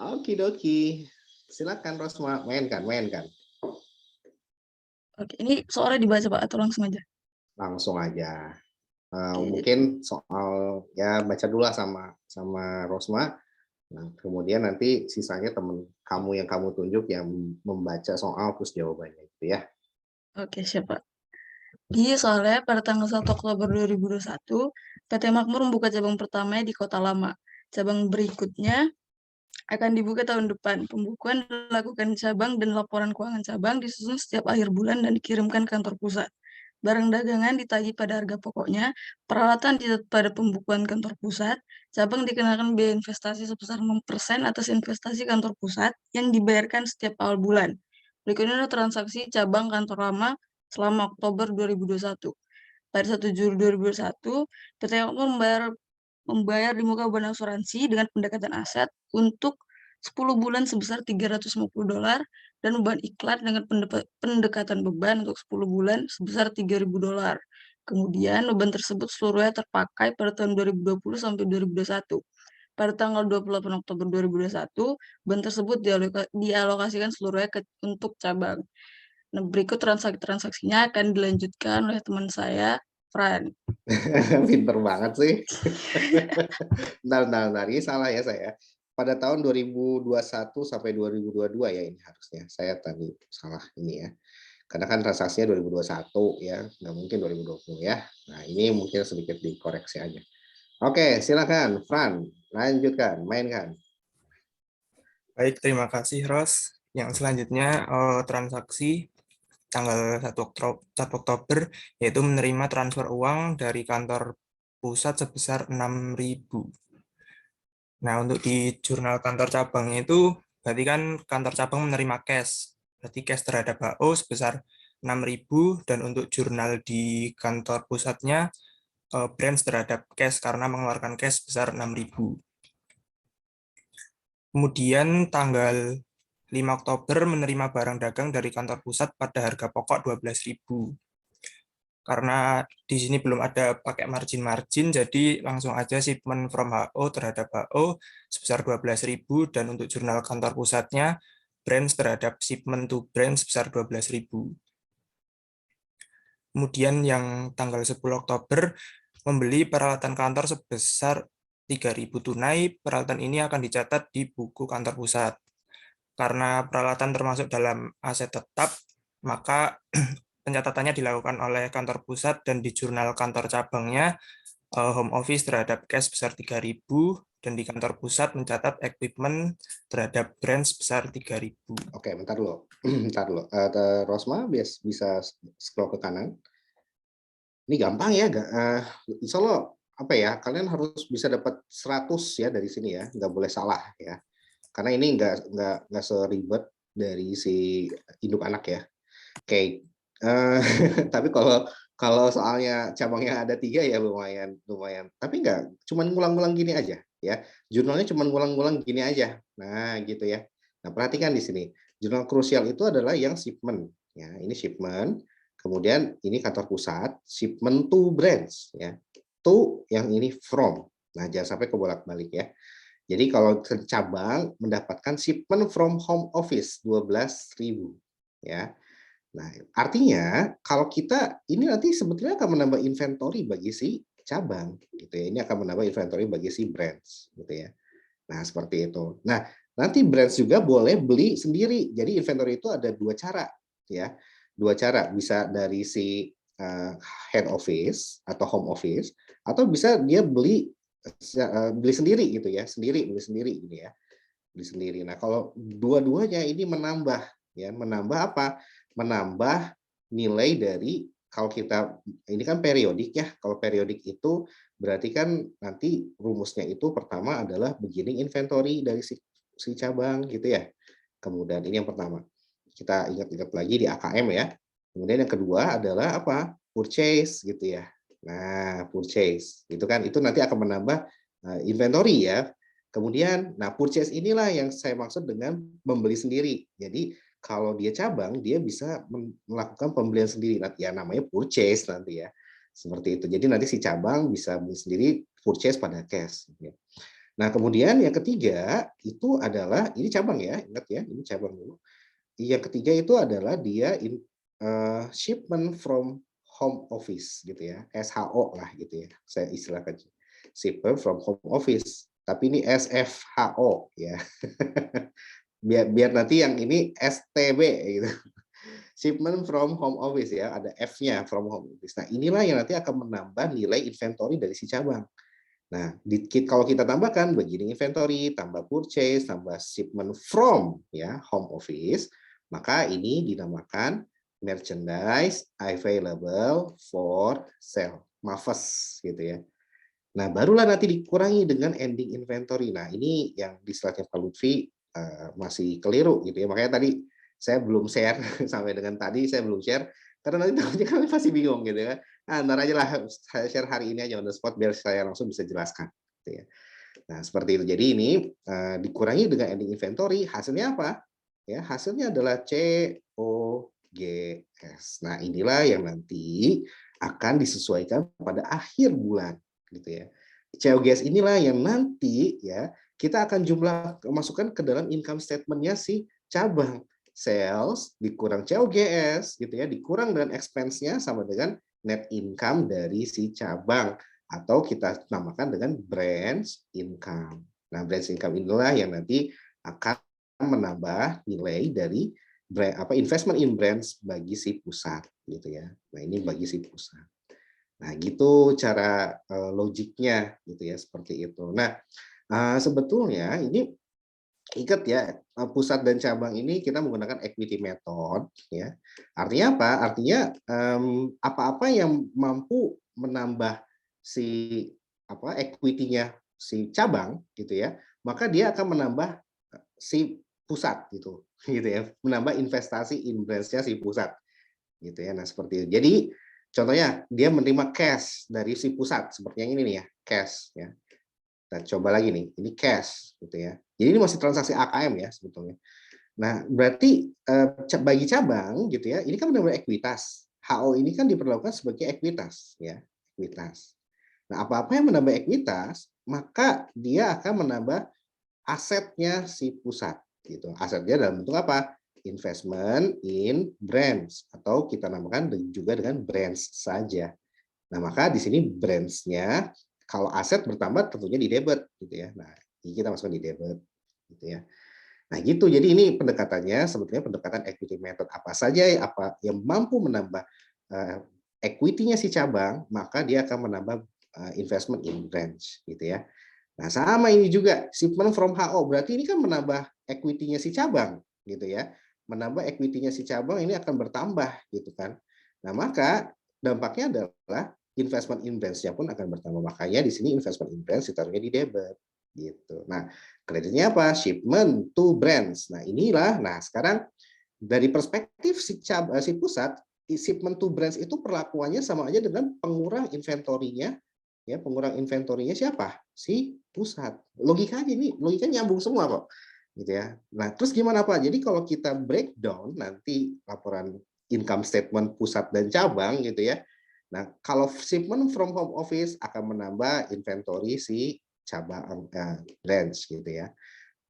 Okidoki. Silakan Rosma, mainkan. Oke, ini soalnya dibaca Pak atau langsung aja? Langsung aja. Oke, Mungkin soal ya baca dulu lah sama Rosma. Nah, kemudian nanti sisanya temen kamu yang kamu tunjuk yang membaca soal terus jawabannya itu ya. oke siap Pak. Di soalnya pada tanggal 1 Oktober 2021, PT Makmur membuka cabang pertamanya di Kota Lama. Cabang berikutnya akan dibuka tahun depan. Pembukuan dilakukan cabang dan laporan keuangan cabang disusun setiap akhir bulan dan dikirimkan ke kantor pusat. Barang dagangan ditagih pada harga pokoknya, peralatan dicatat pada pembukuan kantor pusat, cabang dikenakan biaya investasi sebesar 6% atas investasi kantor pusat yang dibayarkan setiap awal bulan. Berikutnya adalah transaksi cabang kantor lama selama Oktober 2021. Pada 1 Juli 2021, PT Makmur membayar di muka beban asuransi dengan pendekatan aset untuk 10 bulan sebesar $350 dan beban iklan dengan pendekatan beban untuk 10 bulan sebesar $3.000. Kemudian beban tersebut seluruhnya terpakai pada tahun 2020 sampai 2021. Pada tanggal 28 Oktober 2021, beban tersebut dialokasikan seluruhnya untuk cabang. Nah, berikut transaksinya akan dilanjutkan oleh teman saya, Fran. Pinter banget sih. Bentar. Ini salah ya saya. Pada tahun 2021 sampai 2022 ya ini harusnya. Saya tadi salah ini ya. Karena kan transaksinya 2021 ya, nggak mungkin 2020 ya. Nah ini mungkin sedikit dikoreksi aja. Oke, silakan Fran, lanjutkan, mainkan. Baik, terima kasih Ros. Yang selanjutnya transaksi tanggal 1 Oktober yaitu menerima transfer uang dari kantor pusat sebesar 6.000. Nah, untuk di jurnal kantor cabang itu berarti kan kantor cabang menerima cash. Berarti cash terhadap HO sebesar 6.000 dan untuk jurnal di kantor pusatnya branch terhadap cash karena mengeluarkan cash sebesar 6.000. Kemudian tanggal 5 Oktober menerima barang dagang dari kantor pusat pada harga pokok 12.000. Karena di sini belum ada pakai margin, jadi langsung aja shipment from HO terhadap HO sebesar 12.000 dan untuk jurnal kantor pusatnya branch terhadap shipment to branch sebesar 12.000. Kemudian yang tanggal 10 Oktober membeli peralatan kantor sebesar 3.000 tunai, peralatan ini akan dicatat di buku kantor pusat. Karena peralatan termasuk dalam aset tetap, maka pencatatannya dilakukan oleh kantor pusat dan di jurnal kantor cabangnya home office terhadap cash sebesar 3.000 dan di kantor pusat mencatat equipment terhadap branch sebesar 3.000. Oke, bentar dulu. Bentar dulu. Rosma bisa scroll ke kanan. Ini gampang ya, insya Allah apa ya, kalian harus bisa dapat 100 ya dari sini ya, nggak boleh salah ya. Karena ini nggak seribet dari si induk anak ya. Oke, tapi kalau soalnya cabangnya ada 3 ya lumayan. Tapi nggak, cuman ngulang-ngulang gini aja ya. Jurnalnya cuman ngulang-ngulang gini aja. Nah gitu ya. Nah perhatikan di sini. Jurnal krusial itu adalah yang shipment. Ya, ini shipment. Kemudian ini kantor pusat, shipment to branch ya. To yang ini from. Nah jangan sampai kebolak-balik ya. Jadi kalau cabang mendapatkan shipment from home office 12.000 ya. Nah, artinya kalau kita ini nanti sebetulnya akan menambah inventory bagi si cabang gitu ya. Ini akan menambah inventory bagi si branch gitu ya. Nah, seperti itu. Nah, nanti branch juga boleh beli sendiri. Jadi inventory itu ada 2 cara ya. 2 cara, bisa dari si head office atau home office atau bisa dia beli sendiri gitu ya, beli sendiri gitu ya. Beli sendiri. Nah, kalau dua-duanya ini menambah ya, menambah apa? Menambah nilai dari kalau kita ini kan periodik ya. Kalau periodik itu berarti kan nanti rumusnya itu pertama adalah beginning inventory dari si cabang gitu ya. Kemudian ini yang pertama. Kita ingat-ingat lagi di AKM ya. Kemudian yang kedua adalah apa? Purchase gitu ya. Nah, purchase itu kan itu nanti akan menambah inventory ya. Kemudian, nah purchase inilah yang saya maksud dengan membeli sendiri. Jadi kalau dia cabang, dia bisa melakukan pembelian sendiri. Nanti ya namanya purchase nanti ya. Seperti itu. Jadi nanti si cabang bisa beli sendiri, purchase pada cash. Nah, kemudian yang ketiga itu adalah ini cabang ya, ingat ya, ini cabang dulu. Yang ketiga itu adalah dia shipment from home office gitu ya, SHO lah gitu ya, saya istilahkan. Shipment from home office, tapi ini SFHO ya. biar nanti yang ini STB gitu. Shipment from home office ya, ada F-nya from home office. Nah, inilah yang nanti akan menambah nilai inventory dari si cabang. Nah, kalau kita tambahkan beginning inventory, tambah purchase, tambah shipment from ya home office, maka ini dinamakan merchandise available for sale, MAVES gitu ya. Nah, barulah nanti dikurangi dengan ending inventory. Nah, ini yang di slide-nya Pak Lutfi masih keliru gitu ya. Makanya tadi saya belum share sampai dengan tadi saya belum share karena nanti takutnya kalian pasti bingung gitu ya. Nah, ntar aja lah saya share hari ini aja on the spot biar saya langsung bisa jelaskan gitu ya. Nah, seperti itu. Jadi ini dikurangi dengan ending inventory, hasilnya apa? Ya, hasilnya adalah COGS. Nah, inilah yang nanti akan disesuaikan pada akhir bulan gitu ya. COGS inilah yang nanti ya kita akan masukkan ke dalam income statement-nya si cabang. Sales dikurang COGS gitu ya, dikurang dengan expense-nya sama dengan net income dari si cabang atau kita namakan dengan branch income. Nah, branch income inilah yang nanti akan menambah nilai dari investment in brands bagi si pusat gitu ya. Nah, ini bagi si pusat. Nah, gitu cara logiknya gitu ya, seperti itu. Nah, sebetulnya ini ingat ya, pusat dan cabang ini kita menggunakan equity method ya. Artinya apa? Artinya apa-apa yang mampu menambah si equity-nya si cabang gitu ya, maka dia akan menambah si pusat gitu gitu ya, menambah investasi in brands-nya si pusat gitu ya. Nah, seperti itu. Jadi contohnya dia menerima cash dari si pusat seperti yang ini nih ya, cash ya. Nah, coba lagi nih, ini cash gitu ya. Jadi ini masih transaksi AKM ya sebetulnya. Nah, berarti bagi cabang gitu ya, ini kan benar-benar ekuitas. HO ini kan diperlakukan sebagai ekuitas ya, ekuitas. Nah, apa-apa yang menambah ekuitas, maka dia akan menambah asetnya si pusat gitu. Asetnya dalam bentuk apa? Investment in brands atau kita namakan juga dengan brands saja. Nah, maka di sini brands-nya kalau aset bertambah tentunya di debit gitu ya. Nah, ini kita masukkan di debit gitu ya. Nah, gitu. Jadi ini pendekatannya sebetulnya pendekatan equity method apa saja apa yang mampu menambah equity-nya si cabang, maka dia akan menambah investment in brands gitu ya. Nah, sama ini juga shipment from HO, berarti ini kan menambah equity-nya si cabang gitu ya. Menambah equity-nya si cabang ini akan bertambah gitu kan. Nah, maka dampaknya adalah investment in brands-nya pun akan bertambah. Makanya di sini investment in brands ditaruhnya di debit gitu. Nah, kreditnya apa? Shipment to brands. Nah, inilah. Nah, sekarang dari perspektif si pusat, shipment to brands itu perlakuannya sama aja dengan pengurang inventorinya. Ya, pengurang inventorinya siapa? Si pusat. Logikanya ini, logika nyambung semua kok. Gitu ya. Nah, terus gimana Pak? Jadi kalau kita breakdown nanti laporan income statement pusat dan cabang gitu ya. Nah, kalau shipment from home office akan menambah inventory si cabang branch gitu ya.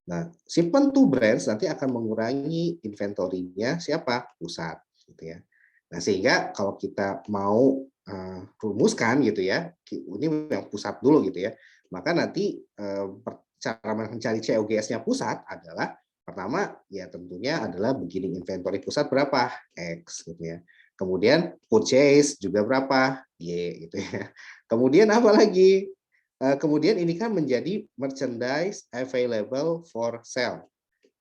Nah, shipment to branch nanti akan mengurangi inventory-nya siapa? Pusat gitu ya. Nah, sehingga kalau kita mau rumuskan gitu ya, ini yang pusat dulu gitu ya, maka nanti cara mencari COGS-nya pusat adalah pertama ya tentunya adalah beginning inventory pusat berapa? X gitu ya. Kemudian purchase juga berapa? Y gitu ya. Kemudian apa lagi? Kemudian ini kan menjadi merchandise available for sale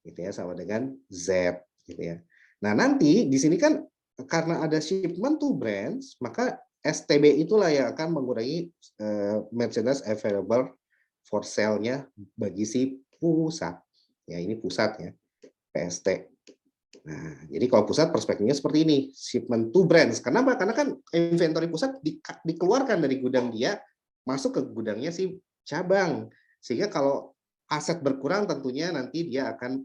gitu ya, sama dengan Z gitu ya. Nah, nanti di sini kan karena ada shipment to brands, maka STB itulah yang akan mengurangi merchandise available for sale-nya bagi si pusat. Ya, ini pusat ya, PST. Nah, jadi kalau pusat perspektifnya seperti ini, shipment to brands. Kenapa? Karena kan inventory pusat dikeluarkan dari gudang dia, masuk ke gudangnya si cabang. Sehingga kalau aset berkurang tentunya nanti dia akan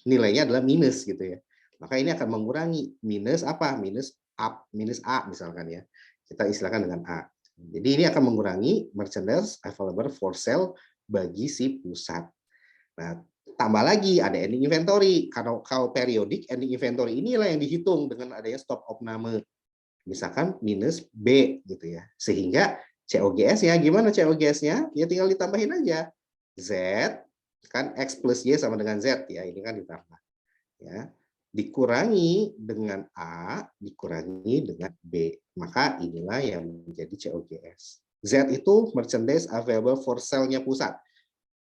nilainya adalah minus gitu ya. Maka ini akan mengurangi minus apa? Minus A misalkan ya. Kita istilahkan dengan A. Jadi ini akan mengurangi merchandise available for sale bagi si pusat. Nah, tambah lagi ada ending inventory. Kalau periodik, ending inventory inilah yang dihitung dengan adanya stop opname. Misalkan minus B gitu ya. Sehingga COGS-nya gimana COGS-nya? Ya tinggal ditambahin aja. Z kan X plus Y sama dengan Z ya. Ini kan ditambah. Ya. Dikurangi dengan A, dikurangi dengan B. Maka inilah yang menjadi COGS. Z itu merchandise available for sale-nya pusat.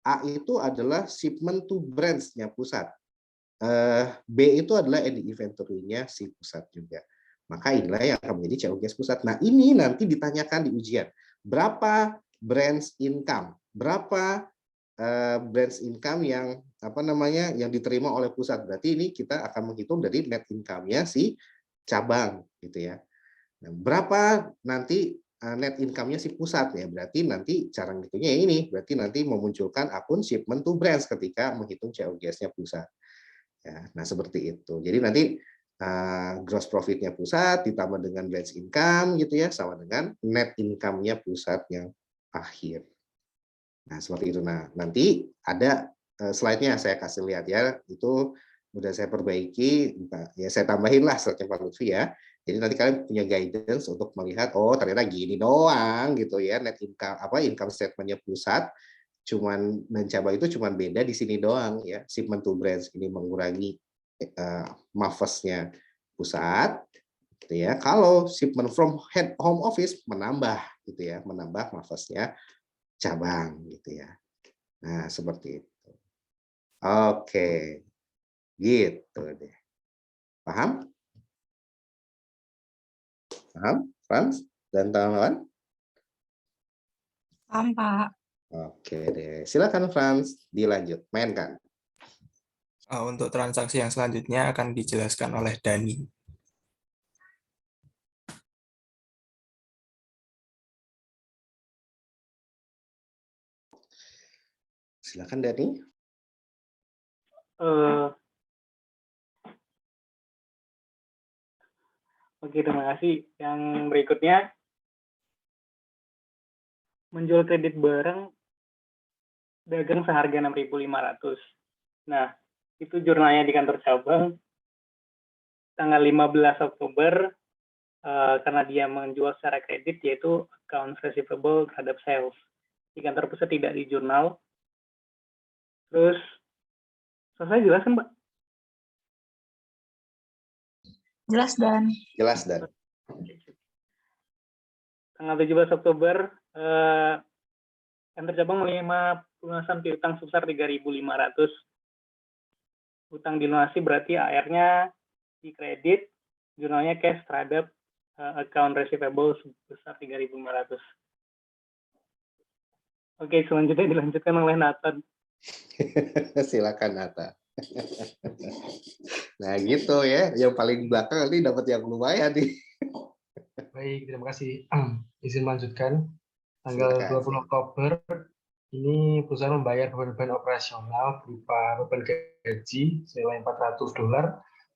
A itu adalah shipment to branch-nya pusat. B itu adalah ending inventory-nya si pusat juga. Maka inilah yang akan menjadi COGS pusat. Nah, ini nanti ditanyakan di ujian. Berapa branch income? Berapa branch income yang yang diterima oleh pusat? Berarti ini kita akan menghitung dari net income-nya si cabang gitu ya. Nah, berapa nanti net income-nya si pusat ya? Berarti nanti cara ngitungnya ini. Berarti nanti memunculkan akun shipment to branch ketika menghitung COGS-nya pusat. Ya, nah seperti itu. Jadi nanti gross profit-nya pusat ditambah dengan branch income gitu ya, sama dengan net income-nya pusat yang akhir. Nah seperti itu. Nah nanti ada slide-nya saya kasih lihat ya. Itu udah saya perbaiki, ya saya tambahin lah slide-nya Pak Lutfi ya. Jadi nanti kalian punya guidance untuk melihat, oh ternyata gini doang gitu ya, net income income statement-nya pusat. Dan cabang itu cuman beda di sini doang ya. Shipment to branch ini mengurangi MAFES-nya pusat gitu ya. Kalau shipment from head home office menambah gitu ya, menambah MAFES-nya cabang gitu ya. Nah, seperti itu. Oke. Gitu deh. Paham? Paham, Frans dan kawan-kawan? Paham, Pak. Oke deh. Silakan Frans, dilanjut. Mainkan. Untuk transaksi yang selanjutnya akan dijelaskan oleh Dani. Silakan Dani. Oke, terima kasih. Yang berikutnya, menjual kredit barang dagang seharga 6.500. Nah, itu jurnalnya di kantor cabang tanggal 15 Oktober karena dia menjual secara kredit, yaitu accounts receivable terhadap sales. Di kantor pusat tidak di jurnal. Terus, selesai jelas kan, Mbak? Jelas, Dan. Jelas Dan. Tanggal 17 Oktober, kantor cabang menerima pelunasan piutang sebesar 3.500. Utang dilunasi berarti AR-nya di kredit, jurnalnya cash terhadap account receivable sebesar 3.500. Oke, selanjutnya dilanjutkan oleh Nathan. Silakan Nata. Nah gitu ya, yang paling belakang nanti dapat yang lumayan nih. Baik, terima kasih. Izin melanjutkan. Tanggal Silakan. 20 Oktober, ini perusahaan membayar beban operasional berupa beban gaji senilai $400,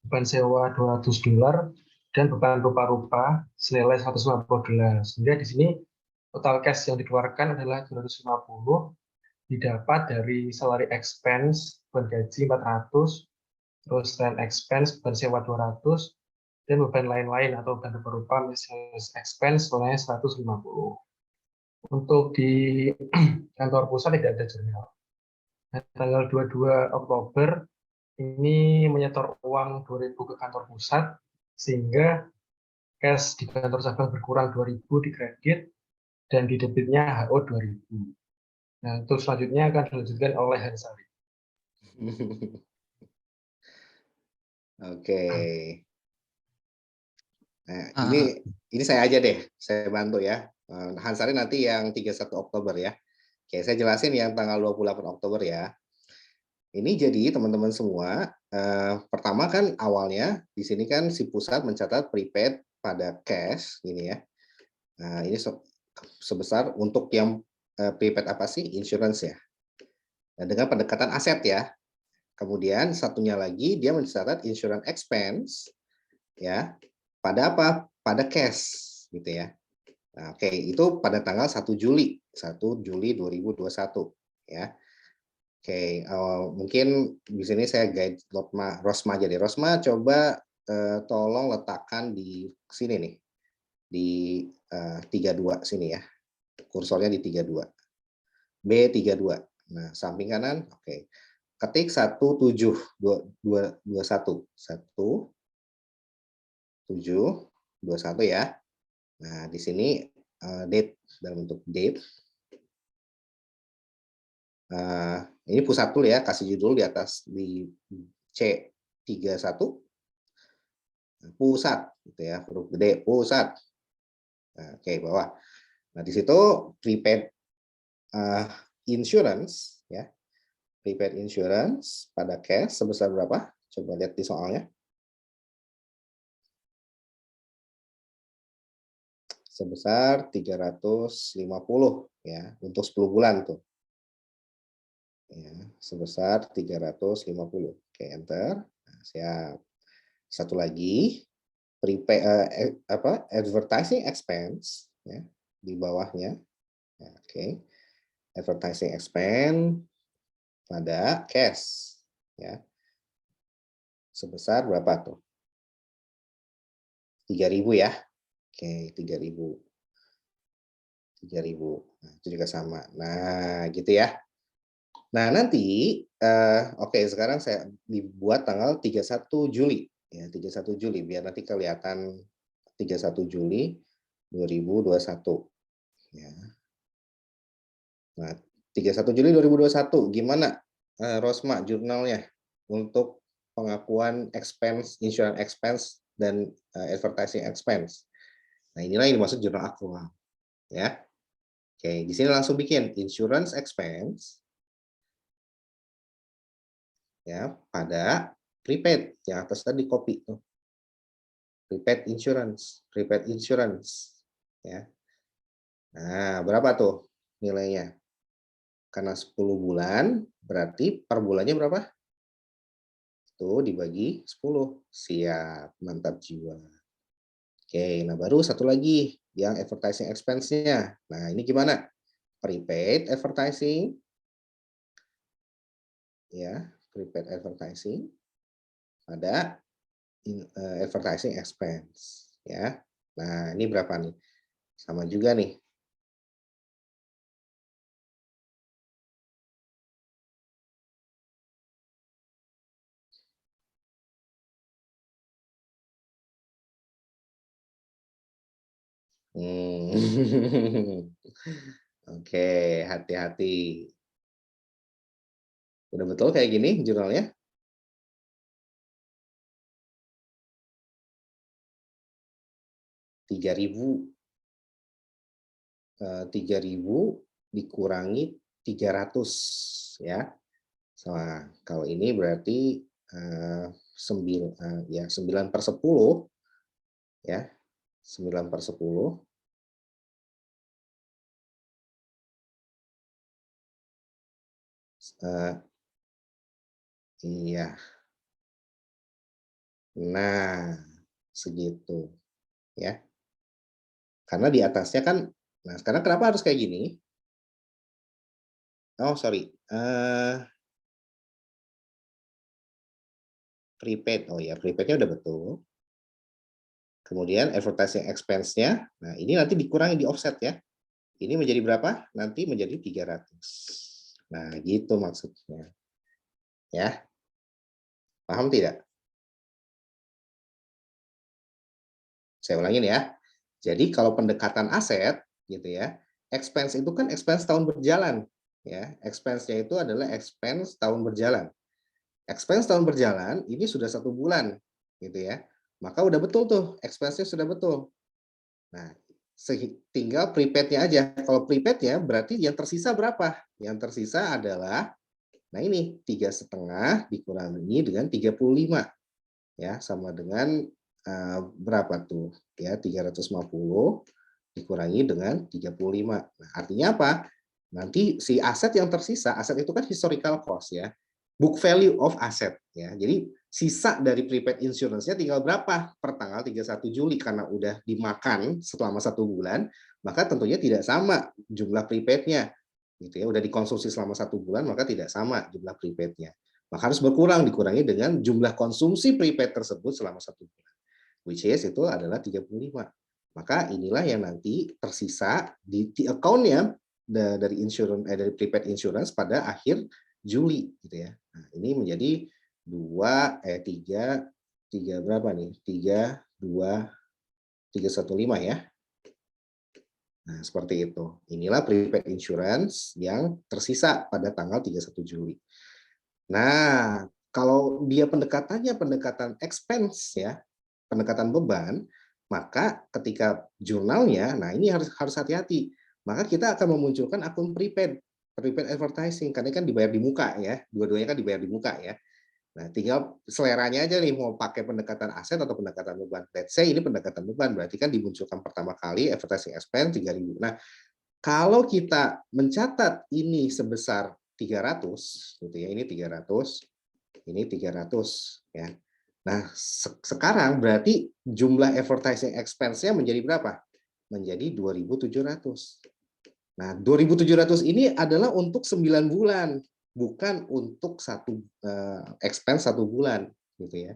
beban sewa $200, dan beban rupa-rupa senilai $150. Sehingga di sini total cash yang dikeluarkan adalah 250, didapat dari salary expense, beban gaji 400, terus rent expense, beban sewa 200, dan beban lain-lain atau beban rupa miscellaneous expense nilainya 150. Untuk di kantor pusat tidak ada jurnal. Nah, tanggal 22 Oktober ini menyetor uang 2.000 ke kantor pusat sehingga cash di kantor cabang berkurang 2.000 di kredit dan di debitnya HO 2.000. Nah, untuk selanjutnya akan dilanjutkan oleh Hansari. Oke. Nah, ini saya aja deh, saya bantu ya. Hansari nanti yang 31 Oktober ya. Oke, saya jelasin yang tanggal 28 Oktober ya. Ini jadi teman-teman semua, pertama kan awalnya di sini kan si pusat mencatat prepaid pada cash gini ya. Nah, ini sebesar untuk yang prepaid apa sih? Insurance ya. Dan dengan pendekatan aset ya. Kemudian satunya lagi dia mencatat insurance expense ya. Pada apa? Pada cash gitu ya. Nah, oke, itu pada tanggal 1 Juli 2021 ya. Oke, mungkin di sini saya guide Rosma aja deh. Rosma coba tolong letakkan di sini nih, di 32 sini ya. Kursornya di 32. B32. Nah, samping kanan, oke. Ketik 1721. 1721 ya. Nah, di sini date dalam bentuk date. Ini pusat dulu ya, kasih judul di atas di C31 pusat gitu ya, huruf gede pusat. Nah, oke, bawah. Nah, di situ prepaid insurance ya. Prepaid insurance pada cash sebesar berapa? Coba lihat di soalnya. Sebesar 350 ya, untuk 10 bulan tuh. Ya, sebesar 350. Oke, enter. Nah, siap. Satu lagi, advertising expense ya, di bawahnya. Ya, oke. Advertising expense pada cash ya. Sebesar berapa tuh? 3.000 ya. Oke, 3.000. 3.000. Nah, itu juga sama. Nah, gitu ya. Nah, nanti oke, sekarang saya dibuat tanggal 31 Juli ya, 31 Juli biar nanti kelihatan 31 Juli 2021 ya. Nah, 31 Juli 2021 gimana Rosma jurnalnya untuk pengakuan expense, insurance expense dan advertising expense. Nah, inilah yang dimaksud jurnal aktual ya. Oke, di sini langsung bikin insurance expense ya pada prepaid yang atas tadi copy tuh. Prepaid insurance ya. Nah, berapa tuh nilainya? Karena 10 bulan berarti per bulannya berapa? Itu dibagi 10. Siap, mantap jiwa. Oke, nah baru satu lagi yang advertising expense-nya. Nah, ini gimana? Prepaid advertising ya, prepaid advertising ada advertising expense ya. Nah, ini berapa nih? Sama juga nih. Oke, hati-hati. Udah betul kayak gini jurnalnya? 3.000 dikurangi 300 ya. Nah, kalau ini berarti 9/10 ya. 9/10 iya. Nah, segitu ya. Karena di atasnya kan, nah sekarang kenapa harus kayak gini? Oh sorry, prepaid. Oh ya, prepaidnya udah betul. Kemudian advertising expense-nya, nah ini nanti dikurangi di offset ya. Ini menjadi berapa? Nanti menjadi 300. Nah, gitu maksudnya. Ya. Paham tidak? Saya ulangin ya. Jadi kalau pendekatan aset gitu ya, expense itu kan expense tahun berjalan ya. Expense-nya itu adalah expense tahun berjalan. Expense tahun berjalan ini sudah 1 bulan gitu ya. Maka udah betul tuh, expense-nya sudah betul. Nah, tinggal prepaid-nya aja. Kalau prepaid-nya berarti yang tersisa berapa? Yang tersisa adalah, nah ini 3,5 dikurangi dengan 35 ya, sama dengan berapa tuh ya, 350 dikurangi dengan 35. Nah, artinya apa? Nanti si aset yang tersisa, aset itu kan historical cost ya, book value of asset ya. Jadi sisa dari prepaid insurance-nya tinggal berapa per tanggal 31 Juli karena udah dimakan selama 1 bulan, maka tentunya tidak sama jumlah prepaid-nya. gitu ya, udah dikonsumsi selama 1 bulan, maka tidak sama jumlah prepaid-nya. Maka harus berkurang, dikurangi dengan jumlah konsumsi prepaid tersebut selama 1 bulan. Which is itu adalah 35. Maka inilah yang nanti tersisa di account-nya dari dari prepaid insurance pada akhir Juli gitu ya. Nah, ini menjadi 3 berapa nih? 315 ya. Nah, seperti itu. Inilah prepaid insurance yang tersisa pada tanggal 31 Juli. Nah, kalau dia pendekatan expense ya, pendekatan beban, maka ketika jurnalnya, nah ini harus hati-hati. Maka kita akan memunculkan akun prepaid advertising karena kan dibayar di muka ya, dua-duanya kan dibayar di muka ya. Nah, tinggal seleranya aja nih mau pakai pendekatan aset atau pendekatan beban. Let's say ini pendekatan beban, berarti kan dimunculkan pertama kali advertising expense 3.000. Nah, kalau kita mencatat ini sebesar 300 gitu ya, ini 300, ini 300 ya. Nah, sekarang berarti jumlah advertising expense-nya menjadi berapa? Menjadi 2.700. Nah, 2.700 ini adalah untuk 9 bulan, bukan untuk expense 1 bulan gitu ya.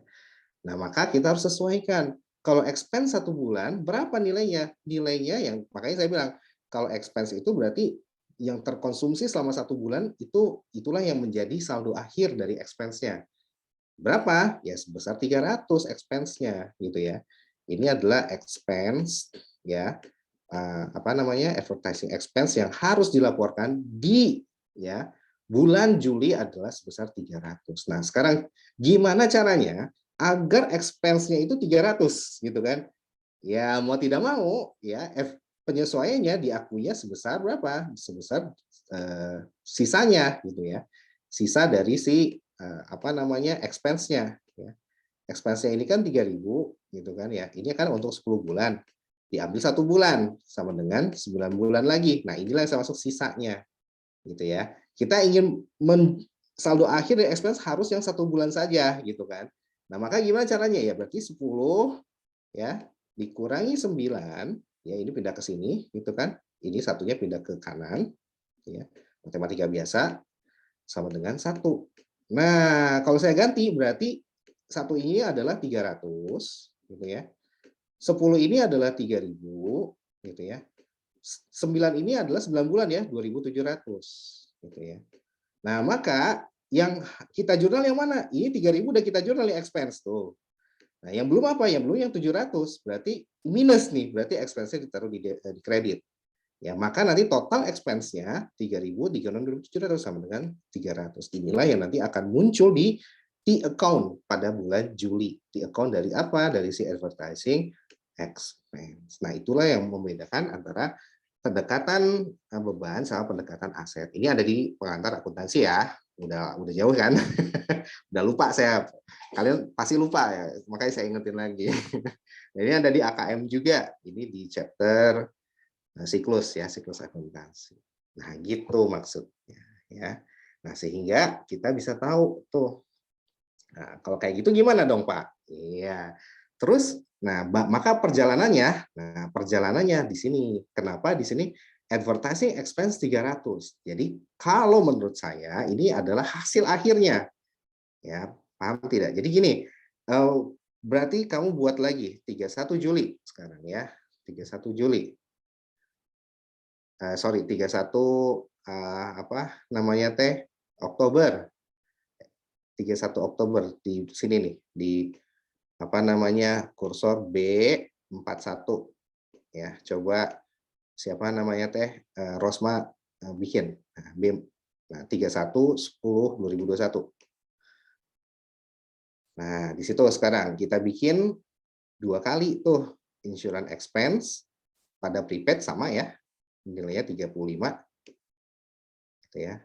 Nah, maka kita harus sesuaikan. Kalau expense 1 bulan, berapa nilainya? Nilainya yang makanya saya bilang kalau expense itu berarti yang terkonsumsi selama 1 bulan itulah yang menjadi saldo akhir dari expense-nya. Berapa? Ya sebesar 300 expense-nya gitu ya. Ini adalah expense ya, advertising expense yang harus dilaporkan di ya bulan Juli adalah sebesar 300. Nah, sekarang gimana caranya agar expense-nya itu 300 gitu kan? Ya mau tidak mau ya penyesuaiannya diakuinya sebesar berapa? Sebesar sisanya gitu ya. Sisa dari si expense-nya ya. Expense-nya ini kan 3.000 gitu kan ya. Ini kan untuk 10 bulan. Diambil 1 bulan sama dengan 9 bulan lagi. Nah, inilah yang masuk sisanya. Gitu ya. Kita ingin saldo akhir dari expense harus yang 1 bulan saja gitu kan. Nah, maka gimana caranya ya? Berarti 10 ya dikurangi 9 ya, ini pindah ke sini gitu kan. Ini satunya pindah ke kanan ya. Matematika biasa sama dengan 1. Nah, kalau saya ganti berarti 1 ini adalah 300 gitu ya. 10 ini adalah 3.000 gitu ya. 9 ini adalah 9 bulan ya, 2.700 gitu ya. Nah, maka yang kita jurnal yang mana? Ini 3.000 udah kita jurnal yang expense tuh. Nah, yang belum apa? Yang belum yang 700. Berarti minus nih, berarti expense-nya ditaruh di kredit. Ya, maka nanti total expense-nya 3.000 dikali 2.700 sama dengan 300. Inilah yang nanti akan muncul di account pada bulan Juli. Di account dari apa? Dari si advertising expense. Nah, itulah yang membedakan antara pendekatan beban sama pendekatan aset. Ini ada di pengantar akuntansi ya. Udah jauh kan? Udah lupa saya. Kalian pasti lupa ya. Makanya saya ingetin lagi. Nah, ini ada di AKM juga. Ini di chapter siklus ya, siklus akuntansi. Nah, gitu maksudnya ya. Nah, sehingga kita bisa tahu tuh. Nah, kalau kayak gitu gimana dong, Pak? Iya. Terus maka perjalanannya di sini. Kenapa di sini advertising expense 300. Jadi kalau menurut saya ini adalah hasil akhirnya. Ya, paham tidak? Jadi gini, berarti kamu buat lagi 31 Juli sekarang ya. 31 Juli. 31 Oktober. 31 Oktober di sini nih, di kursor B41 ya. Coba siapa namanya Rosma bikin. Nah, 31/10/2021. Nah, di situ sekarang kita bikin 2 kali tuh insurance expense pada prepaid sama ya. Nilainya 35 gitu ya.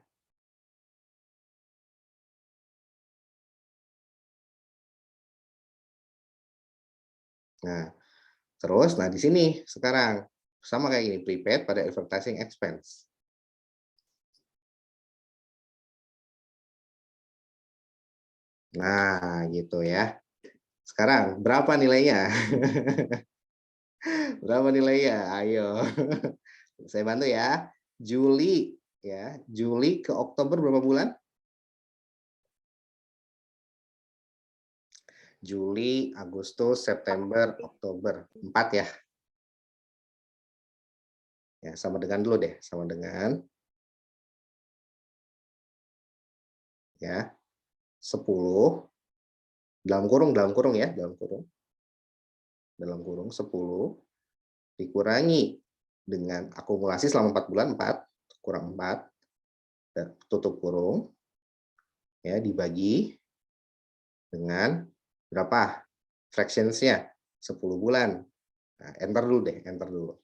Nah, terus di sini sekarang sama kayak gini, prepaid pada advertising expense. Nah, gitu ya. Sekarang berapa nilainya? Berapa nilainya? Ayo. Saya bantu ya. Juli ya. Juli ke Oktober berapa bulan? Juli, Agustus, September, Oktober. 4 ya. Ya, sama dengan dulu deh, sama dengan ya 10 dalam kurung ya, dalam kurung 10 dikurangi dengan akumulasi selama 4 bulan, 4 kurang 4 dan tutup kurung ya, dibagi dengan berapa fractions-nya 10 bulan. Nah, enter dulu deh, enter dulu.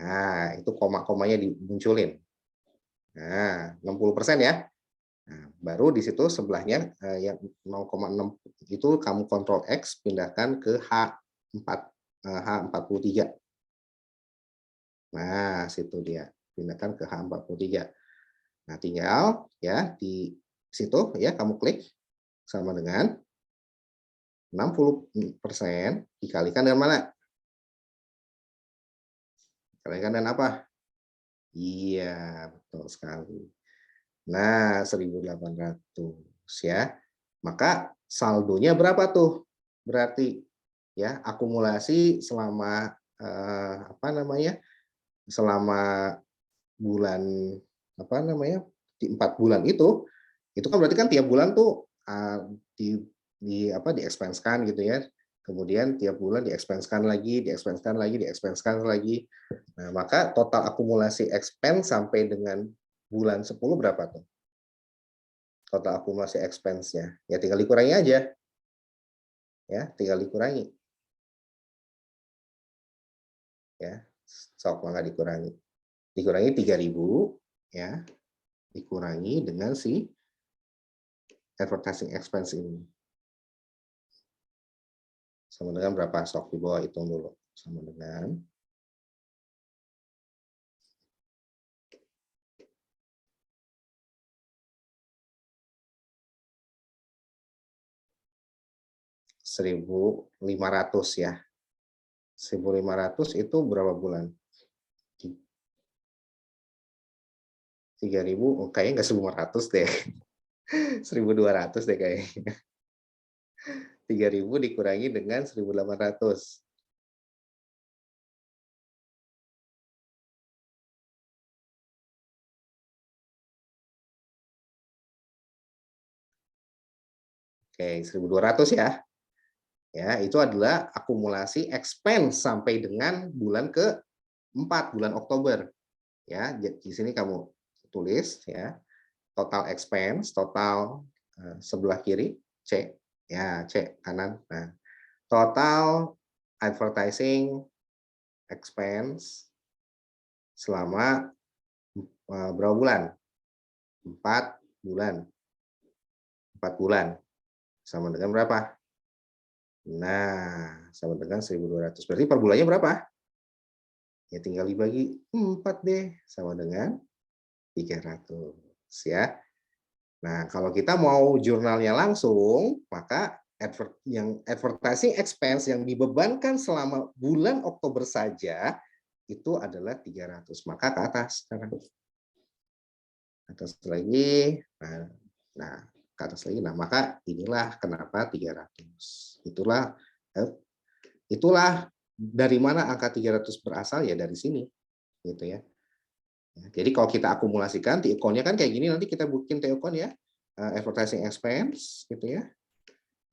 Nah, itu koma-komanya dimunculin. Nah, 60% ya. Nah, baru di situ sebelahnya yang 0,6 itu kamu kontrol X pindahkan ke H43. Nah, situ dia. Pindahkan ke H43. Nah, tinggal ya di situ ya kamu klik sama dengan 60% dikalikan dengan mana? Dikalikan dengan apa? Iya, betul sekali. Nah, 1.800 ya. Maka saldonya berapa tuh? Berarti ya akumulasi selama apa namanya? Selama bulan apa namanya? Di 4 bulan itu kan berarti kan tiap bulan tuh di apa di-expense-kan gitu ya. Kemudian tiap bulan di-expense-kan lagi, di-expense-kan lagi, di-expense-kan lagi. Nah, maka total akumulasi expense sampai dengan bulan 10 berapa tuh? Total akumulasi expense-nya. Ya tinggal dikurangi aja. Ya, tinggal dikurangi. Ya, sok maka dikurangi. Dikurangi 3.000 ya. Dikurangi dengan si advertising expense ini. Sama dengan berapa? Sok di bawah hitung dulu. Sama dengan 1.500 ya. 1.500 itu berapa bulan? 3.000, oh, kayaknya nggak 1.500 deh. 1.200 deh kayaknya. 3.000 dikurangi dengan 1.800. Oke, 1.200 ya. Ya, itu adalah akumulasi expense sampai dengan bulan ke-4, bulan Oktober. Ya, di sini kamu tulis ya, total expense, total sebelah kiri C, ya C kanan. Nah, total advertising expense selama berapa bulan? 4 bulan. 4 bulan. Sama dengan berapa? Nah, sama dengan 1.200. Berarti per bulannya berapa? Ya tinggal dibagi 4 deh, sama dengan 300 ya. Nah, kalau kita mau jurnalnya langsung, maka advertising expense yang dibebankan selama bulan Oktober saja itu adalah 300. Maka ke atas sekarang. Atas lagi. Nah, ke atas lagi. Nah, maka inilah kenapa 300. Itulah dari mana angka 300 berasal ya dari sini. Gitu ya. Jadi kalau kita akumulasikan T-account-nya kan kayak gini, nanti kita bikin T-account ya, advertising expense gitu ya.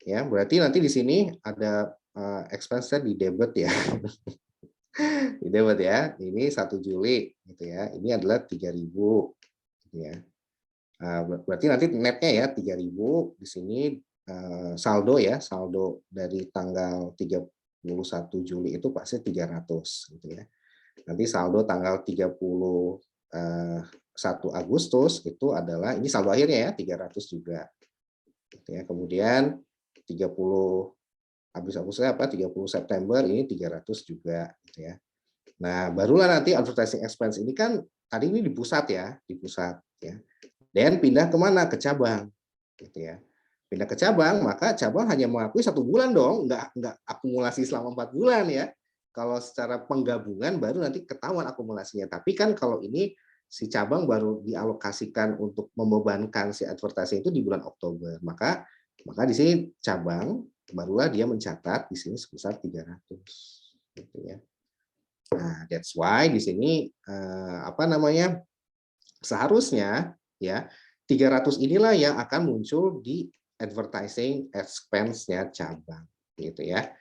Ya, berarti nanti di sini ada expense-nya di debit ya. Di debit ya. Ini 1 Juli gitu ya. Ini adalah 3.000 gitu ya. Berarti nanti netnya ya 3.000 di sini saldo ya, saldo dari tanggal 31 Juli itu pasti 300 gitu ya. Nanti saldo tanggal 31 Agustus itu adalah ini saldo akhirnya ya 300 juga. Gitu ya. Kemudian 30 habis Agustus apa 30 September ini 300 juga gitu ya. Nah, barulah nanti advertising expense ini kan tadi ini di pusat ya, ya. Dan pindah kemana? Ke cabang gitu ya. Pindah ke cabang, maka cabang hanya mengakui 1 bulan dong, nggak akumulasi selama 4 bulan ya. Kalau secara penggabungan baru nanti ketahuan akumulasinya. Tapi kan kalau ini si cabang baru dialokasikan untuk membebankan si advertising itu di bulan Oktober. Maka di sini cabang barulah dia mencatat di sini sebesar 300 gitu ya. Nah, that's why di sini seharusnya ya 300 inilah yang akan muncul di advertising expense-nya cabang gitu ya.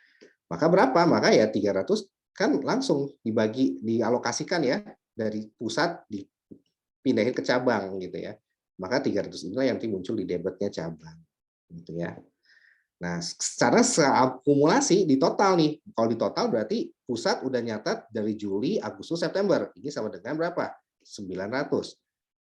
Maka berapa? Maka ya 300 kan langsung dialokasikan ya dari pusat dipindahin ke cabang gitu ya. Maka 300 inilah yang nanti muncul di debitnya cabang gitu ya. Nah, secara seakumulasi di total nih. Kalau di total berarti pusat udah nyatat dari Juli, Agustus, September. Ini sama dengan berapa? 900.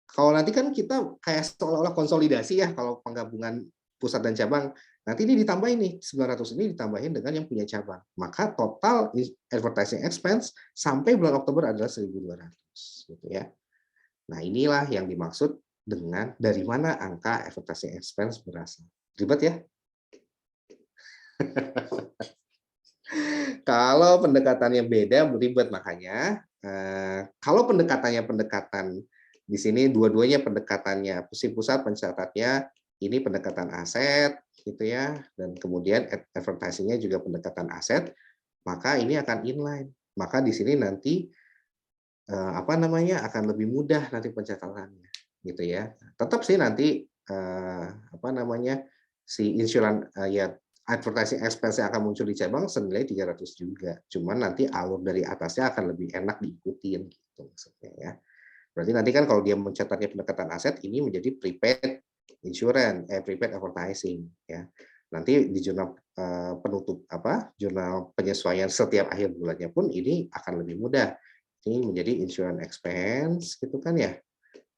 Kalau nanti kan kita kayak seolah-olah konsolidasi ya kalau penggabungan pusat dan cabang. Nanti ini ditambahin nih, 900 ini ditambahin dengan yang punya cabang. Maka total advertising expense sampai bulan Oktober adalah 1.200 gitu ya. Nah, inilah yang dimaksud dengan dari mana angka advertising expense berasal. Ribet ya? Kalau pendekatannya beda, ribet makanya. Kalau pendekatan di sini dua-duanya pendekatannya si pusat pencatatnya ini pendekatan aset gitu ya, dan kemudian advertising-nya juga pendekatan aset, maka ini akan inline. Maka di sini nanti akan lebih mudah nanti pencatatannya gitu ya. Tetap sih nanti si insurance ya advertising expense yang akan muncul di cabang senilai 300 juga. Cuman nanti alur dari atasnya akan lebih enak diikutin gitu maksudnya ya. Berarti nanti kan kalau dia mencatatnya pendekatan aset ini menjadi prepaid insurance, prepaid advertising ya. Nanti di jurnal jurnal penyesuaian setiap akhir bulannya pun ini akan lebih mudah. Ini menjadi insurance expense gitu kan ya.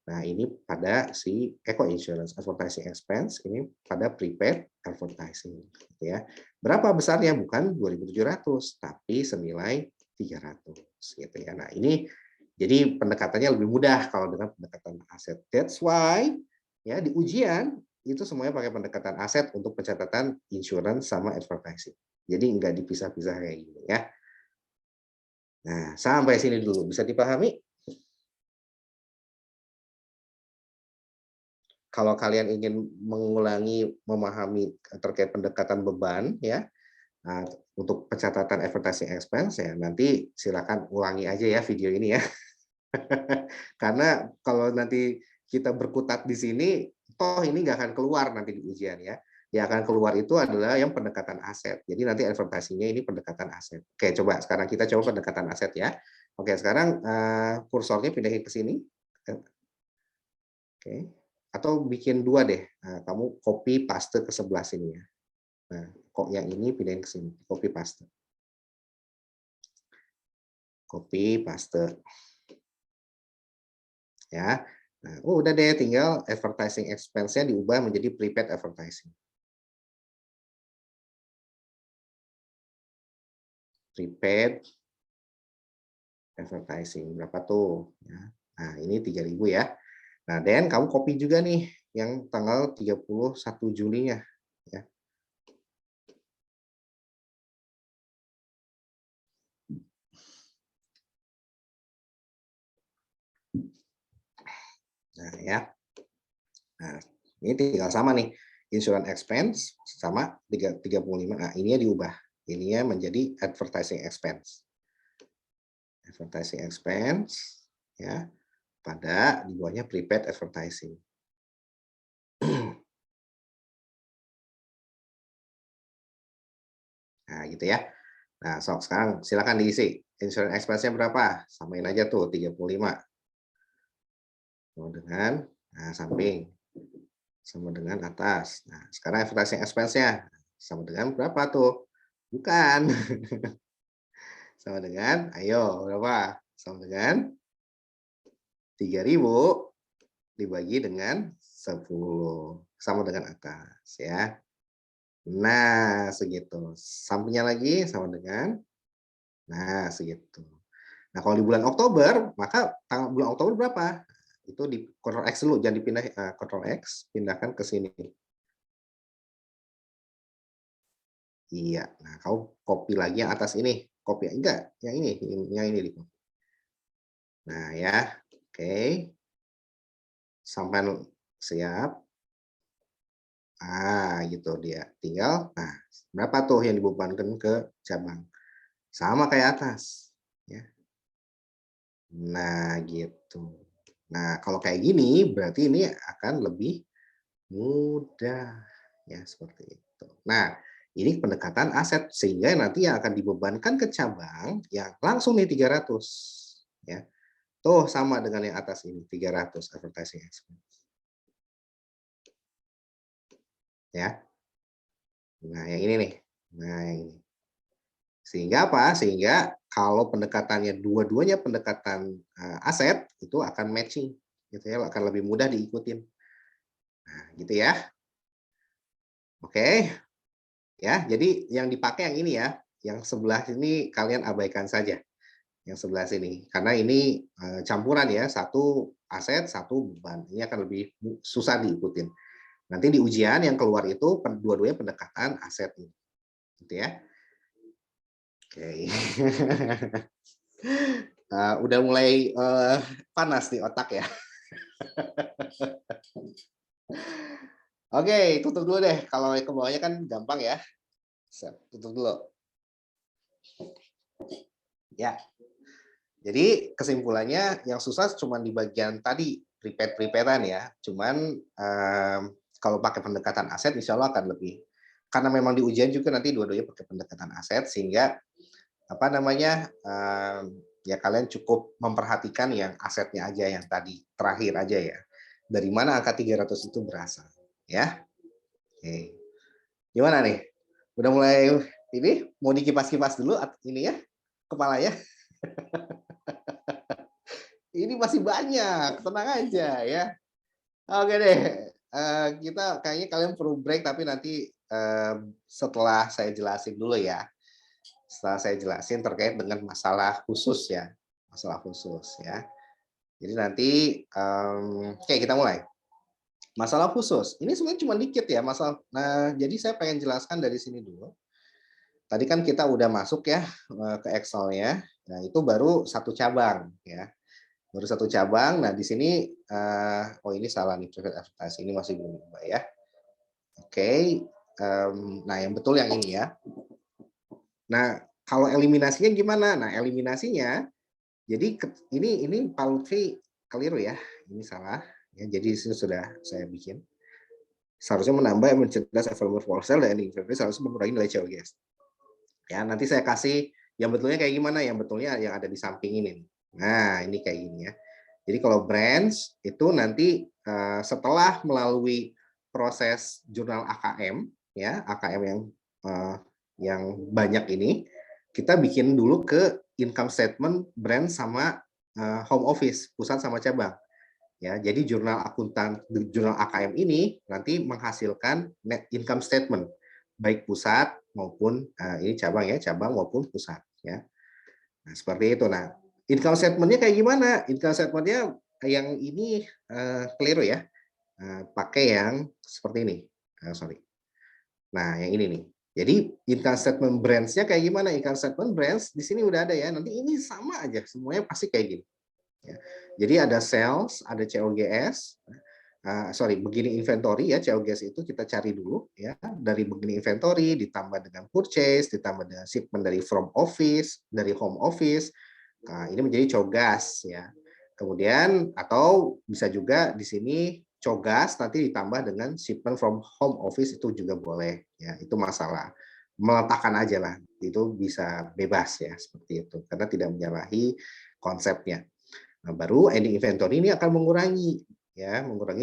Nah, ini pada si eco insurance advertising expense, ini pada prepaid advertising gitu ya. Berapa besarnya? Bukan 2.700 tapi senilai 300 gitu ya. Nah, ini jadi pendekatannya lebih mudah kalau dengan pendekatan aset. That's why ya di ujian itu semuanya pakai pendekatan aset untuk pencatatan insurance sama advertising. Jadi enggak dipisah-pisah kayak gini ya. Nah, sampai sini dulu bisa dipahami? Kalau kalian ingin mengulangi memahami terkait pendekatan beban ya, nah, untuk pencatatan advertising expense ya nanti silakan ulangi aja ya video ini ya. Karena kalau nanti kita berkutat di sini, toh ini nggak akan keluar nanti di ujian ya. Yang akan keluar itu adalah yang pendekatan aset. Jadi nanti advertisingnya ini pendekatan aset. Oke, coba sekarang kita coba pendekatan aset ya. Oke, sekarang kursornya pindahin ke sini. Oke. Atau bikin dua deh. Nah, kamu copy paste ke sebelah sini ya. Nah, kok yang ini pindahin ke sini, copy paste. Copy paste. Ya. Nah, udah deh tinggal advertising expense-nya diubah menjadi prepaid advertising. Prepaid advertising berapa tuh ya. Nah, ini 3.000 ya. Nah, dan kamu copy juga nih yang tanggal 31 Julinya ya. Nah, ya. Nah, ini tinggal sama nih. Insurance expense sama 35. Nah, ininya diubah. Ininya menjadi advertising expense. Advertising expense ya. Pada di bawahnya prepaid advertising. Nah, gitu ya. Nah, sekarang silakan diisi. Insurance expense-nya berapa? Samain aja tuh 35. Sama dengan samping. Sama dengan atas. Nah, sekarang advertising expense-nya sama dengan berapa tuh? Bukan. Sama dengan, ayo berapa? Sama dengan 3.000 dibagi dengan 10. Sama dengan atas ya. Nah, segitu. Sampingnya lagi sama dengan, nah segitu. Nah, kalau di bulan Oktober, maka tanggal bulan Oktober berapa? Itu di Ctrl X dulu, jangan dipindah Ctrl X, pindahkan ke sini. Iya, nah kau copy lagi yang atas ini, copy enggak, yang ini di copy. Nah ya, oke. sampai siap. Gitu dia. Tinggal, berapa tuh yang dibebankan ke cabang? Sama kayak atas. Ya. Nah, gitu. Nah, kalau kayak gini, berarti ini akan lebih mudah. Ya, seperti itu. Nah, ini pendekatan aset. Sehingga nanti yang akan dibebankan ke cabang, ya langsung nih 300. Ya. Tuh, sama dengan yang atas ini, 300 advertising expense. Ya. Nah, yang ini nih. Nah, yang ini. Sehingga apa? Sehingga kalau pendekatannya dua-duanya pendekatan aset, itu akan matching. Gitu ya, akan lebih mudah diikutin. Nah, gitu ya. Oke. Ya, jadi yang dipakai yang ini ya. Yang sebelah sini kalian abaikan saja. Yang sebelah sini. Karena ini campuran ya. Satu aset, satu beban. Ini akan lebih susah diikutin. Nanti di ujian yang keluar itu dua-duanya pendekatan aset. Gitu ya. Oke. Udah mulai panas di otak ya. Oke, tutup dulu deh. Kalau ke bawahnya kan gampang ya. Tutup dulu. Ya. Jadi kesimpulannya yang susah cuma di bagian tadi prepare-preparean ya. Cuman kalau pakai pendekatan aset insya Allah akan lebih. Karena memang di ujian juga nanti dua-duanya pakai pendekatan aset sehingga apa namanya ya kalian cukup memperhatikan yang asetnya aja yang tadi terakhir aja ya. Dari mana angka 300 itu berasal ya. Oke. Gimana nih? Udah mulai ini mau dikipas-kipas dulu ini ya kepalanya. Ini masih banyak, tenang aja ya. Oke deh, kita kayaknya kalian perlu break tapi nanti setelah saya jelasin dulu ya. Setelah saya jelasin terkait dengan masalah khusus ya, masalah khusus ya. Jadi nanti, oke kita mulai. Masalah khusus, ini sebenarnya cuma dikit ya masalah. Nah, jadi saya pengen jelaskan dari sini dulu. Tadi kan kita udah masuk ya ke Excel-nya. Nah, itu baru satu cabang ya. Baru satu cabang. Nah, di sini oh ini salah nih private advertising ini masih belum diubah ya. Oke. Nah, yang betul yang ini ya. Nah, kalau eliminasinya gimana? Nah, eliminasinya jadi ini Pak Lutfi keliru ya. Ini salah. Ya, jadi ini sudah saya bikin. Seharusnya menambah merchandise available for sale dan inventory harus mengurangi nilai COGS. Ya, nanti saya kasih yang betulnya kayak gimana? Yang betulnya yang ada di samping ini. Nah, ini kayak gini ya. Jadi kalau brands itu nanti setelah melalui proses jurnal AKM ya, AKM yang banyak ini, kita bikin dulu ke income statement brand sama home office, pusat sama cabang. Ya, jadi jurnal AKM ini nanti menghasilkan net income statement baik pusat maupun ini cabang ya, cabang maupun pusat ya. Nah, seperti itu. Nah, income statement-nya kayak gimana? Income statement-nya yang ini keliru ya. Pakai yang seperti ini. Sorry. Nah, yang ini nih. Jadi income statement brands-nya kayak gimana? Income statement brands di sini udah ada ya. Nanti ini sama aja, semuanya pasti kayak gini. Ya. Jadi ada sales, ada COGS, beginning inventory ya, COGS itu kita cari dulu ya, dari beginning inventory ditambah dengan purchase, ditambah dengan shipment dari from office, dari home office. Nah, ini menjadi COGAS ya. Kemudian atau bisa juga di sini COGAS nanti ditambah dengan shipment from home office itu juga boleh ya, itu masalah. Meletakkan aja lah, itu bisa bebas ya seperti itu karena tidak menyalahi konsepnya. Nah, baru ending inventory ini akan mengurangi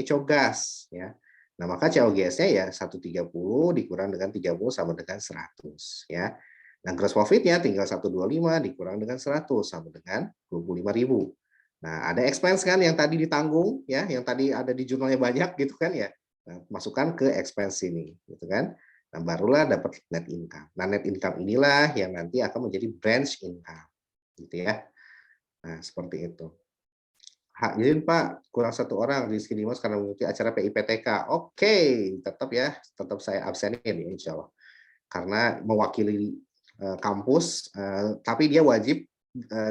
COGAS ya. Nah, maka COGS-nya ya 130 dikurang dengan 30 sama dengan 100 ya. Nah, gross profit-nya tinggal 125 dikurang dengan 100 sama dengan 25.000. Nah, ada expense kan yang tadi ditanggung ya, yang tadi ada di jurnalnya banyak gitu kan ya. Nah, masukkan ke expense ini gitu kan. Nah, barulah dapat net income. Nah, net income inilah yang nanti akan menjadi branch income gitu ya. Nah, seperti itu. Izin Pak, kurang satu orang Rizky Dimas karena mengikuti acara PIPTK. Oke, tetap ya, tetap saya absenin ya insya Allah. Karena mewakili kampus, tapi dia wajib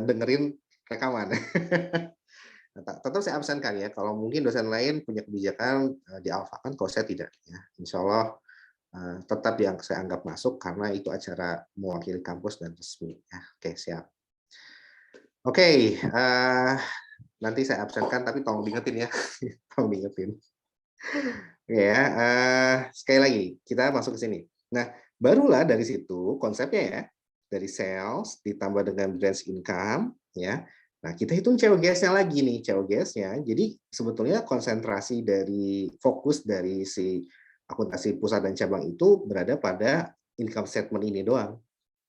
dengerin rekaman. Nah, tetap saya absenkan ya. Kalau mungkin dosen lain punya kebijakan dialfakan, kalau saya tidak. Ya. Insya Allah tetap yang saya anggap masuk karena itu acara mewakili kampus dan resmi. Ya, oke, siap. Oke, nanti saya absenkan, tapi tolong diingetin ya. Tolong diingetin. Ya, sekali lagi kita masuk ke sini. Nah, barulah dari situ konsepnya ya, dari sales ditambah dengan branch income, ya. Nah, kita hitung COGS-nya lagi nih, COGS-nya. Jadi sebetulnya konsentrasi dari fokus dari si akuntansi pusat dan cabang itu berada pada income statement ini doang.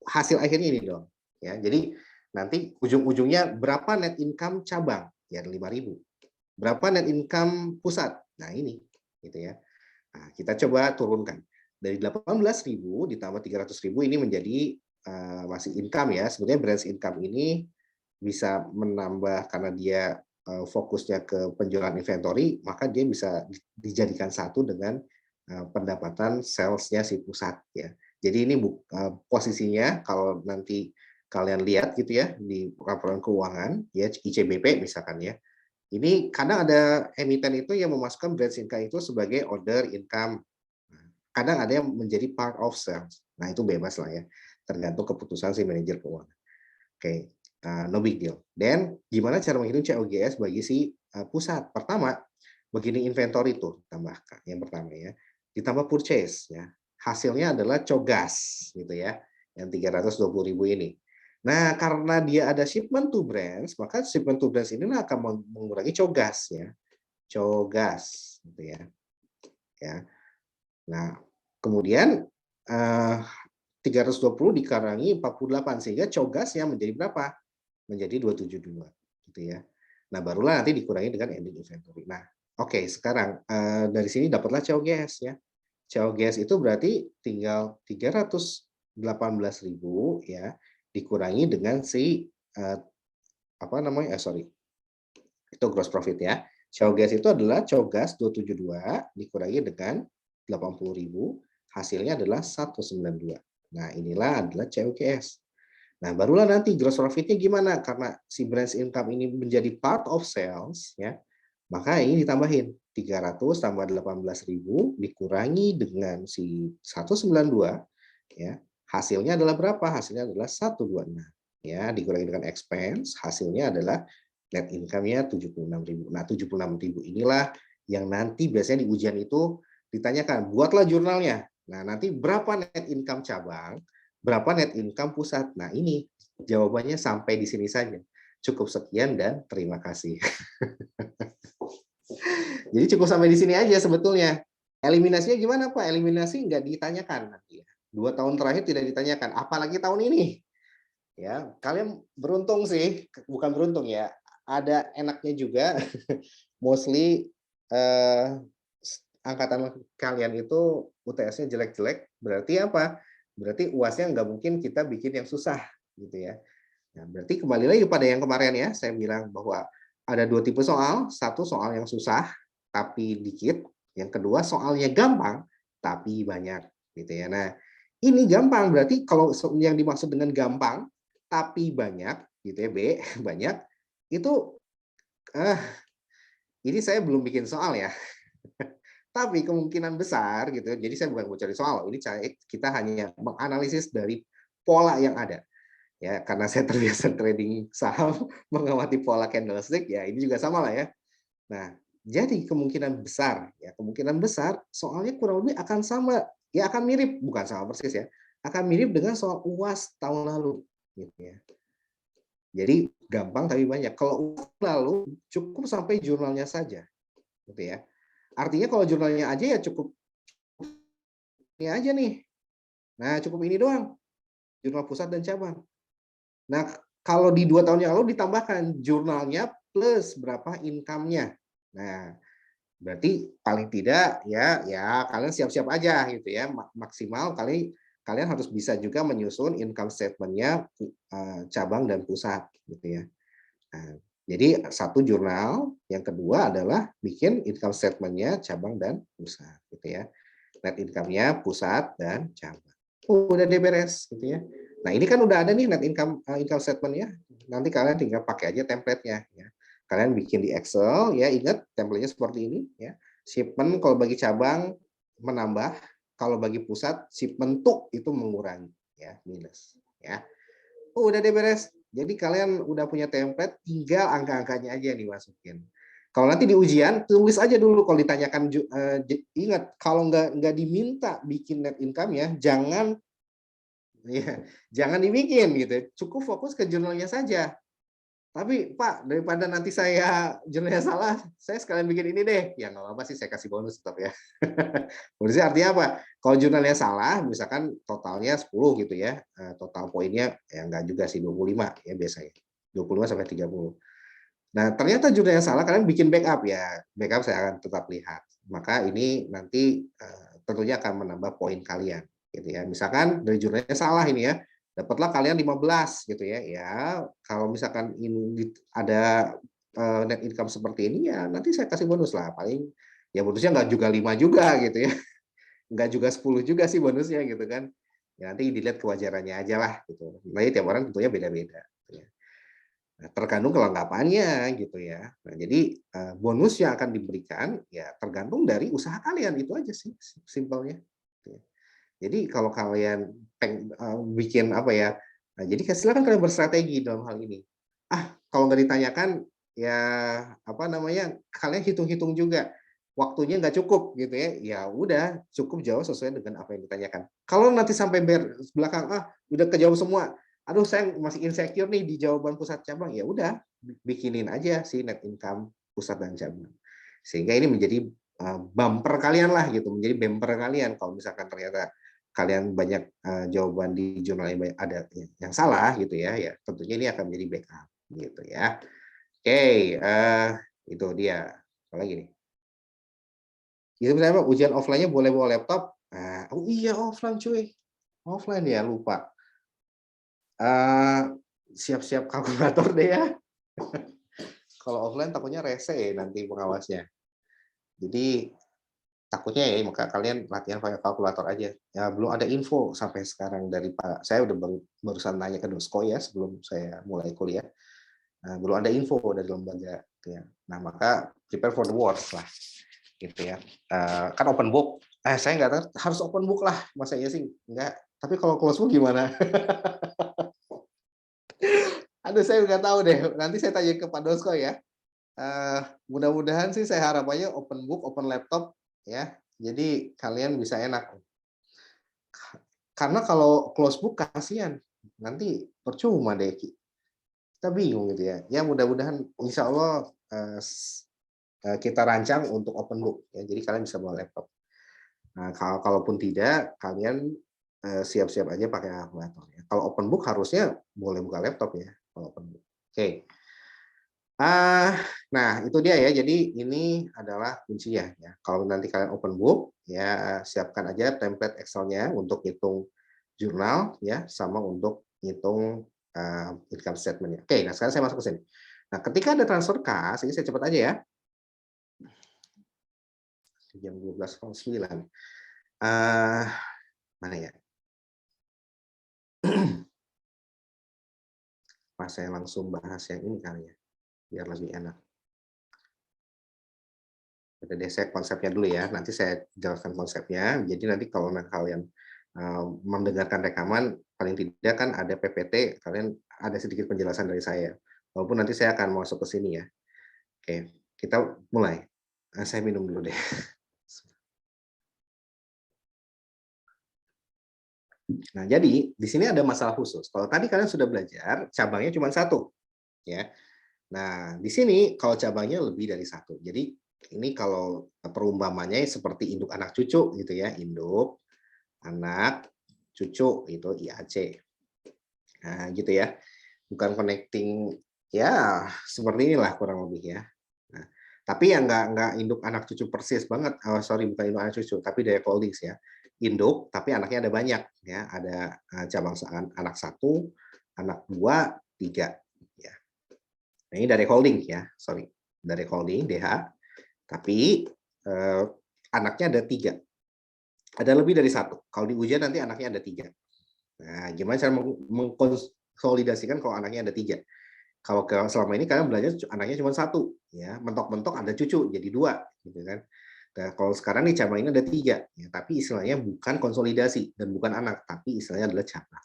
Hasil akhirnya ini doang. Ya, jadi nanti ujung-ujungnya berapa net income cabang? Ya 5.000. Berapa net income pusat? Nah, ini gitu ya. Nah, kita coba turunkan. Dari 18.000 ditambah 300.000 ini menjadi masih income ya. Sebenarnya branch income ini bisa menambah karena dia fokusnya ke penjualan inventory, maka dia bisa dijadikan satu dengan pendapatan sales-nya si pusat ya. Jadi ini posisinya kalau nanti kalian lihat gitu ya di laporan keuangan ya ICBP misalkan ya. Ini kadang ada emiten itu yang memasukkan branch income itu sebagai order income. Kadang ada yang menjadi part of sales. Nah, itu bebas lah ya. Tergantung keputusan si manajer keuangan. Oke, no big deal. Dan gimana cara menghitung COGS bagi si pusat? Pertama, begini inventory itu tambahkan. Yang pertama ya. Ditambah purchase ya. Hasilnya adalah COGAS gitu ya. Yang 320.000 ini. Nah, karena dia ada shipment to branch, maka shipment to branch ini akan mengurangi COGAS ya. COGAS gitu ya. Ya. Nah, kemudian 320 dikurangi 48 sehingga COGAS-nya menjadi berapa? Menjadi 272 gitu ya. Nah, barulah nanti dikurangi dengan ending inventory. Nah, oke, sekarang dari sini dapatlah COGS ya. COGS itu berarti tinggal 318.000 ya dikurangi dengan si apa namanya? Itu gross profit ya. COGS itu adalah COGAS 272 dikurangi dengan 80.000, hasilnya adalah 192. Nah, inilah adalah COGS. Nah, barulah nanti gross profit-nya gimana? Karena si branch income ini menjadi part of sales ya. Maka ini ditambahin 300 tambah 18.000 dikurangi dengan si 192 ya. Hasilnya adalah berapa? Hasilnya adalah 126 ya, dikurangi dengan expense, hasilnya adalah net income-nya 76.000. Nah, 76.000 inilah yang nanti biasanya di ujian itu ditanyakan, buatlah jurnalnya. Nah, nanti berapa net income cabang, berapa net income pusat. Nah, ini jawabannya sampai di sini saja. Cukup sekian dan terima kasih. Jadi cukup sampai di sini aja sebetulnya. Eliminasinya gimana Pak? Eliminasi nggak ditanyakan nanti. 2 tahun terakhir tidak ditanyakan, apalagi tahun ini. Ya, kalian beruntung sih, bukan beruntung ya. Ada enaknya juga. Mostly angkatan kalian itu UTS-nya jelek-jelek, berarti apa? Berarti UAS-nya nggak mungkin kita bikin yang susah, gitu ya. Nah, berarti kembali lagi pada yang kemarin ya, saya bilang bahwa ada 2 tipe soal, satu soal yang susah tapi dikit, yang kedua soalnya gampang tapi banyak, gitu ya. Nah, ini gampang berarti kalau yang dimaksud dengan gampang tapi banyak, gitu ya, B banyak, itu ini saya belum bikin soal ya. Tapi kemungkinan besar gitu. Jadi saya bukan mau cari soal, ini kita hanya menganalisis dari pola yang ada. Ya, karena saya terbiasa trading saham, mengamati pola candlestick, ya ini juga sama lah ya. Nah, jadi kemungkinan besar, ya kemungkinan besar soalnya kurang lebih akan sama, ya akan mirip, bukan sama persis ya, akan mirip dengan soal UAS tahun lalu, gitu ya. Jadi gampang tapi banyak. Kalau UAS lalu cukup sampai jurnalnya saja, gitu ya. Artinya kalau jurnalnya aja ya cukup ini aja nih. Nah, cukup ini doang. Jurnal pusat dan cabang. Nah, kalau di 2 tahun yang lalu ditambahkan jurnalnya plus berapa income-nya. Nah, berarti paling tidak ya kalian siap-siap aja gitu ya. Maksimal kalian harus bisa juga menyusun income statement-nya cabang dan pusat gitu ya. Nah, jadi satu jurnal, yang kedua adalah bikin income statement-nya cabang dan pusat gitu ya. Net income-nya pusat dan cabang. Udah beres gitu ya. Nah, ini kan udah ada nih net income statement-nya. Nanti kalian tinggal pakai aja template-nya ya. Kalian bikin di Excel ya, ingat template-nya seperti ini ya. Shipment kalau bagi cabang menambah, kalau bagi pusat shipment to itu mengurangi ya, minus ya. Udah deh beres. Jadi kalian udah punya template, tinggal angka-angkanya aja dimasukin. Kalau nanti di ujian tulis aja dulu kalau ditanyakan, ingat kalau nggak diminta bikin net income ya, jangan dibikin gitu. Cukup fokus ke jurnalnya saja. Tapi Pak, daripada nanti saya jurnalnya salah, saya sekalian bikin ini deh. Ya nggak apa-apa sih, saya kasih bonus tetap ya. Bonusnya artinya apa? Kalau jurnalnya salah, misalkan totalnya 10 gitu ya, total poinnya ya nggak juga sih 25 ya biasanya. 25 sampai 30. Nah, ternyata jurnalnya salah, kalian bikin backup ya. Backup saya akan tetap lihat. Maka ini nanti tentunya akan menambah poin kalian gitu ya. Misalkan dari jurnalnya salah ini ya, dapatlah kalian 15 gitu ya. Ya, kalau misalkan ini ada net income seperti ini ya nanti saya kasih bonus lah. Paling ya bonusnya nggak juga 5 juga gitu ya. Nggak juga 10 juga sih bonusnya gitu kan. Ya nanti dilihat kewajarannya aja lah gitu. Nah, tiap orang tentunya beda-beda gitu ya. Nah, tergantung kelengkapannya gitu ya. Nah, jadi bonus yang akan diberikan ya tergantung dari usaha kalian, itu aja sih simpelnya. Jadi kalau kalian bikin apa ya, nah, jadi silakan kalian berstrategi dalam hal ini. Kalau nggak ditanyakan ya apa namanya, kalian hitung-hitung juga waktunya nggak cukup gitu ya, ya udah cukup jawab sesuai dengan apa yang ditanyakan. Kalau nanti sampai belakang udah kejawab semua, aduh saya masih insecure nih di jawaban pusat cabang, ya udah bikinin aja si net income pusat dan cabang, sehingga ini menjadi bumper kalian lah gitu, menjadi bumper kalian kalau misalkan ternyata kalian banyak jawaban di jurnal yang ada yang salah gitu ya, ya tentunya ini akan menjadi backup gitu ya. Oke, itu dia. Apalagi nih? Itu misalnya ujian offline-nya boleh bawa laptop. Oh iya offline cuy, offline ya lupa. Siap-siap kalkulator deh ya. Kalau offline takutnya rese nanti pengawasnya. Jadi takutnya ya, maka kalian latihan pakai kalkulator aja. Ya belum ada info sampai sekarang dari Pak. Saya udah barusan nanya ke Dosko ya sebelum saya mulai kuliah. Belum ada info dari lembaga. Gitu ya. Nah maka prepare for the worst lah, gitu ya. Kan open book. Saya nggak tahu harus open book lah. Masa iya sih? Enggak. Tapi kalau close book gimana? Aduh saya nggak tahu deh. Nanti saya tanya ke Pak Dosko ya. Mudah-mudahan sih saya harapannya open book, open laptop ya. Jadi kalian bisa enak. Karena kalau close book kasihan, nanti percuma deh. Kita bingung gitu ya. Ya mudah-mudahan insya Allah kita rancang untuk open book ya. Jadi kalian bisa bawa laptop. Nah, kalaupun tidak, kalian siap-siap aja pakai kalkulator ya. Kalau open book harusnya boleh buka laptop ya kalau open book. Oke. Nah itu dia ya. Jadi ini adalah kuncinya ya. Kalau nanti kalian open book ya, siapkan aja template Excel-nya untuk hitung jurnal ya, sama untuk hitung income statement-nya. Oke, nah sekarang saya masuk ke sini. Nah, ketika ada transfer kas, ini saya cepat aja ya. Jam 12.09. Mana ya? Pas saya langsung bahas yang ini kali ya, biar lebih enak. Udah deh, saya konsepnya dulu ya. Nanti saya jelaskan konsepnya. Jadi nanti kalau kalian mendengarkan rekaman, paling tidak kan ada PPT, kalian ada sedikit penjelasan dari saya. Walaupun nanti saya akan masuk ke sini ya. Oke, kita mulai. Saya minum dulu deh. Nah, jadi di sini ada masalah khusus. Kalau tadi kalian sudah belajar, cabangnya cuma satu, ya. Nah, di sini kalau cabangnya lebih dari satu. Jadi ini kalau perumpamannya seperti induk anak cucu gitu ya, induk anak cucu itu IAC. Nah, gitu ya. Bukan connecting ya seperti inilah kurang lebih ya. Nah, tapi yang nggak induk anak cucu persis banget. Sorry, bukan induk anak cucu, tapi direct holdings ya. Induk, tapi anaknya ada banyak ya, ada cabang anak 1, anak 2, 3 ya. Nah, ini direct holding ya, sorry, direct holding DH, tapi anaknya ada 3, ada lebih dari 1. Kalau di ujian nanti anaknya ada 3. Nah, gimana cara mengkonsolidasikan kalau anaknya ada 3? Kalau selama ini kalian belajar anaknya cuma 1, ya, mentok-mentok ada cucu jadi 2, gitu kan. Nah, kalau sekarang nih cabang ini ada 3, ya, tapi istilahnya bukan konsolidasi dan bukan anak, tapi istilahnya adalah cabang.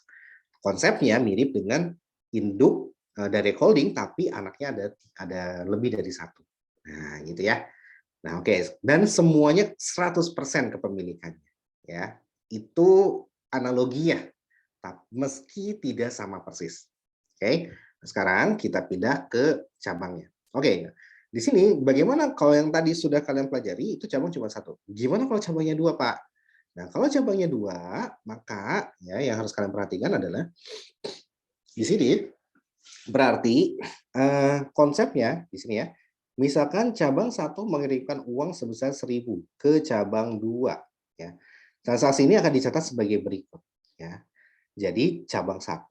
Konsepnya mirip dengan induk dari holding, tapi anaknya ada lebih dari 1. Nah, gitu ya. Nah, oke. Dan semuanya 100% kepemilikannya, ya. Itu analoginya, meski tidak sama persis. Oke. Sekarang kita pindah ke cabangnya. Oke, di sini bagaimana kalau yang tadi sudah kalian pelajari itu cabang cuma 1. Gimana kalau cabangnya 2, Pak? Nah, kalau cabangnya 2, maka ya yang harus kalian perhatikan adalah di sini berarti konsepnya di sini ya. Misalkan cabang 1 mengirimkan uang sebesar 1.000 ke cabang 2, ya. Transaksi ini akan dicatat sebagai berikut, ya. Jadi cabang 1,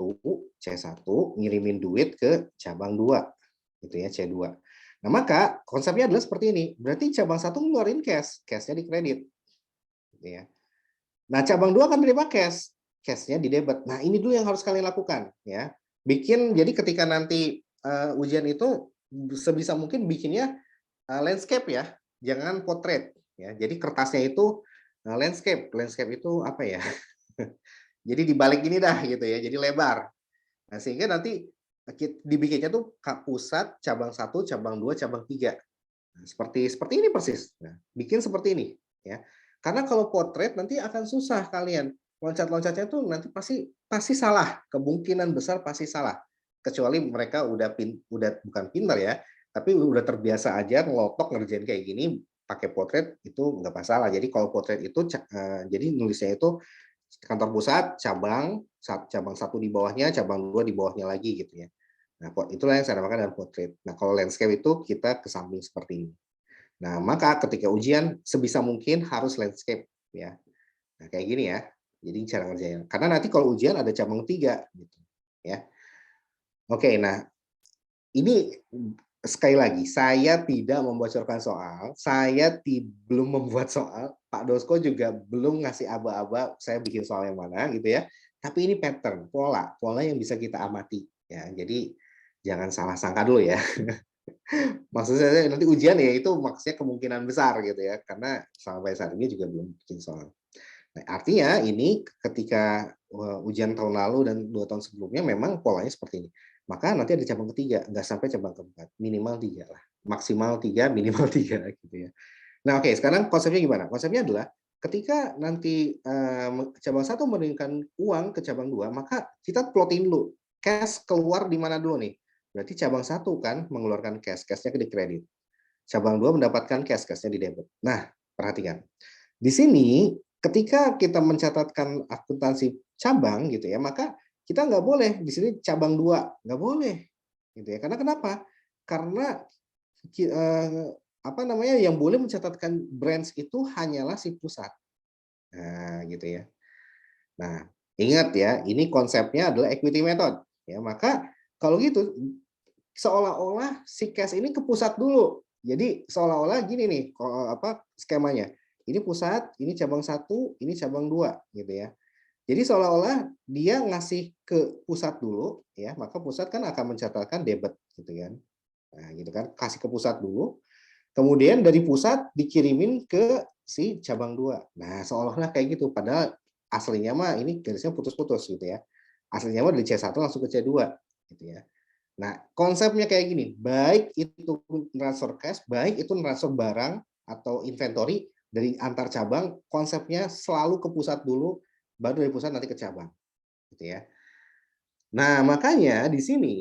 C1 ngirimin duit ke cabang 2, gitu ya, C2. Nah, maka konsepnya adalah seperti ini. Berarti cabang 1 ngeluarin cash, cash-nya dikredit. Gitu ya. Nah, cabang 2 akan terima cash, cash-nya di debit. Nah, ini dulu yang harus kalian lakukan, ya. Jadi ketika nanti ujian itu sebisa mungkin bikinnya landscape ya, jangan portrait ya. Jadi kertasnya itu landscape. Landscape itu apa ya? Jadi dibalik ini dah gitu ya, jadi lebar. Nah, sehingga nanti dibikinnya tuh pusat, cabang 1, cabang 2, cabang 3. Nah, seperti ini persis. Nah, bikin seperti ini ya. Karena kalau portrait nanti akan susah kalian. Loncat-loncatnya tuh nanti pasti salah, kemungkinan besar pasti salah. Kecuali mereka udah bukan pintar ya, tapi udah terbiasa aja ngelotok ngerjain kayak gini pakai portrait itu nggak masalah. Jadi kalau portrait itu jadi nulisnya itu kantor pusat, cabang 1 di bawahnya, cabang 2 di bawahnya lagi gitu ya. Nah, itulah yang saya namakan dengan portrait. Nah, kalau landscape itu kita ke samping seperti ini. Nah, maka ketika ujian sebisa mungkin harus landscape ya. Nah, kayak gini ya. Jadi cara ngerjain. Karena nanti kalau ujian ada cabang 3 gitu ya. Oke, nah ini sekali lagi saya tidak membocorkan soal, saya belum membuat soal, Pak Dosko juga belum ngasih aba-aba saya bikin soal yang mana gitu ya. Tapi ini pattern, pola yang bisa kita amati ya. Jadi jangan salah sangka dulu ya. Maksud saya nanti ujian ya itu maksudnya kemungkinan besar gitu ya, karena sampai saat ini juga belum bikin soal. Nah, artinya ini ketika ujian tahun lalu dan 2 tahun sebelumnya memang polanya seperti ini. Maka nanti ada cabang ketiga, nggak sampai cabang keempat, minimal 3 lah. Maksimal 3, minimal 3 gitu ya. Nah, oke, sekarang konsepnya gimana? Konsepnya adalah ketika nanti cabang 1 mengirimkan uang ke cabang 2, maka kita plotin dulu cash keluar di mana dulu nih. Berarti cabang 1 kan mengeluarkan cash, cash-nya di kredit. Cabang 2 mendapatkan cash, cash-nya di debit. Nah, perhatikan. Di sini ketika kita mencatatkan akuntansi cabang gitu ya, maka kita nggak boleh di sini cabang 2, nggak boleh gitu ya. Karena kenapa? Karena apa namanya yang boleh mencatatkan branch itu hanyalah si pusat. Nah, gitu ya. Nah, ingat ya, ini konsepnya adalah equity method ya. Maka kalau gitu seolah-olah si cash ini ke pusat dulu. Jadi seolah-olah gini nih apa skemanya. Ini pusat, ini cabang 1, ini cabang 2 gitu ya. Jadi seolah-olah dia ngasih ke pusat dulu ya, maka pusat kan akan mencatatkan debit gitu kan. Nah, gitu kan, kasih ke pusat dulu. Kemudian dari pusat dikirimin ke si cabang 2. Nah, seolah-olah kayak gitu padahal aslinya mah ini garisnya putus-putus gitu ya. Aslinya mah dari C1 langsung ke C2 gitu ya. Nah, konsepnya kayak gini, baik itu transfer cash, baik itu transfer barang atau inventory dari antar cabang, konsepnya selalu ke pusat dulu, baru dari pusat nanti ke cabang, gitu ya. Nah, makanya di sini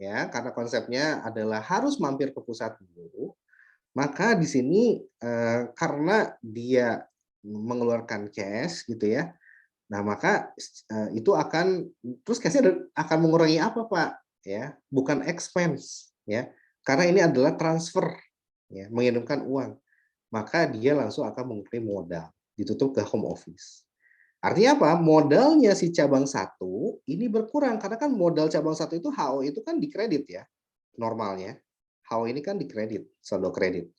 ya, karena konsepnya adalah harus mampir ke pusat dulu, maka di sini karena dia mengeluarkan cash gitu ya. Nah, maka itu akan terus cash-nya akan mengurangi apa, Pak? Ya, bukan expense ya. Karena ini adalah transfer ya, mengirimkan uang. Maka dia langsung akan mengirim modal, ditutup ke home office. Artinya apa? Modalnya si cabang 1 ini berkurang karena kan modal cabang 1 itu HO itu kan dikredit ya. Normalnya. HO ini kan dikredit, saldo kredit.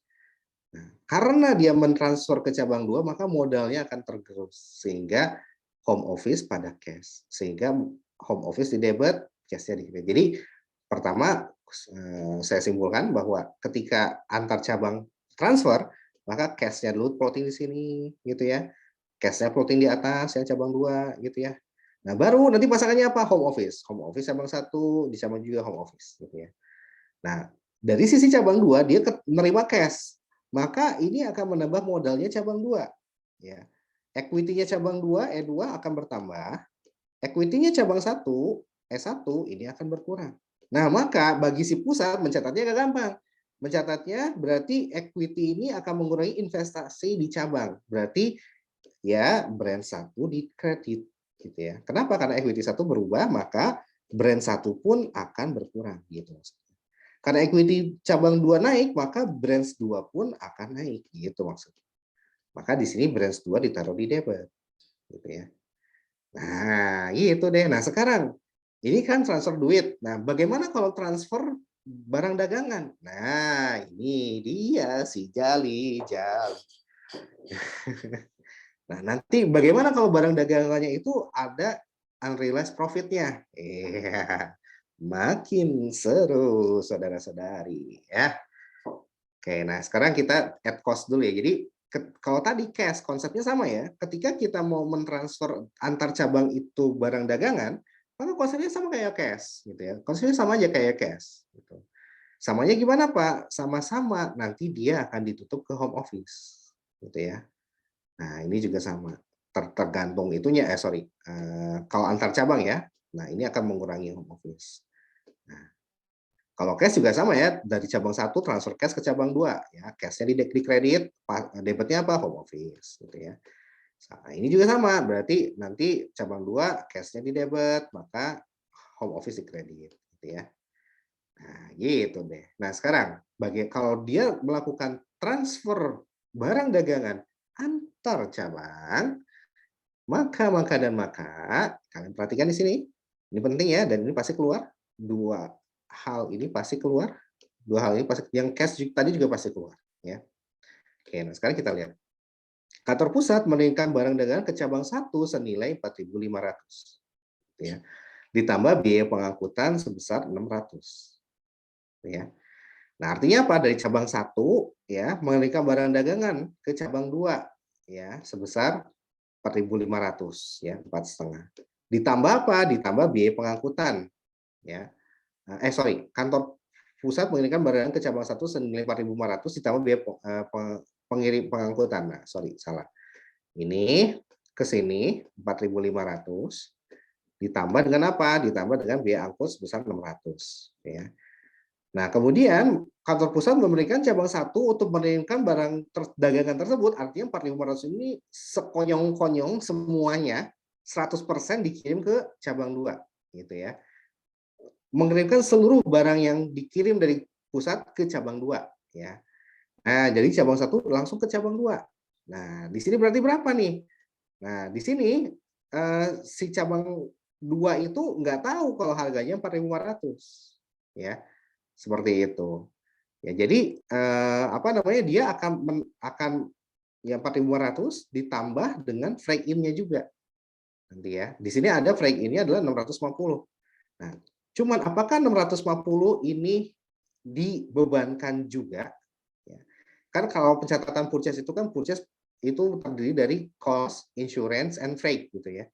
Nah, karena dia mentransfer ke cabang 2 maka modalnya akan tergerus sehingga home office pada cash. Sehingga home office di debit, cash-nya di kredit. Jadi pertama saya simpulkan bahwa ketika antar cabang transfer, maka cash-nya dulu plotting di sini, gitu ya. Cash-nya plotting di atas, yang cabang 2, gitu ya. Nah, baru nanti pasangannya apa? Home office. Home office cabang 1, di cabang juga home office, gitu ya. Nah, dari sisi cabang 2, dia menerima cash. Maka ini akan menambah modalnya cabang 2. Ya. Equity-nya cabang 2, E2 akan bertambah. Equity-nya cabang 1, E1 ini akan berkurang. Nah, maka bagi si pusat mencatatnya agak gampang. Mencatatnya berarti equity ini akan mengurangi investasi di cabang. Berarti ya brand 1 di kredit, gitu ya. Kenapa? Karena equity 1 berubah, maka brand 1 pun akan berkurang, gitu. Karena equity cabang 2 naik, maka brand 2 pun akan naik, gitu maksudnya. Maka di sini brand 2 ditaruh di debit, gitu ya. Nah, gitu deh. Nah, sekarang ini kan transfer duit. Nah, bagaimana kalau transfer barang dagangan? Nah, ini dia si jali. Nah, nanti bagaimana kalau barang dagangannya itu ada unrealized profit-nya? Iya, makin seru, saudara-saudari. Ya. Oke, nah sekarang kita add cost dulu ya. Jadi kalau tadi cash, konsepnya sama ya. Ketika kita mau mentransfer antar cabang itu barang dagangan, maka konsepnya sama kayak cash, gitu ya. Konsepnya sama aja kayak cash. Gitu. Samanya gimana Pak? Sama-sama nanti dia akan ditutup ke home office, gitu ya. Nah ini juga sama. Tergantung itunya, kalau antar cabang ya. Nah ini akan mengurangi home office. Nah, kalau cash juga sama ya, dari cabang 1 transfer cash ke cabang 2 ya, cash-nya di kredit, debitnya apa? Home office gitu ya. Nah, ini juga sama, berarti nanti cabang 2 cash-nya di debit, maka home office di kredit gitu ya. Nah, gitu deh. Nah, sekarang kalau dia melakukan transfer barang dagangan antar cabang, maka kalian perhatikan di sini. Ini penting ya, dan ini pasti keluar dua hal ini pasti keluar. Dua hal ini pasti, yang cash tadi juga pasti keluar ya. Oke, nah sekarang kita lihat. Kantor pusat mengirimkan barang dagangan ke cabang 1 senilai 4.500 ya. Ditambah biaya pengangkutan sebesar 600 ya. Nah, artinya apa? Dari cabang 1 ya mengirimkan barang dagangan ke cabang 2 ya sebesar 4.500 ya, 4,5. Ditambah apa? Ditambah biaya pengangkutan ya. Kantor pusat mengirimkan barang ke cabang 1 senilai 4.500 ditambah biaya pengirim pengangkutan. Nah, salah. Ini ke sini 4.500 ditambah dengan apa? Ditambah dengan biaya angkut sebesar 600 ya. Nah, kemudian kantor pusat memberikan cabang 1 untuk mengirimkan barang dagangan tersebut, artinya 4.500 ini sekonyong-konyong semuanya 100% dikirim ke cabang 2 gitu ya. Mengirimkan seluruh barang yang dikirim dari pusat ke cabang 2 ya. Nah, jadi cabang 1 langsung ke cabang 2. Nah, di sini berarti berapa nih? Nah, di sini si cabang 2 itu nggak tahu kalau harganya 4.500 ya. Seperti itu. Ya, jadi dia akan ya 4.500 ditambah dengan freight in-nya juga. Nanti ya. Di sini ada freight in-nya adalah 650. Nah, cuman apakah 650 ini dibebankan juga? Ya. Kan kalau pencatatan purchase itu kan purchase itu terdiri dari cost, insurance, and freight gitu ya.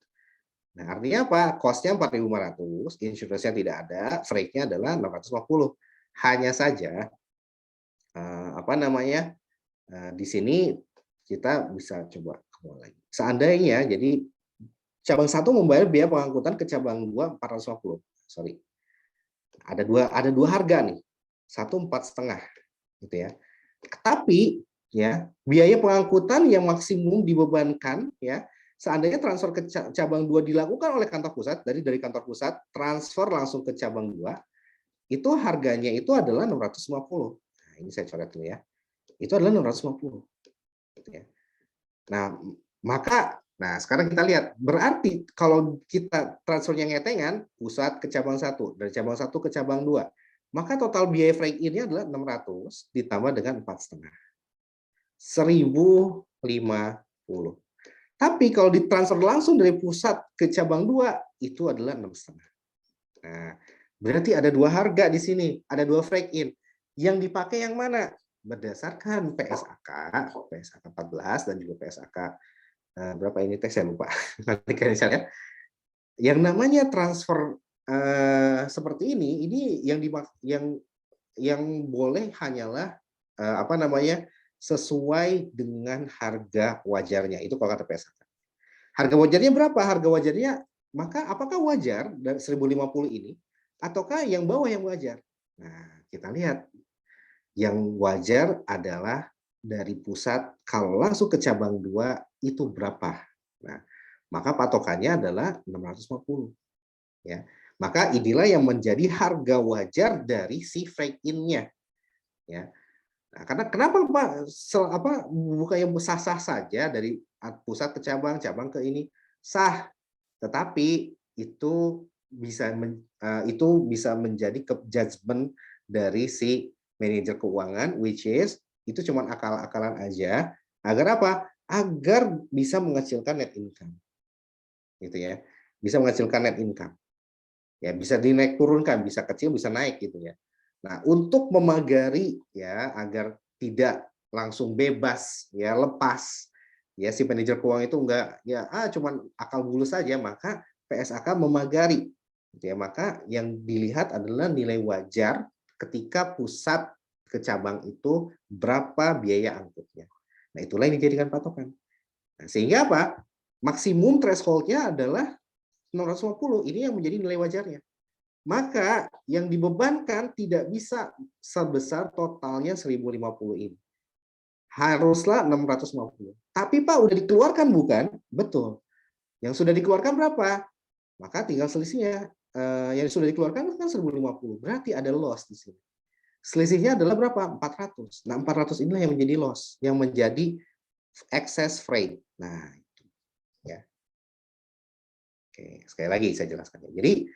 Nah, artinya apa? Cost-nya 4.500, insurance-nya tidak ada, freight-nya adalah 650. Hanya saja di sini kita bisa coba lagi. Seandainya jadi cabang 1 membayar biaya pengangkutan ke cabang 2 450. Sorry. Ada dua harga nih. 1 4,5 gitu ya. Tapi ya, biaya pengangkutan yang maksimum dibebankan ya, seandainya transfer ke cabang 2 dilakukan oleh kantor pusat, dari kantor pusat transfer langsung ke cabang 2, itu harganya itu adalah 650. Nah, ini saya coret dulu ya. Itu adalah 650. Gitu ya. Nah, sekarang kita lihat. Berarti kalau kita transfernya ngetengan, pusat ke cabang 1, dari cabang 1 ke cabang 2, maka total biaya freight in-nya adalah 600 ditambah dengan 4,5. 1.050. Tapi kalau ditransfer langsung dari pusat ke cabang 2, itu adalah 6,5. Nah, Berarti ada dua harga di sini, ada dua break in. Yang dipakai yang mana? Berdasarkan PSAK 14 dan juga PSAK berapa ini tes saya lupa. Nanti kalian saya yang namanya transfer seperti ini yang boleh hanyalah apa namanya sesuai dengan harga wajarnya. Itu kalau kata PSAK. Harga wajarnya berapa? Harga wajarnya maka apakah wajar dari 1050 ini ataukah yang bawah yang wajar? Nah, kita lihat yang wajar adalah dari pusat kalau langsung ke cabang 2 itu berapa. Nah, maka patokannya adalah 650. Ya. Maka inilah yang menjadi harga wajar dari si break in-nya. Ya. Nah, karena kenapa Pak bukannya sah-sah saja dari pusat ke cabang, cabang ke ini sah, tetapi itu bisa menjadi judgment dari si manajer keuangan, which is itu cuma akal-akalan aja, agar apa? Agar bisa menghasilkan net income, gitu ya, bisa menghasilkan net income, ya bisa dinaik turunkan, bisa kecil, bisa naik gitu ya. Nah, untuk memagari ya agar tidak langsung bebas ya lepas ya si manajer keuangan itu enggak ya cuman akal bulus saja, maka PSAK memagari gitu ya. Maka yang dilihat adalah nilai wajar ketika pusat ke cabang itu berapa biaya angkutnya. Nah, itulah yang dijadikan patokan. Nah, sehingga apa? Maksimum threshold-nya adalah 650. Ini yang menjadi nilai wajarnya. Maka yang dibebankan tidak bisa sebesar totalnya 1050 ini. Haruslah 650. Tapi Pak udah dikeluarkan bukan? Betul. Yang sudah dikeluarkan berapa? Maka tinggal selisihnya. Yang sudah dikeluarkan kan 1050. Berarti ada loss di sini. Selisihnya adalah berapa? 400. Nah, 400 inilah yang menjadi loss, yang menjadi excess freight. Nah, itu ya. Oke, sekali lagi saya jelaskan. Jadi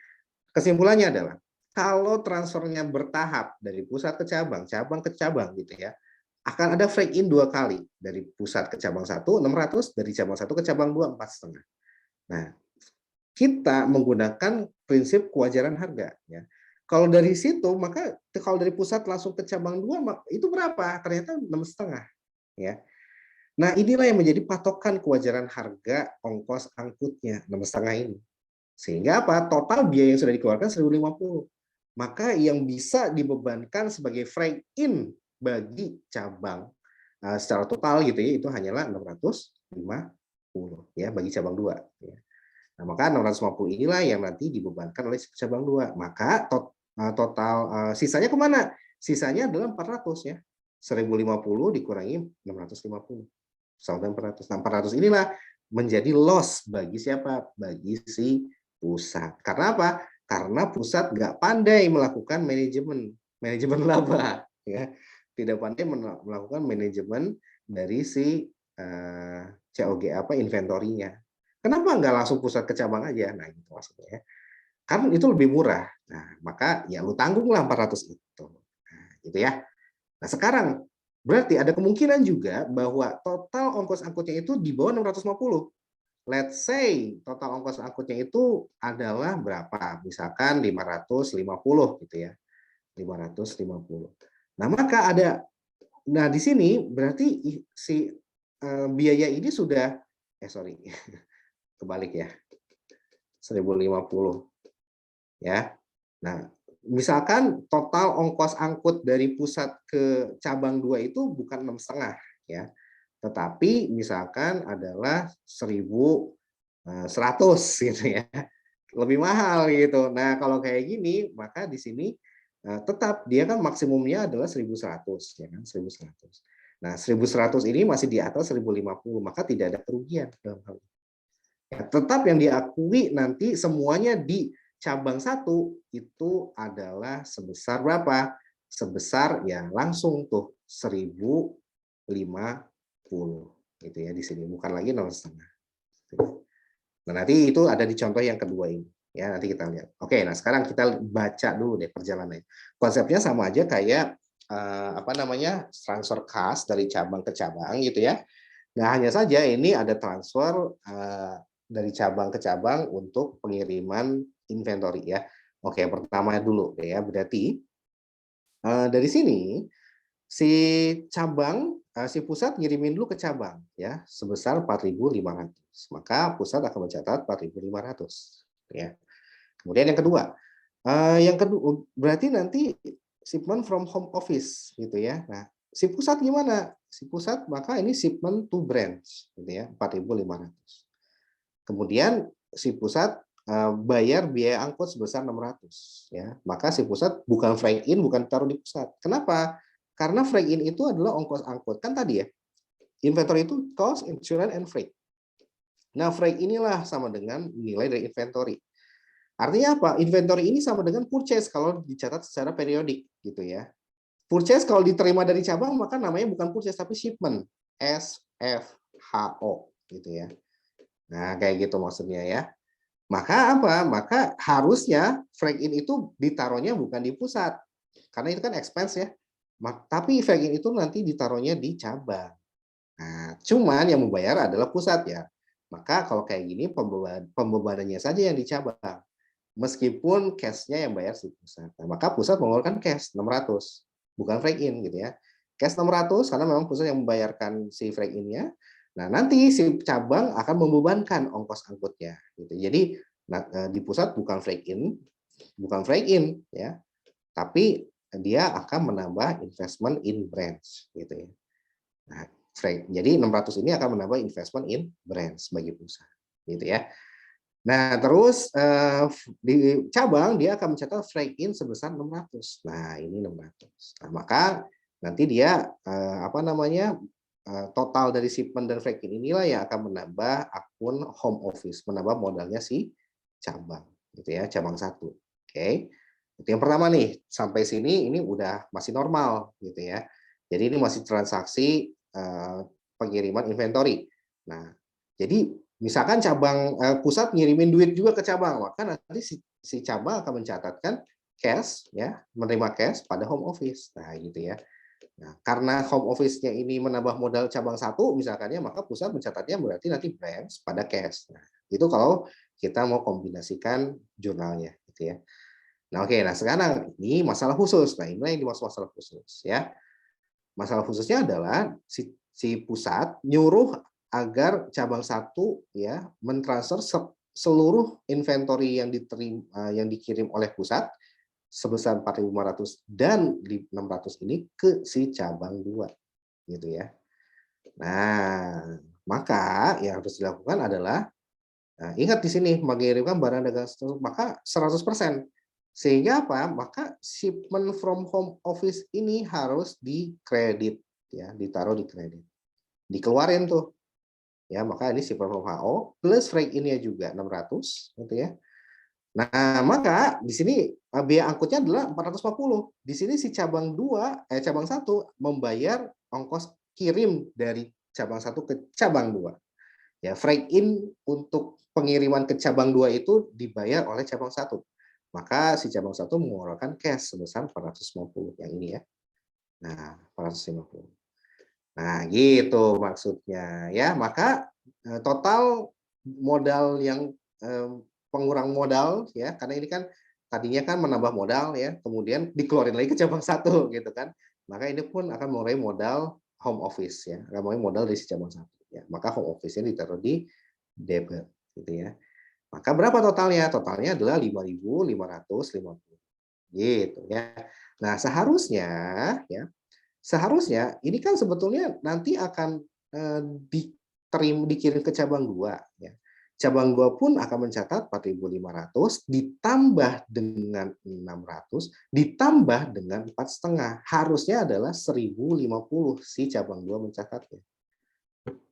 kesimpulannya adalah kalau transfernya bertahap dari pusat ke cabang ke cabang gitu ya, akan ada break in 2 kali dari pusat ke cabang 1 600, dari cabang 1 ke cabang 2 4,5. Nah, kita menggunakan prinsip kewajaran harga ya. Kalau dari situ maka kalau dari pusat langsung ke cabang 2 itu berapa? Ternyata 6,5 ya. Nah, inilah yang menjadi patokan kewajaran harga ongkos angkutnya 6,5 ini. Sehingga apa? Total biaya yang sudah dikeluarkan 1050. Maka yang bisa dibebankan sebagai break in bagi cabang secara total gitu ya itu hanyalah 650 ya bagi cabang 2 ya. Nah, maka 650 inilah yang nanti dibebankan oleh cabang 2. Maka total sisanya kemana? Sisanya adalah 400 ya. 1050 dikurangi 650 sama dengan 400. Nah, 400 inilah menjadi loss bagi siapa? Bagi si pusat. Karena apa? Karena pusat nggak pandai melakukan manajemen laba, ya, tidak pandai melakukan manajemen dari si COG inventorinya. Kenapa nggak langsung pusat ke cabang aja? Nah, itu maksudnya. Kan itu lebih murah. Nah, maka ya lu tanggunglah 400 itu. Nah, gitu ya. Nah, sekarang berarti ada kemungkinan juga bahwa total ongkos angkutnya itu di bawah 650. Let's say total ongkos angkutnya itu adalah berapa? Misalkan 550 gitu ya. 550. Nah, maka nah di sini berarti si biaya ini sudah kebalik ya. 1050 ya. Nah, misalkan total ongkos angkut dari pusat ke cabang 2 itu bukan 6,5 ya. Tetapi misalkan adalah 1.100 gitu ya. Lebih mahal gitu. Nah, kalau kayak gini, maka di sini tetap dia kan maksimumnya adalah 1.100 ya kan, 1.100. Nah, 1.100 ini masih di atas 1.050, maka tidak ada kerugian dalam hal ini. Ya, tetap yang diakui nanti semuanya di cabang 1 itu adalah sebesar berapa? Sebesar ya langsung tuh 1.050 gitu ya di sini, bukan lagi 0,5. Nah, nanti itu ada di contoh yang kedua ini. Ya, nanti kita lihat. Oke, nah sekarang kita baca dulu deh perjalanannya. Konsepnya sama aja kayak transfer kas dari cabang ke cabang gitu ya. Nah, hanya saja ini ada transfer dari cabang ke cabang untuk pengiriman inventory ya. Oke, pertama dulu ya, berarti dari sini si cabang, si pusat ngirimin dulu ke cabang ya sebesar 4.500. Maka pusat akan mencatat 4.500 ya. Kemudian yang kedua berarti nanti shipment from home office gitu ya. Nah, si pusat gimana? Si pusat maka ini shipment to branch gitu ya, 4.500. Kemudian si pusat bayar biaya angkut sebesar 600 ya. Maka si pusat bukan freight in, bukan taruh di pusat. Kenapa? Karena freight in itu adalah ongkos angkut. Kan tadi ya, inventory itu cost, insurance, and freight. Nah, freight inilah sama dengan nilai dari inventory. Artinya apa? Inventory ini sama dengan purchase kalau dicatat secara periodik gitu ya. Purchase kalau diterima dari cabang maka namanya bukan purchase tapi shipment. SFHO gitu ya. Nah, kayak gitu maksudnya ya. Maka apa? Maka harusnya freight in itu ditaruhnya bukan di pusat. Karena itu kan expense ya. Tapi freight in itu nanti ditaruhnya di cabang. Nah, cuman yang membayar adalah pusat ya. Maka kalau kayak gini pembebanannya saja yang di cabang. Meskipun cash-nya yang bayar si pusat. Nah, maka pusat mengeluarkan cash 600, bukan freight in gitu ya. Cash 600 karena memang pusat yang membayarkan si freight in-nya. Nah, nanti si cabang akan membebankan ongkos angkutnya gitu. Jadi di pusat bukan freight in ya. Tapi dia akan menambah investment in branch gitu ya. Nah, jadi 600 ini akan menambah investment in branch bagi pusat gitu ya. Nah, terus di cabang dia akan mencatat freight in sebesar 600. Nah, ini 600. Nah, maka nanti dia total dari shipment dan freight in inilah yang akan menambah akun home office, menambah modalnya si cabang gitu ya, cabang 1. Oke. Itu yang pertama nih. Sampai sini ini udah masih normal gitu ya. Jadi ini masih transaksi pengiriman inventory. Nah, jadi misalkan cabang pusat ngirimin duit juga ke cabang, maka nanti si cabang akan mencatatkan cash ya, menerima cash pada home office. Nah, gitu ya. Nah, karena home office-nya ini menambah modal cabang 1 misalkannya, maka pusat mencatatnya berarti nanti branch pada cash. Nah, itu kalau kita mau kombinasikan jurnalnya gitu ya. Nah, oke. Nah, sekarang ini masalah khusus. Nah, ini yang dimaksud masalah khusus ya. Masalah khususnya adalah si pusat nyuruh agar cabang 1 ya mentransfer seluruh inventory yang dikirim oleh pusat sebesar 4.500 dan 600 ini ke si cabang 2 gitu ya. Nah, maka yang harus dilakukan adalah ingat di sini mengirimkan barang dagangan maka 100%. Sehingga apa? Maka shipment from home office ini harus dikredit ya, ditaruh di kredit. Dikeluarin tuh. Ya, maka ini shipment from HO plus freight in-nya juga 600 gitu ya. Nah, maka di sini biaya angkutnya adalah 450. Di sini si cabang 1 membayar ongkos kirim dari cabang 1 ke cabang 2. Ya, freight in untuk pengiriman ke cabang 2 itu dibayar oleh cabang 1. Maka si cabang 1 mengeluarkan cash sebesar 450 yang ini ya. Nah, 450. Nah, gitu maksudnya ya. Maka total modal yang pengurang modal ya, karena ini kan tadinya kan menambah modal ya, kemudian dikeluarin lagi ke cabang 1 gitu kan. Maka ini pun akan mengurangi modal home office ya, akan mengurangi modal dari si cabang 1 ya. Maka home office-nya ditaruh di debit gitu ya. Maka berapa totalnya? Totalnya adalah 5.550 gitu ya. Nah, seharusnya ini kan sebetulnya nanti akan dikirim ke cabang 2 ya. Cabang 2 pun akan mencatat 4.500 ditambah dengan 600 ditambah dengan 4,5. Harusnya adalah 1.050 si cabang 2 mencatatnya.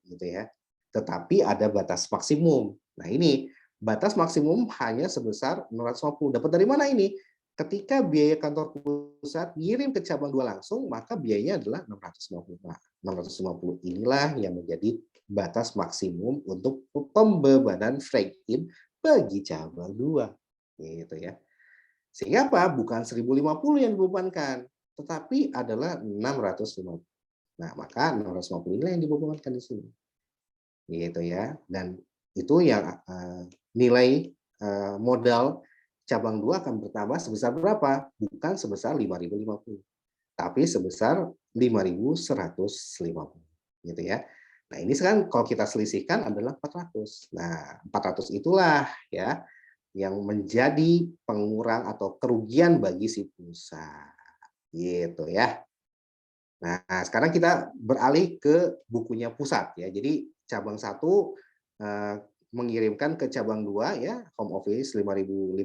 Gitu ya. Tetapi ada batas maksimum. Nah, ini batas maksimum hanya sebesar 650. Dapat dari mana ini? Ketika biaya kantor pusat ngirim ke cabang 2 langsung, maka biayanya adalah 650. Nah, 650 inilah yang menjadi batas maksimum untuk pembebanan freight in bagi cabang 2. Gitu ya. Sehingga apa? Bukan 1.050 yang dibebankan, tetapi adalah 650. Nah, maka 650 inilah yang dibebankan di sini. Gitu ya. Dan itu yang nilai modal cabang 2 akan bertambah sebesar berapa? Bukan sebesar 5.050, tapi sebesar 5.150, gitu ya. Nah, ini sekarang kalau kita selisihkan adalah 400. Nah, 400 itulah ya yang menjadi pengurang atau kerugian bagi si pusat. Gitu ya. Nah, sekarang kita beralih ke bukunya pusat ya. Jadi cabang 1 mengirimkan ke cabang 2 ya, home office 5.550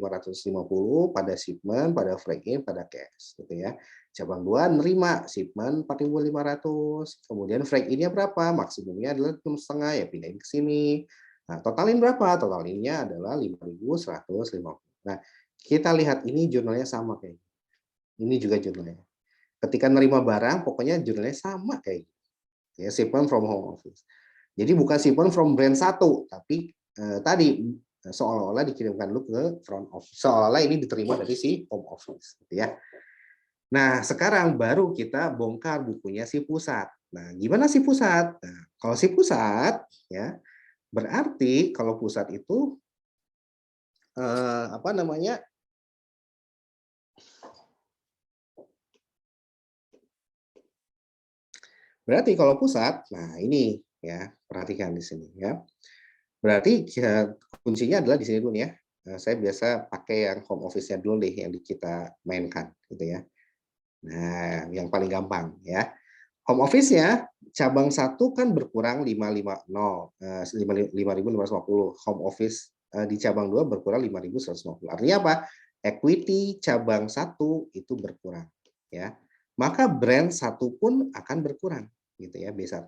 pada shipment, pada freight in, pada cash gitu ya. Cabang 2 nerima shipment 4.500, kemudian freight in-nya berapa? Maksimumnya adalah 6,5 ya, pindahin ke sini. Nah, totalin berapa? Totalinnya adalah 5.150. Nah, kita lihat ini jurnalnya sama kayak ini juga jurnalnya. Ketika nerima barang, pokoknya jurnalnya sama kayak gitu. Ya, shipment from home office. Jadi bukan shipment from brand 1, tapi tadi seolah-olah dikirimkan dulu ke front office. Seolah-olah ini diterima dari si home office, gitu ya. Nah, sekarang baru kita bongkar bukunya si pusat. Nah, gimana si pusat? Nah, kalau si pusat, ya berarti kalau pusat itu apa namanya? Berarti kalau pusat, nah ini ya, perhatikan di sini ya. Berarti kuncinya adalah di sini dulu ya. Saya biasa pakai yang home office-nya dulu deh yang kita mainkan gitu ya. Nah, yang paling gampang ya. Home office-nya cabang 1 kan berkurang 5.550. Home office di cabang 2 berkurang 5.150. Artinya apa? Equity cabang 1 itu berkurang ya. Maka brand 1 pun akan berkurang gitu ya, B1.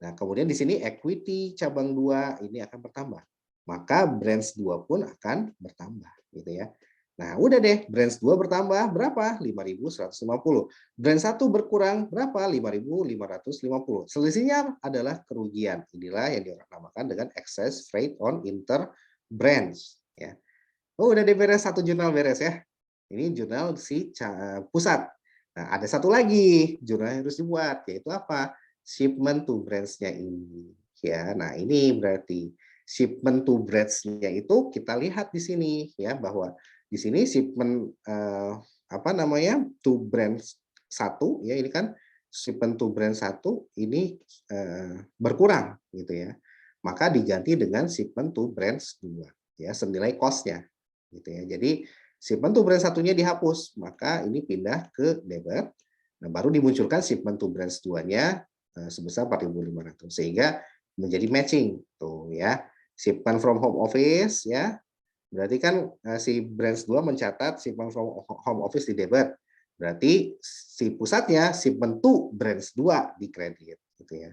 Nah, kemudian di sini equity cabang 2 ini akan bertambah. Maka branch 2 pun akan bertambah gitu ya. Nah, udah deh, branch 2 bertambah berapa? 5.150. Branch 1 berkurang berapa? 5.550. Selisihnya adalah kerugian. Inilah yang dinamakan dengan excess freight on inter branch ya. Oh, udah deh beres, satu jurnal beres ya. Ini jurnal si pusat. Nah, ada satu lagi jurnal yang harus dibuat, yaitu apa? Shipment to branch-nya ini. Ya, nah ini berarti shipment to branch-nya itu kita lihat di sini ya, bahwa di sini shipment apa namanya? To branch 1 ya, ini kan shipment to branch 1 ini berkurang gitu ya. Maka diganti dengan shipment to branch 2 ya, senilai cost-nya gitu ya. Jadi shipment to branch 1-nya dihapus, maka ini pindah ke debit. Nah, baru dimunculkan shipment to branch 2-nya sebesar 4.500 sehingga menjadi matching tuh ya. Shipment from home office ya. Berarti kan si branch 2 mencatat shipment from home office di debit. Berarti si pusatnya shipment to branch 2 di kredit gitu ya.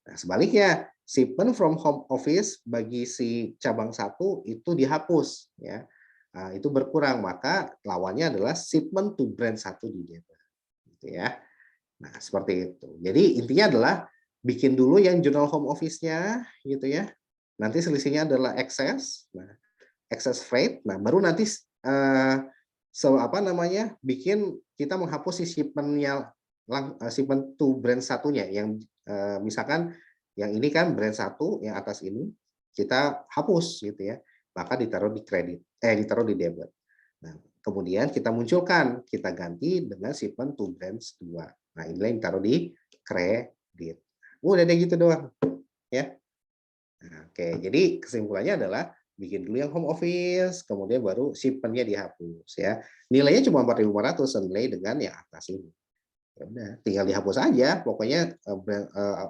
Nah, sebaliknya shipment from home office bagi si cabang 1 itu dihapus ya. Nah, itu berkurang, maka lawannya adalah shipment to brand 1 di debit gitu ya. Nah, seperti itu. Jadi intinya adalah bikin dulu yang jurnal home office-nya gitu ya. Nanti selisihnya adalah excess. Nah, excess freight. Nah, baru nanti apa namanya? Bikin kita menghapus si shipment-nya shipment to brand 1-nya yang misalkan yang ini kan brand 1 yang atas ini kita hapus gitu ya. Maka ditaruh di kredit, ditaruh di debit. Nah, kemudian kita munculkan, kita ganti dengan shipment to branch 2. Nah, inilah yang taruh di kredit. Udah deh gitu doang. Ya. Nah, oke, jadi kesimpulannya adalah bikin dulu yang home office, kemudian baru shipment-nya dihapus ya. Nilainya cuma 4.500 senilai dengan yang atas ini. Ya udah, tinggal dihapus aja. Pokoknya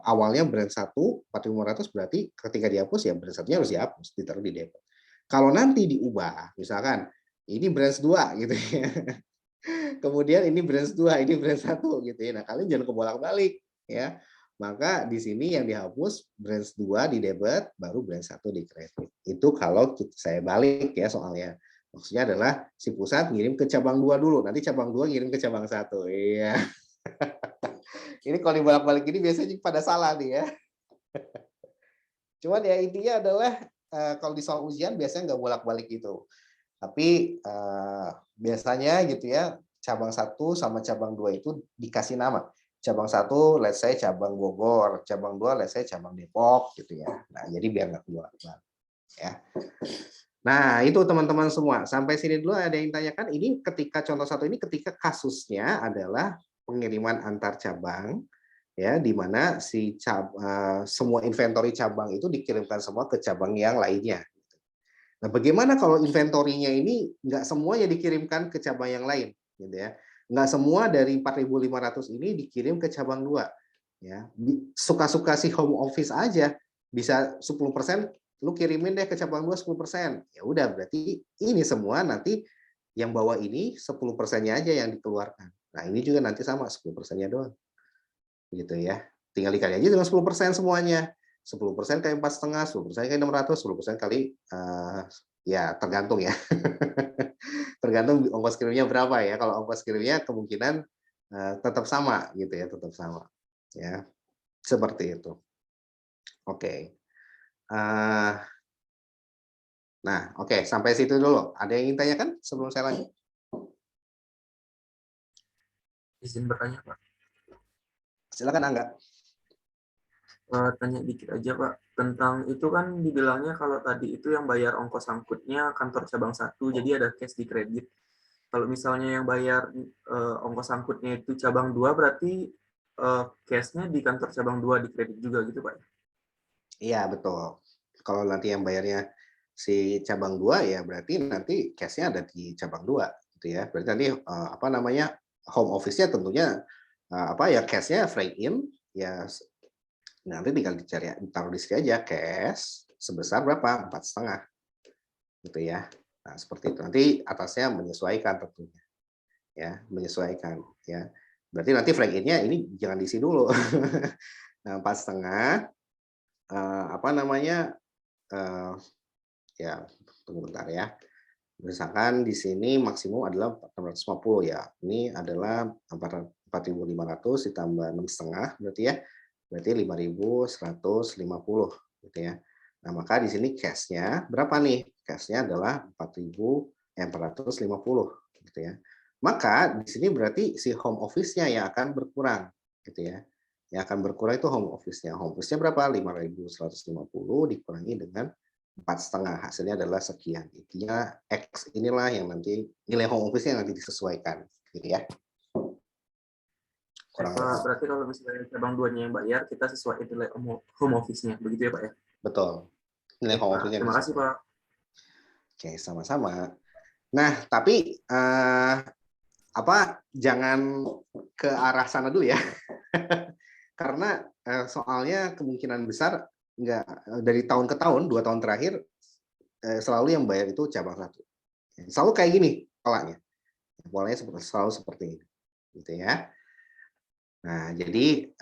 awalnya brand 1 4.500 berarti ketika dihapus ya brand 1-nya harus dihapus, ditaruh di debit. Kalau nanti diubah, misalkan ini branch 2 gitu ya. Kemudian ini branch 2, ini branch 1 gitu ya. Nah, kalian jangan kebolak-balik ya. Maka di sini yang dihapus branch 2 di debit, baru branch 1 di kredit. Itu kalau saya balik ya soalnya. Maksudnya adalah si pusat ngirim ke cabang 2 dulu, nanti cabang 2 ngirim ke cabang 1. Iya. Ini kalau dibolak-balik ini biasanya pada salah nih ya. Cuman ya intinya adalah kalau di soal ujian biasanya nggak bolak-balik gitu. Tapi biasanya gitu ya, cabang 1 sama cabang 2 itu dikasih nama. Cabang 1 let's say cabang Bogor, cabang 2 let's say cabang Depok gitu ya. Nah, jadi biar nggak bolak-balik ya. Nah, itu teman-teman semua. Sampai sini dulu ada yang tanyakan. Ini ketika contoh satu ini ketika kasusnya adalah pengiriman antar cabang, ya, di mana semua inventory cabang itu dikirimkan semua ke cabang yang lainnya. Nah, bagaimana kalau inventorinya ini nggak semuanya dikirimkan ke cabang yang lain, gitu ya? Nggak semua dari 4.500 ini dikirim ke cabang 2. Ya, suka-suka si home office aja, bisa 10%, lu kirimin deh ke cabang 2 10%. Ya udah, berarti ini semua nanti yang bawa ini 10%-nya aja yang dikeluarkan. Nah, ini juga nanti sama 10%-nya doang. Gitu ya. Tinggal dikali aja dengan 10% semuanya. 10% kali 4,5, 10% kali 600, 10% kali ya tergantung ya. Tergantung ongkos kirimnya berapa ya. Kalau ongkos kirimnya kemungkinan tetap sama gitu ya, tetap sama. Ya. Seperti itu. Oke. Nah, oke, sampai situ dulu. Ada yang ingin tanyakan sebelum saya lanjut? Izin bertanya, Pak. Silakan Angga. Tanya dikit aja, Pak. Tentang itu kan dibilangnya kalau tadi itu yang bayar ongkos angkutnya kantor cabang 1, jadi ada cash di kredit. Kalau misalnya yang bayar ongkos angkutnya itu cabang 2, berarti cash-nya di kantor cabang 2 di kredit juga gitu, Pak? Iya, betul. Kalau nanti yang bayarnya si cabang 2 ya berarti nanti cash-nya ada di cabang 2 gitu ya. Berarti nanti apa namanya home office-nya tentunya apa ya cash-nya freight in ya nanti tinggal dicari taruh di sini aja cash sebesar berapa 4,5 gitu ya. Nah, seperti itu. Nanti atasnya menyesuaikan tentunya. Ya, menyesuaikan ya. Berarti nanti freight in-nya ini jangan diisi dulu. Nah, 4,5 apa namanya ya tunggu bentar ya. Misalkan di sini maksimum adalah 650 ya. Ini adalah 4.500 ditambah 6,5 berarti ya. Berarti 5.150 gitu ya. Nah, maka di sini cash-nya berapa nih? Cash-nya adalah 450 gitu ya. Maka di sini berarti si home office-nya yang akan berkurang gitu ya. Yang akan berkurang itu home office-nya. Home office-nya berapa? 5.150 dikurangi dengan 4,5, hasilnya adalah sekian. Intinya X inilah yang nanti nilai home office-nya nanti disesuaikan gitu ya. Pak, berarti kalau misalnya cabang 2-nya yang bayar, kita sesuai nilai home office-nya, begitu ya, Pak ya? Betul. Nilai home office-nya. Terima kasih, Pak. Oke, sama-sama. Nah, tapi jangan ke arah sana dulu ya. Karena soalnya kemungkinan besar nggak dari tahun ke tahun, 2 tahun terakhir selalu yang bayar itu cabang 1. Selalu kayak gini polanya. Polanya selalu seperti ini. Gitu ya. Nah, jadi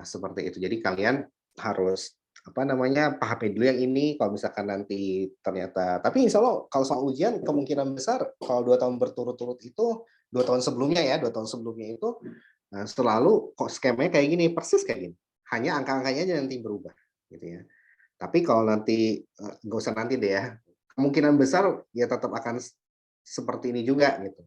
seperti itu. Jadi kalian harus pahami dulu yang ini. Kalau misalkan nanti ternyata, tapi insya Allah kalau soal ujian kemungkinan besar kalau 2 tahun berturut-turut itu 2 tahun sebelumnya itu selalu kok skemanya kayak gini, persis kayak gini. Hanya angka-angkanya aja nanti berubah, gitu ya. Tapi kalau nanti nggak usah nanti deh ya. Kemungkinan besar ya tetap akan seperti ini juga gitu.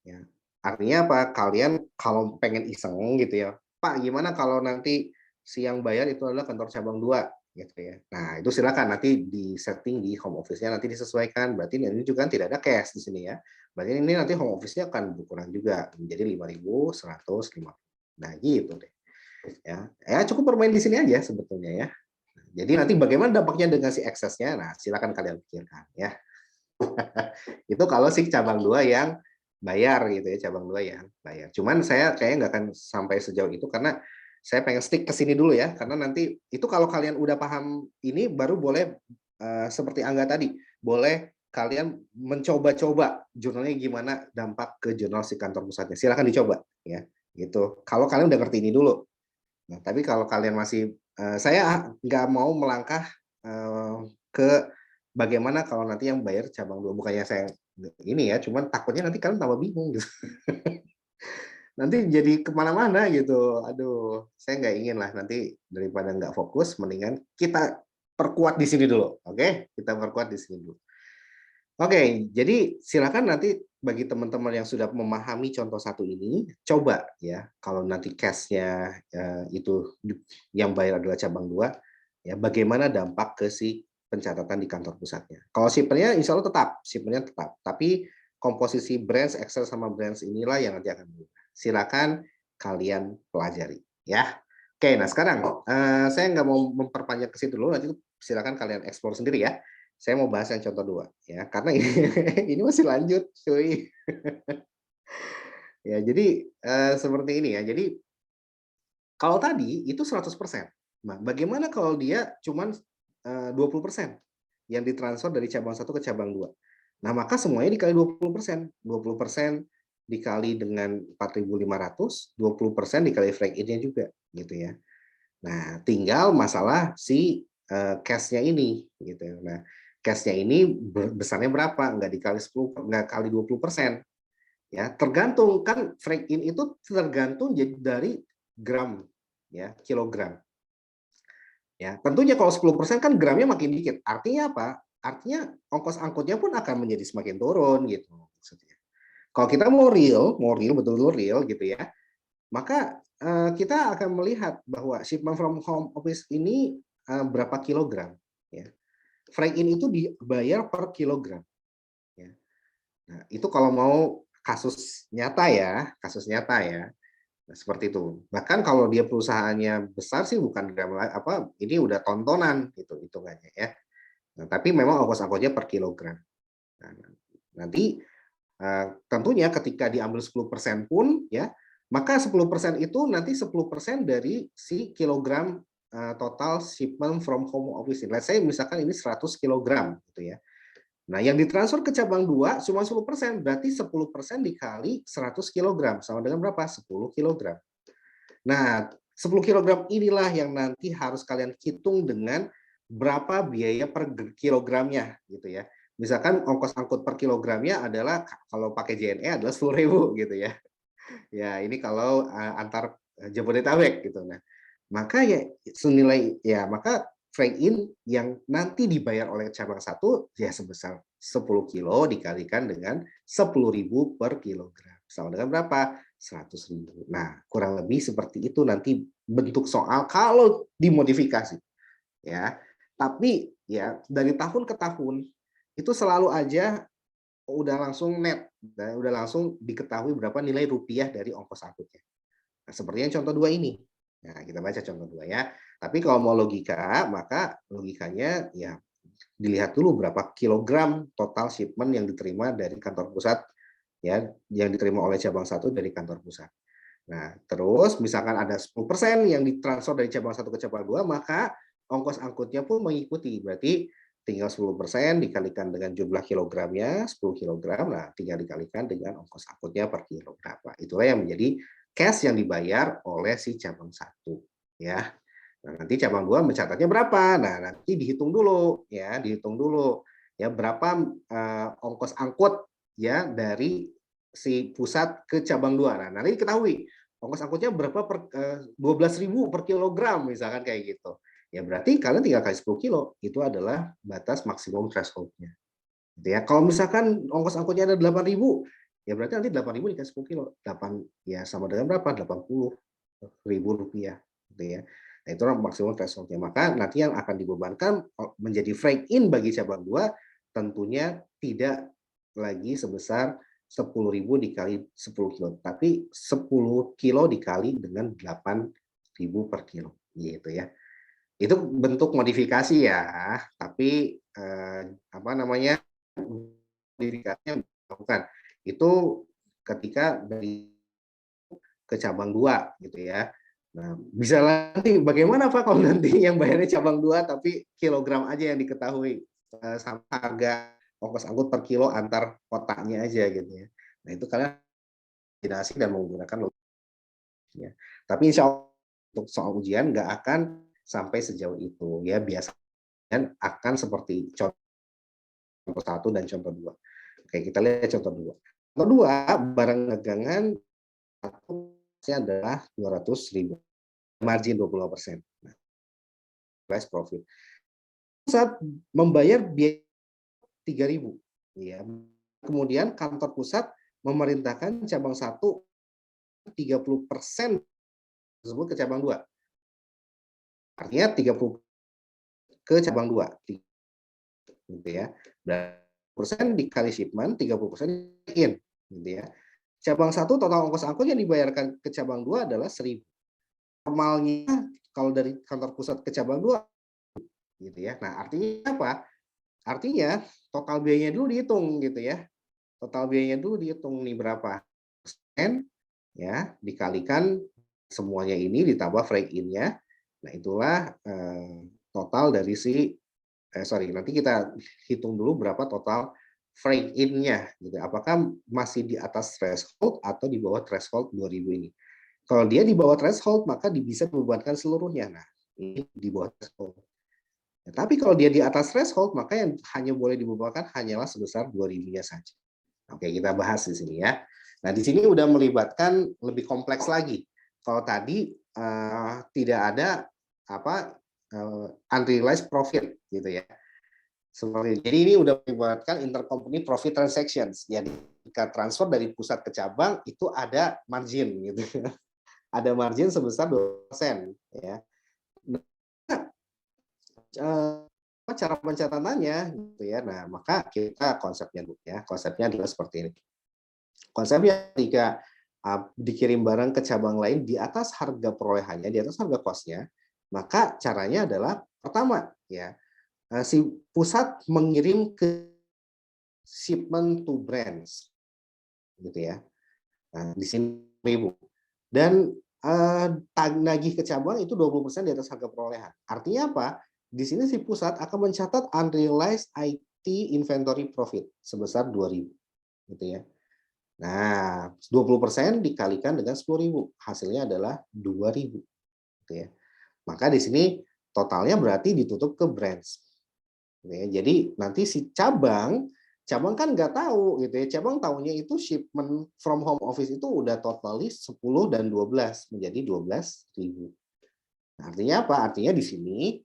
Ya. Artinya apa? Kalian kalau pengen iseng gitu ya, Pak gimana kalau nanti si yang bayar itu adalah kantor cabang 2 gitu ya. Nah, itu silakan nanti di setting di home office-nya nanti disesuaikan. Berarti ini juga tidak ada cash di sini ya. Berarti ini nanti home office-nya akan berkurang juga menjadi 5.150. Nah, gitu deh. Ya cukup bermain di sini aja sebetulnya ya. Jadi nanti bagaimana dampaknya dengan si eksesnya? Nah, silakan kalian pikirkan ya. Itu kalau si cabang 2 yang bayar gitu ya, cabang 2 yang bayar. Cuman saya kayaknya nggak akan sampai sejauh itu karena saya pengen stick ke sini dulu ya, karena nanti itu kalau kalian udah paham ini baru boleh seperti Angga tadi, boleh kalian mencoba-coba jurnalnya gimana dampak ke jurnal si kantor pusatnya. Silakan dicoba ya, gitu. Kalau kalian udah ngerti ini dulu. Nah, tapi kalau kalian masih saya nggak mau melangkah ke bagaimana kalau nanti yang bayar cabang 2, bukannya saya ini ya, cuman takutnya nanti kalian tambah bingung gitu. Nanti jadi kemana-mana gitu. Aduh, saya nggak ingin lah nanti daripada nggak fokus, mendingan kita perkuat di sini dulu. Oke, kita perkuat di sini dulu. Oke, jadi silakan nanti bagi teman-teman yang sudah memahami contoh satu ini, coba ya kalau nanti cash-nya itu yang bayar adalah cabang 2, ya bagaimana dampak ke si pencatatan di kantor pusatnya. Kalau shipment-nya insya Allah tetap, shipment-nya tetap. Tapi komposisi branch, Excel sama branch inilah yang nanti akan berubah. Silakan kalian pelajari. Ya. Oke, nah sekarang saya nggak mau memperpanjang ke situ dulu, nanti silakan kalian explore sendiri ya. Saya mau bahas yang contoh 2 ya, karena ini, ini masih lanjut, cuy. Ya, jadi seperti ini ya. Jadi kalau tadi itu 100%. Nah, bagaimana kalau dia cuman 20% yang ditransfer dari cabang 1 ke cabang 2? Nah, maka semuanya dikali 20%. 20% dikali dengan 4.500, 20% dikali freight in-nya juga gitu ya. Nah, tinggal masalah si cash-nya ini gitu. Nah, cash-nya ini besarnya berapa? Nggak dikali 10, nggak kali 20%. Ya, tergantung kan freight in itu tergantung dari gram ya, kilogram. Ya, tentunya kalau 10% kan gramnya makin dikit. Artinya apa? Artinya ongkos angkutnya pun akan menjadi semakin turun gitu maksudnya. Kalau kita mau real betul-betul real gitu ya, maka kita akan melihat bahwa shipment from home office ini berapa kilogram ya. Freight in itu dibayar per kilogram ya. Nah, itu kalau mau kasus nyata ya. Nah, seperti itu. Bahkan kalau dia perusahaannya besar sih bukan ini udah tontonan gitu hitungannya ya. Nah, tapi memang ongkos angkutnya per kilogram. Nah, nanti tentunya ketika diambil 10% pun ya, maka 10% itu nanti 10% dari si kilogram total shipment from home office. Let's say misalkan ini 100 kilogram gitu ya. Nah, yang ditransfer ke cabang 2 cuma 10%, berarti 10% dikali 100 kg sama dengan berapa? 10 kg. Nah, 10 kg inilah yang nanti harus kalian hitung dengan berapa biaya per kilogramnya gitu ya. Misalkan ongkos angkut per kilogramnya adalah kalau pakai JNE adalah 10.000 gitu ya. Ya, ini kalau antar Jabodetabek gitu. Nah, maka ya senilai ya maka freight in yang nanti dibayar oleh cabang 1 ya sebesar 10 kilo dikalikan dengan 10.000 per kilogram. Sama dengan berapa? 100.000. Nah, kurang lebih seperti itu nanti bentuk soal kalau dimodifikasi. Ya. Tapi ya dari tahun ke tahun itu selalu aja udah langsung net, udah langsung diketahui berapa nilai rupiah dari ongkos angkutnya. Nah, seperti yang contoh 2 ini. Nah, kita baca contoh 2 ya. Tapi kalau mau logika, maka logikanya ya dilihat dulu berapa kilogram total shipment yang diterima dari kantor pusat ya, yang diterima oleh cabang 1 dari kantor pusat. Nah, terus misalkan ada 10% yang ditransfer dari cabang 1 ke cabang 2, maka ongkos angkutnya pun mengikuti. Berarti tinggal 10% dikalikan dengan jumlah kilogramnya, 10 kilogram, nah tinggal dikalikan dengan ongkos angkutnya per kilogram. Nah, itulah yang menjadi cash yang dibayar oleh si cabang 1 ya. Nah, nanti cabang 2 mencatatnya berapa? Nah, nanti dihitung dulu ya, ya berapa ongkos angkut ya dari si pusat ke cabang 2. Nah, nanti diketahui ongkos angkutnya berapa per 12.000 per kilogram misalkan kayak gitu. Ya berarti kalian tinggal kasih 10 kilo, itu adalah batas maksimum threshold-nya. Gitu ya. Kalau misalkan ongkos angkutnya ada 8.000, ya berarti nanti 8.000 dikasih 10 kilo. 8 ya sama dengan berapa? 80.000 rupiah gitu ya. Nah, itu maksimum threshold-nya. Maka nanti yang akan dibebankan menjadi freight in bagi cabang 2 tentunya tidak lagi sebesar 10.000 dikali 10 kilo, tapi 10 kilo dikali dengan 8.000 per kilo gitu ya. Itu bentuk modifikasi ya, tapi apa namanya, modifikasinya bukan. Itu ketika dari ke cabang 2 gitu ya. Nah, bisa nanti bagaimana Pak kalau nanti yang bayarnya cabang 2 tapi kilogram aja yang diketahui sama harga ongkos angkut per kilo antar kotanya aja gitu ya. Nah, itu kalian kombinasi dan menggunakan logiknya. Tapi insya Allah untuk soal ujian nggak akan sampai sejauh itu ya, biasanya akan seperti contoh 1 dan contoh 2. Oke, kita lihat contoh 2. Contoh 2, barang dagangan satu adalah 200.000, margin 25%. Nah, price profit. Saat membayar biaya 3.000 ya. Kemudian kantor pusat memerintahkan cabang 1 30% tersebut ke cabang 2. Artinya 30 ke cabang 2. gitu ya. 20% dikali shipment, 30% in, gitu ya. Cabang 1 total ongkos angkut yang dibayarkan ke cabang 2 adalah 1.000. Normalnya kalau dari kantor pusat ke cabang 2 gitu ya. Nah, artinya apa? Artinya total biayanya dulu dihitung gitu ya. Total biayanya dulu dihitung nih berapa persen ya, dikalikan semuanya ini ditambah freight in-nya. Nah, itulah total dari nanti kita hitung dulu berapa total freight in-nya gitu. Apakah masih di atas threshold atau di bawah threshold 2.000 ini. Kalau dia di bawah threshold maka bisa dibebankan seluruhnya. Nah, ini di bawah threshold. Ya, tapi kalau dia di atas threshold maka yang hanya boleh dibebankan hanyalah sebesar 2.000-nya saja. Oke, kita bahas di sini ya. Nah, di sini udah melibatkan lebih kompleks lagi. Kalau tadi tidak ada unrealized profit gitu ya. Jadi ini udah melibatkan intercompany profit transactions. Jadi jika transfer dari pusat ke cabang itu ada margin gitu. Ada margin sebesar 2% ya. Cara pencatatannya gitu ya. Nah, maka kita konsepnya adalah seperti ini. Konsepnya ketika dikirim barang ke cabang lain di atas harga perolehannya, di atas harga kosnya, maka caranya adalah pertama ya, si pusat mengirim ke shipment to brands gitu ya. Nah, di sini 1.000. Dan nagih ke cabang itu 20% di atas harga perolehan. Artinya apa? Di sini si pusat akan mencatat unrealized IT inventory profit sebesar 2.000 gitu ya. Nah, 20% dikalikan dengan 10.000, hasilnya adalah 2.000 gitu ya. Maka di sini totalnya berarti ditutup ke brands. Gitu ya. Jadi nanti si cabang kan nggak tahu gitu ya. Cabang tahunya itu shipment from home office itu udah totally 10 dan 12 menjadi 12.000. Nah, artinya apa? Artinya di sini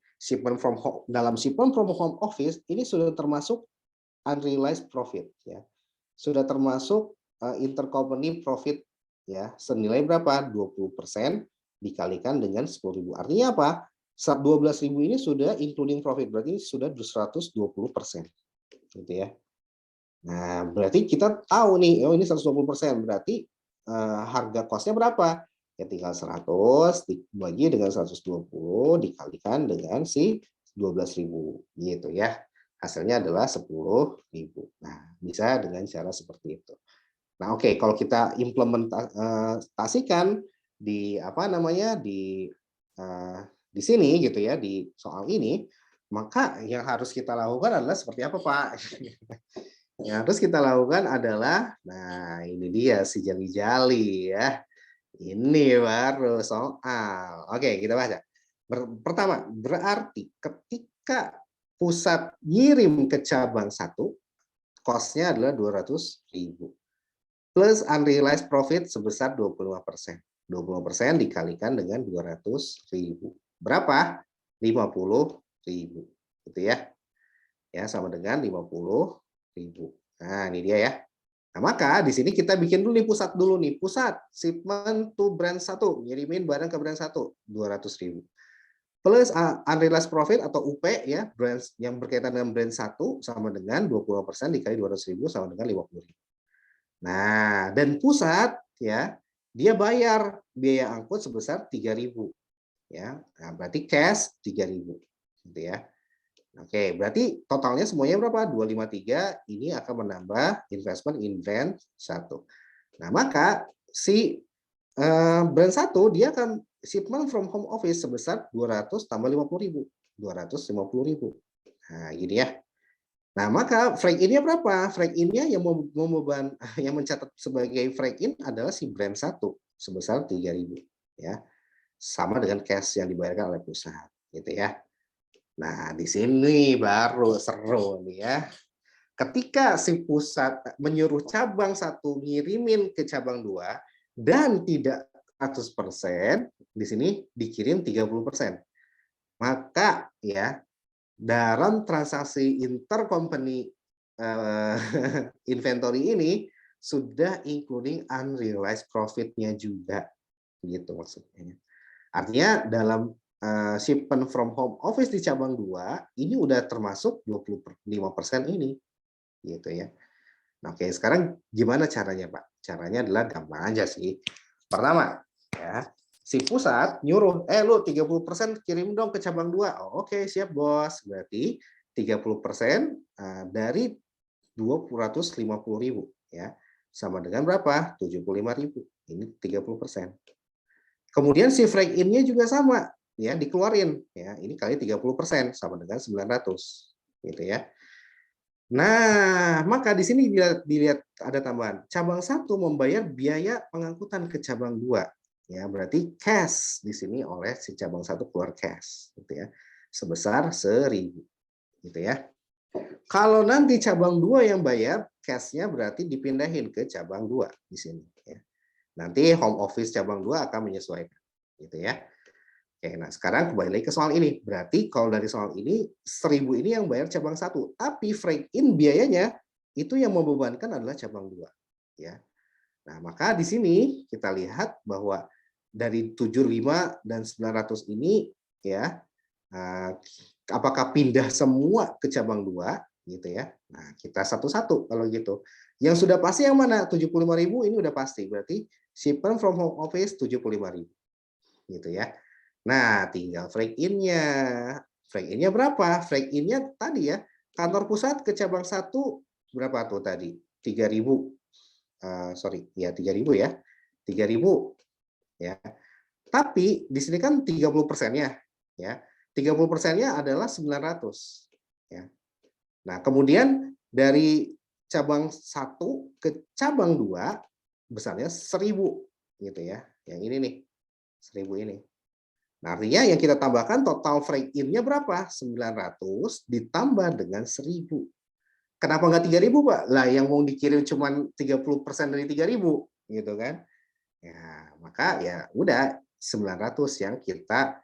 dalam shipment from home office ini sudah termasuk unrealized profit ya. Sudah termasuk intercompany profit ya, senilai berapa? 20% dikalikan dengan 10.000. Artinya apa? 12.000 ini sudah including profit, berarti sudah 120% gitu ya. Nah, berarti kita tahu nih, oh ini 120%, berarti harga kosnya berapa? Ya tinggal 100 dibagi dengan 120 dikalikan dengan si 12.000 gitu ya. Hasilnya adalah 10.000. Nah, bisa dengan cara seperti itu. Nah, oke, kalau kita implementasikan di di sini gitu ya, di soal ini, maka yang harus kita lakukan adalah seperti apa, Pak? Yang harus kita lakukan adalah, nah ini dia si jali-jali ya. Ini baru soal. Oke, kita baca. Pertama, berarti ketika pusat ngirim ke cabang 1, cost-nya adalah 200.000. Plus unrealized profit sebesar 25%. 20% dikalikan dengan 200.000. Berapa? 50.000. Gitu ya. Ya, sama dengan 50.000. Nah, ini dia ya. Nah, maka di sini kita bikin dulu nih pusat dulu nih. Pusat shipment to brand 1, ngirimin barang ke brand 1, 200.000. Plus unrealized profit atau UP ya, brand yang berkaitan dengan brand 1 sama dengan 20% dikali 200.000 sama dengan 50.000. Nah, dan pusat ya, dia bayar biaya angkut sebesar 3.000 ya. Nah, berarti cash 3.000 gitu ya. Oke, berarti totalnya semuanya berapa? 253, ini akan menambah investment in brand 1. Nah, maka si brand 1 dia akan shipment from home office sebesar 200 tambah 50.000, 250.000. Nah, gini ya. Nah, maka freight in-nya berapa? Freight in-nya yang yang mencatat sebagai freight in adalah si brand 1 sebesar 3.000 ya. Sama dengan cash yang dibayarkan oleh perusahaan, gitu ya. Nah, di sini baru seru nih ya. Ketika si pusat menyuruh cabang 1 ngirimin ke cabang 2 dan tidak 100%, di sini dikirim 30%. Maka ya dalam transaksi intercompany inventory ini sudah including unrealized profit-nya juga, gitu maksudnya. Artinya dalam shipment from home office di cabang 2 ini udah termasuk 25% ini, gitu ya. Nah, oke, sekarang gimana caranya, Pak? Caranya adalah gampang aja sih. Pertama, ya, si pusat nyuruh, lu 30% kirim dong ke cabang 2. Oh, oke, siap, Bos. Berarti 30% dari 250.000 ya. Sama dengan berapa? 75.000. Ini 30%. Kemudian si freight in-nya juga sama, ya, dikeluarin ya. Ini kali 30% sama dengan 900, gitu ya. Nah, maka di sini dilihat ada tambahan. Cabang 1 membayar biaya pengangkutan ke cabang 2. Ya, berarti cash di sini oleh si cabang 1 keluar cash, gitu ya. Sebesar 1.000, gitu ya. Kalau nanti cabang 2 yang bayar, cash-nya berarti dipindahin ke cabang 2 di sini ya. Nanti home office cabang 2 akan menyesuaikan, gitu ya. Oke, nah sekarang kembali lagi ke soal ini. Berarti kalau dari soal ini 1.000 ini yang bayar cabang 1, tapi freight in biayanya itu yang membebankan adalah cabang 2, ya. Nah, maka di sini kita lihat bahwa dari 75 dan 900 ini ya, apakah pindah semua ke cabang 2 gitu ya. Nah, kita satu-satu kalau gitu. Yang sudah pasti yang mana? 75.000 ini udah pasti. Berarti shipment from home office 75.000. Gitu ya. Nah, tinggal freight in-nya. Freight in-nya berapa? Freight in-nya tadi ya, kantor pusat ke cabang 1 berapa tuh tadi? 3.000. Sorry, ya 3.000 ya. 3.000 ya. Tapi di sini kan 30%-nya ya. 30%-nya adalah 900 ya. Nah, kemudian dari cabang 1 ke cabang 2 besarnya 1.000 gitu ya. Yang ini nih. 1.000 ini. Nah, artinya yang kita tambahkan total freight in-nya berapa? 900 ditambah dengan 1.000. Kenapa nggak 3.000, Pak? Lah yang mau dikirim cuma 30% dari 3.000, gitu kan? Ya, maka ya udah 900 yang kita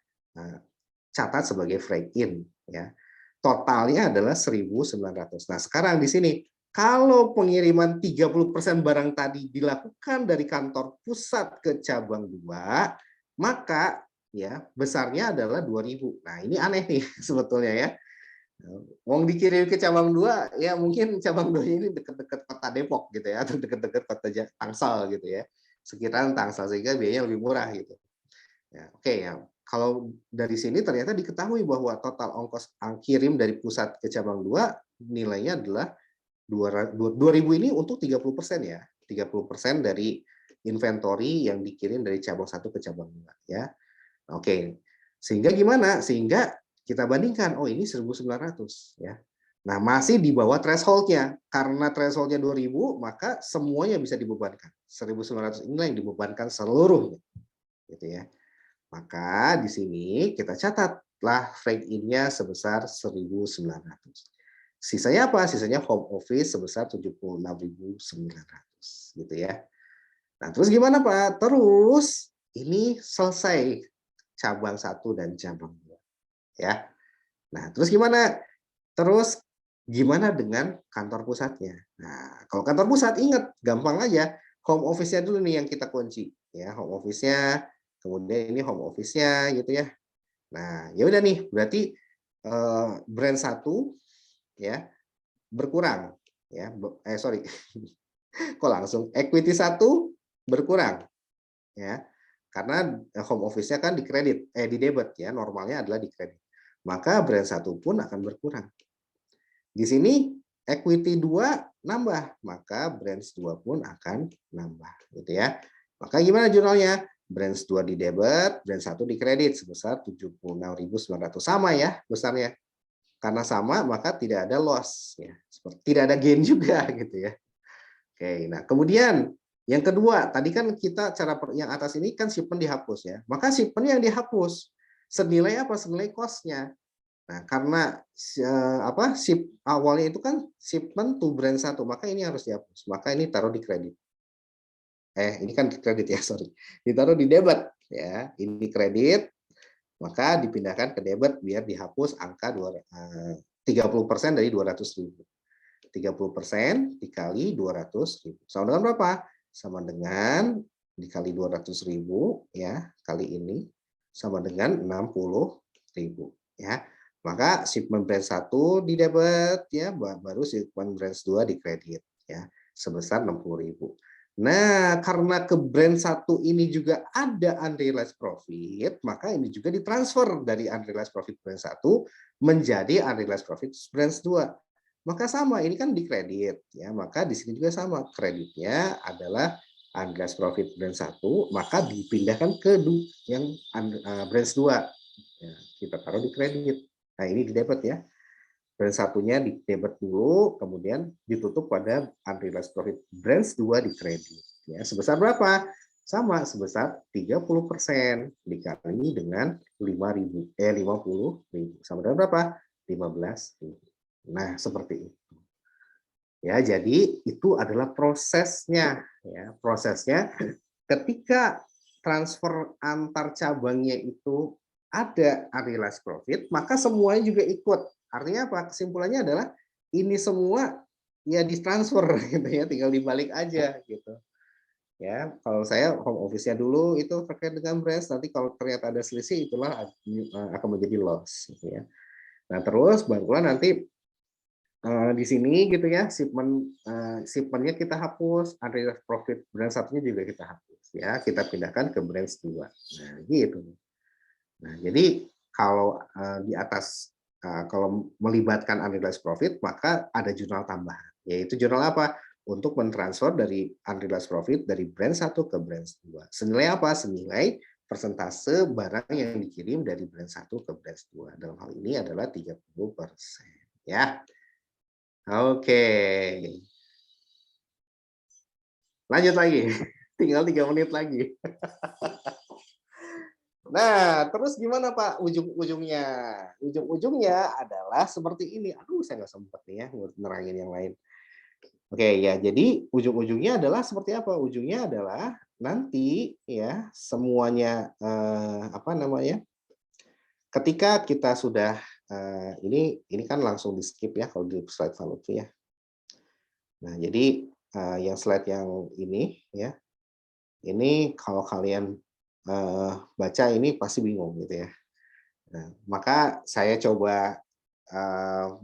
catat sebagai freight in, ya. Totalnya adalah 1.900. Nah, sekarang di sini kalau pengiriman 30% barang tadi dilakukan dari kantor pusat ke cabang 2, maka ya besarnya adalah 2.000. Nah, ini aneh nih sebetulnya ya. Wong dikirim ke cabang 2, ya mungkin cabang 2 ini dekat-dekat kota Depok gitu ya, atau dekat-dekat kota Tangsel gitu ya. Sekitaran Tangsel sehingga biayanya lebih murah gitu. Ya, oke ya. Kalau dari sini ternyata diketahui bahwa total ongkos kirim dari pusat ke cabang 2 nilainya adalah 2.000 ini untuk 30% ya. 30% dari inventory yang dikirim dari cabang 1 ke cabang 2 ya. Oke. Sehingga gimana? Sehingga kita bandingkan, oh ini 1.900 ya. Nah, masih di bawah threshold-nya. Karena threshold-nya 2.000, maka semuanya bisa dibebankan. 1.900 inilah yang dibebankan seluruhnya. Gitu ya. Maka di sini kita catatlah freight in-nya sebesar 1.900. Sisanya apa? Sisanya home office sebesar 76.900 gitu ya. Nah, terus gimana, Pak? Terus ini selesai cabang 1 dan cabang 2 ya. Nah, terus gimana? Terus gimana dengan kantor pusatnya? Nah, kalau kantor pusat ingat gampang aja, home office-nya dulu nih yang kita kunci ya, home office-nya, kemudian ini home office-nya gitu ya. Nah, ya udah nih, berarti brand 1 ya berkurang ya. Sorry. Kok langsung equity 1 berkurang ya. Karena home office-nya kan di debit ya, normalnya adalah di kredit. Maka brand 1 pun akan berkurang. Di sini equity 2 nambah, maka brands 2 pun akan nambah gitu ya. Maka gimana jurnalnya? Brands 2 di debit, brands 1 di kredit sebesar 76.900, sama ya besarnya. Karena sama maka tidak ada loss ya. Tidak ada gain juga gitu ya. Oke, nah kemudian yang kedua, tadi kan kita cara yang atas ini kan shipment dihapus ya. Maka shipment yang dihapus senilai apa? Senilai cost-nya. Nah, karena awalnya itu kan shipment to brand 1, maka ini harus dihapus. Maka ini taruh di kredit. Ini kan kredit ya, sorry. Ditaruh di debit ya. Ini kredit, maka dipindahkan ke debit biar dihapus angka 30% dari 200.000. 30% dikali 200.000. Sama dengan berapa? Sama dengan dikali 200.000 ya, kali ini sama dengan 60.000 ya. Maka shipment brand 1 di debit ya, baru shipment brand 2 di kredit ya, sebesar 60.000. Nah, karena ke brand 1 ini juga ada unrealized profit, maka ini juga ditransfer dari unrealized profit brand 1 menjadi unrealized profit brand 2. Maka sama, ini kan di kredit ya, maka di sini juga sama, kreditnya adalah unrealized profit brand 1, maka dipindahkan ke yang brand 2. Ya, kita taruh di kredit. Nah, ini di debit ya. Brand satunya di debit dulu, kemudian ditutup pada unrealized profit brand 2 di kredit. Ya, sebesar berapa? Sama, sebesar 30% dikali dengan 50.000. Sama dengan berapa? 15.000. Nah, seperti itu. Ya, jadi itu adalah prosesnya ya. Prosesnya ketika transfer antar cabangnya itu ada unrealized profit, maka semuanya juga ikut. Artinya apa? Kesimpulannya adalah ini semua ya ditransfer gitu ya, tinggal dibalik aja gitu. Ya, kalau saya home office-nya dulu itu terkait dengan branch, nanti kalau ternyata ada selisih itulah akan menjadi loss gitu ya. Nah, terus barulah nanti di sini gitu ya, shipment-nya kita hapus, unrealized profit brand satunya juga kita hapus ya, kita pindahkan ke brand 2. Nah, gitu. Nah, jadi kalau di atas kalau melibatkan unrealized profit, maka ada jurnal tambahan. Yaitu jurnal apa? Untuk mentransfer dari unrealized profit dari brand 1 ke brand 2. Senilai apa? Senilai persentase barang yang dikirim dari brand 1 ke brand 2. Dalam hal ini adalah 30%. Ya. Oke. Lanjut lagi. Tinggal 3 menit lagi. Nah, terus gimana Pak ujung-ujungnya? Ujung-ujungnya adalah seperti ini. Aduh, saya nggak sempat nih ya nerangin yang lain. Oke, ya, jadi ujung-ujungnya adalah seperti apa? Ujungnya adalah nanti ya semuanya apa namanya? Ketika kita sudah ini kan langsung di skip ya kalau di slide valuasi ya. Nah, jadi yang slide yang ini ya. Ini kalau kalian baca ini pasti bingung gitu ya. Nah, maka saya coba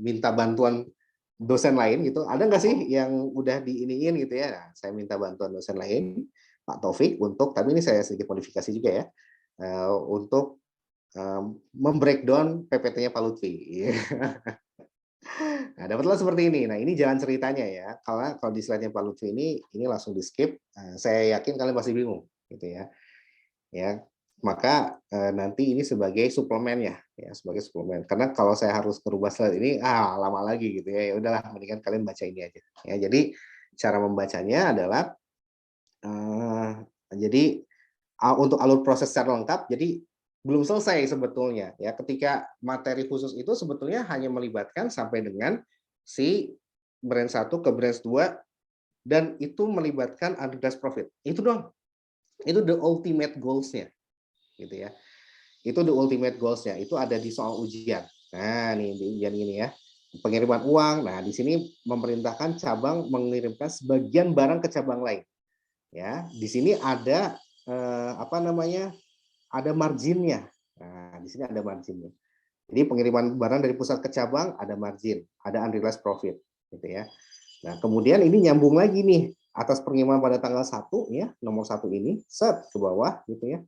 minta bantuan dosen lain gitu. Ada nggak sih yang udah diiniin gitu ya? Nah, saya minta bantuan dosen lain, Pak Taufik, untuk, tapi ini saya sedikit modifikasi juga ya, untuk membreakdown PPT-nya Pak Lutfi. Nah, dapatlah seperti ini. Nah, ini jalan ceritanya ya. Kalau di slide-nya Pak Lutfi ini langsung di skip. Saya yakin kalian pasti bingung gitu ya. Ya, maka nanti ini sebagai suplemen ya, sebagai suplemen. Karena kalau saya harus merubah slide ini lama lagi gitu ya. Ya udahlah, mendingan kalian baca ini aja. Ya, jadi cara membacanya adalah jadi untuk alur proses secara lengkap, jadi belum selesai sebetulnya ya. Ketika materi khusus itu sebetulnya hanya melibatkan sampai dengan si brand 1 ke brand 2 dan itu melibatkan unrealized profit. Itu doang. Itu the ultimate goals-nya. Gitu ya. Itu the ultimate goals-nya. Itu ada di soal ujian. Nah, nih di ujian ini ya. Pengiriman uang. Nah, di sini memerintahkan cabang mengirimkan sebagian barang ke cabang lain. Ya, di sini ada apa namanya? Ada marginnya. Nah, di sini ada marginnya. Jadi pengiriman barang dari pusat ke cabang ada margin, ada unrealized profit, gitu ya. Nah, kemudian ini nyambung lagi nih atas pengiriman pada tanggal 1 ya, nomor 1 ini, set ke bawah gitu ya.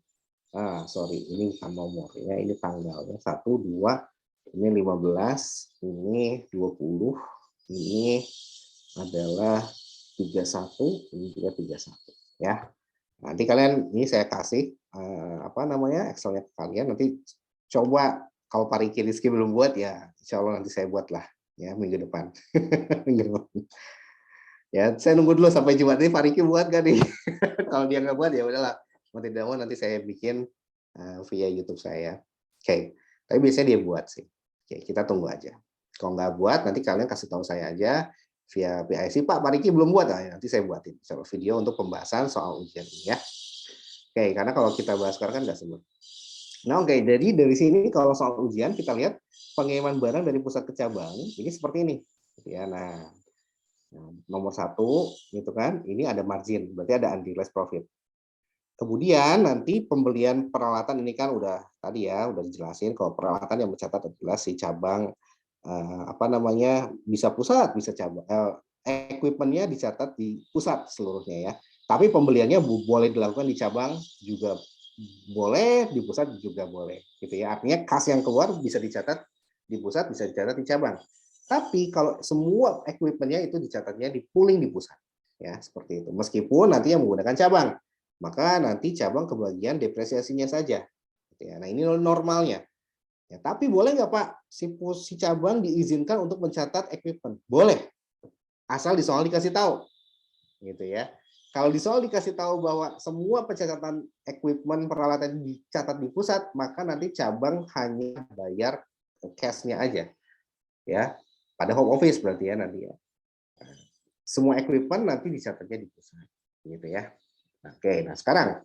Sorry, ini bukan nomor ya, ini tanggalnya 1, 2, ini 15, ini 20, ini adalah 31, ini juga 31 ya. Nanti kalian, ini saya kasih apa namanya Excelnya ke kalian, nanti coba kalau Pak Riki Rizky belum buat ya, insya Allah nanti saya buat lah ya minggu depan. Ya, saya nunggu dulu sampai Jumat ini Pak Riki buat gak nih? Kalau dia nggak buat ya udahlah, mau tidak mau nanti saya bikin via YouTube saya. Oke, tapi biasanya dia buat sih. Oke, kita tunggu aja. Kalau nggak buat, nanti kalian kasih tahu saya aja via PIC, Pak Riki belum buat, nanti saya buatin video untuk pembahasan soal ujian ini ya. Oke, karena kalau kita bahas sekarang kan nggak semua. Nah, oke, jadi dari sini kalau soal ujian kita lihat pengiriman barang dari pusat ke cabang ini seperti ini, ya. Nah, nomor 1 gitu kan, ini ada margin, berarti ada unrealized profit. Kemudian nanti pembelian peralatan ini kan udah tadi ya udah dijelasin kalau peralatan yang mencatat adalah si cabang bisa pusat, bisa cabang. Equipment-nya dicatat di pusat seluruhnya ya. Tapi pembeliannya boleh dilakukan di cabang juga boleh, di pusat juga boleh, gitu ya. Artinya kas yang keluar bisa dicatat di pusat, bisa dicatat di cabang. Tapi kalau semua equipment-nya itu dicatatnya di pooling di pusat, ya seperti itu. Meskipun nanti yang menggunakan cabang, maka nanti cabang kebagian depresiasinya saja. Gitu ya. Nah ini normalnya. Ya, tapi boleh nggak Pak si cabang diizinkan untuk mencatat equipment? Boleh, asal di soal dikasih tahu, gitu ya. Kalau di soal dikasih tahu bahwa semua pencatatan equipment peralatan dicatat di pusat, maka nanti cabang hanya bayar cash-nya aja, ya. Pada home office berarti ya nanti ya. Semua equipment nanti dicatatnya di pusat, gitu ya. Oke, nah sekarang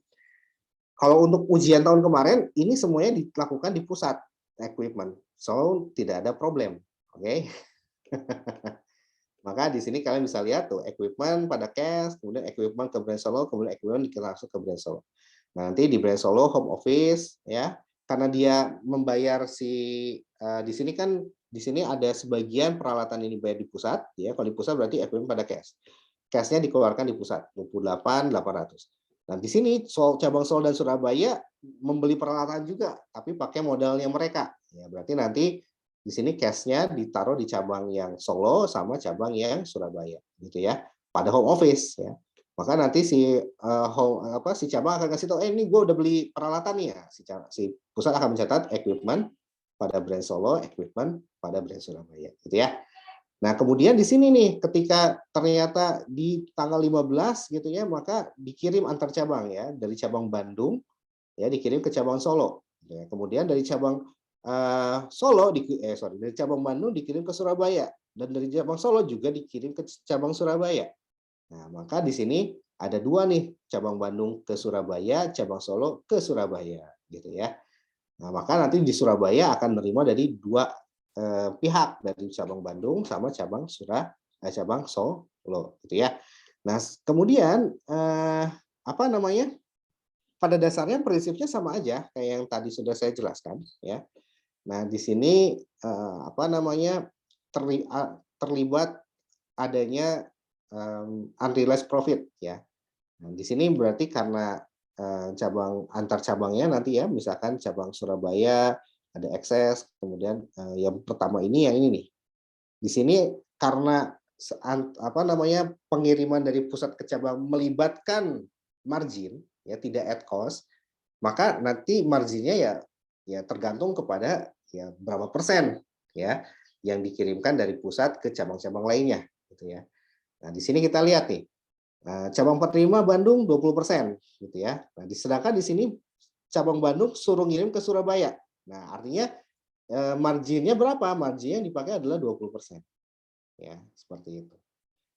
kalau untuk ujian tahun kemarin ini semuanya dilakukan di pusat equipment, so tidak ada problem, oke. Maka di sini kalian bisa lihat tuh equipment pada cash, kemudian equipment ke Brand Solo, kemudian equipment langsung ke Brand Solo. Nah, nanti di Brand Solo home office ya, karena dia membayar di sini kan di sini ada sebagian peralatan ini bayar di pusat ya. Kalau di pusat berarti equipment pada cash. Cash-nya dikeluarkan di pusat 28.800. Nah, di sini cabang Solo dan Surabaya membeli peralatan juga, tapi pakai modalnya mereka. Ya, berarti nanti di sini cash-nya ditaruh di cabang yang Solo sama cabang yang Surabaya, gitu ya. Pada home office ya. Maka nanti si cabang akan kasih tahu, ini gue udah beli peralatan nih ya. Si pusat akan mencatat equipment pada Brand Solo, equipment pada Brand Surabaya, gitu ya. Nah, kemudian di sini nih ketika ternyata di tanggal 15 gitu ya, maka dikirim antar cabang ya, dari cabang Bandung ya dikirim ke cabang Solo. Ya, kemudian dari cabang dari cabang Bandung dikirim ke Surabaya dan dari cabang Solo juga dikirim ke cabang Surabaya. Nah, maka di sini ada dua nih, cabang Bandung ke Surabaya, cabang Solo ke Surabaya, gitu ya. Nah, maka nanti di Surabaya akan menerima dari dua pihak, dari cabang Bandung sama cabang Solo, gitu ya. Nah, kemudian pada dasarnya prinsipnya sama aja kayak yang tadi sudah saya jelaskan, ya. Nah, di sini terlibat adanya unrealized profit ya. Nah, di sini berarti karena cabang antar cabangnya nanti ya, misalkan cabang Surabaya ada ekses, kemudian yang pertama ini yang ini nih. Di sini karena pengiriman dari pusat ke cabang melibatkan margin ya, tidak at cost, maka nanti marginnya ya tergantung kepada ya berapa persen ya yang dikirimkan dari pusat ke cabang-cabang lainnya, gitu ya. Nah, di sini kita lihat nih, cabang penerima Bandung 20%, gitu ya. Nah, sedangkan di sini cabang Bandung suruh ngirim ke Surabaya. Nah, artinya marginnya berapa? Marginnya yang dipakai adalah 20%. Ya, seperti itu.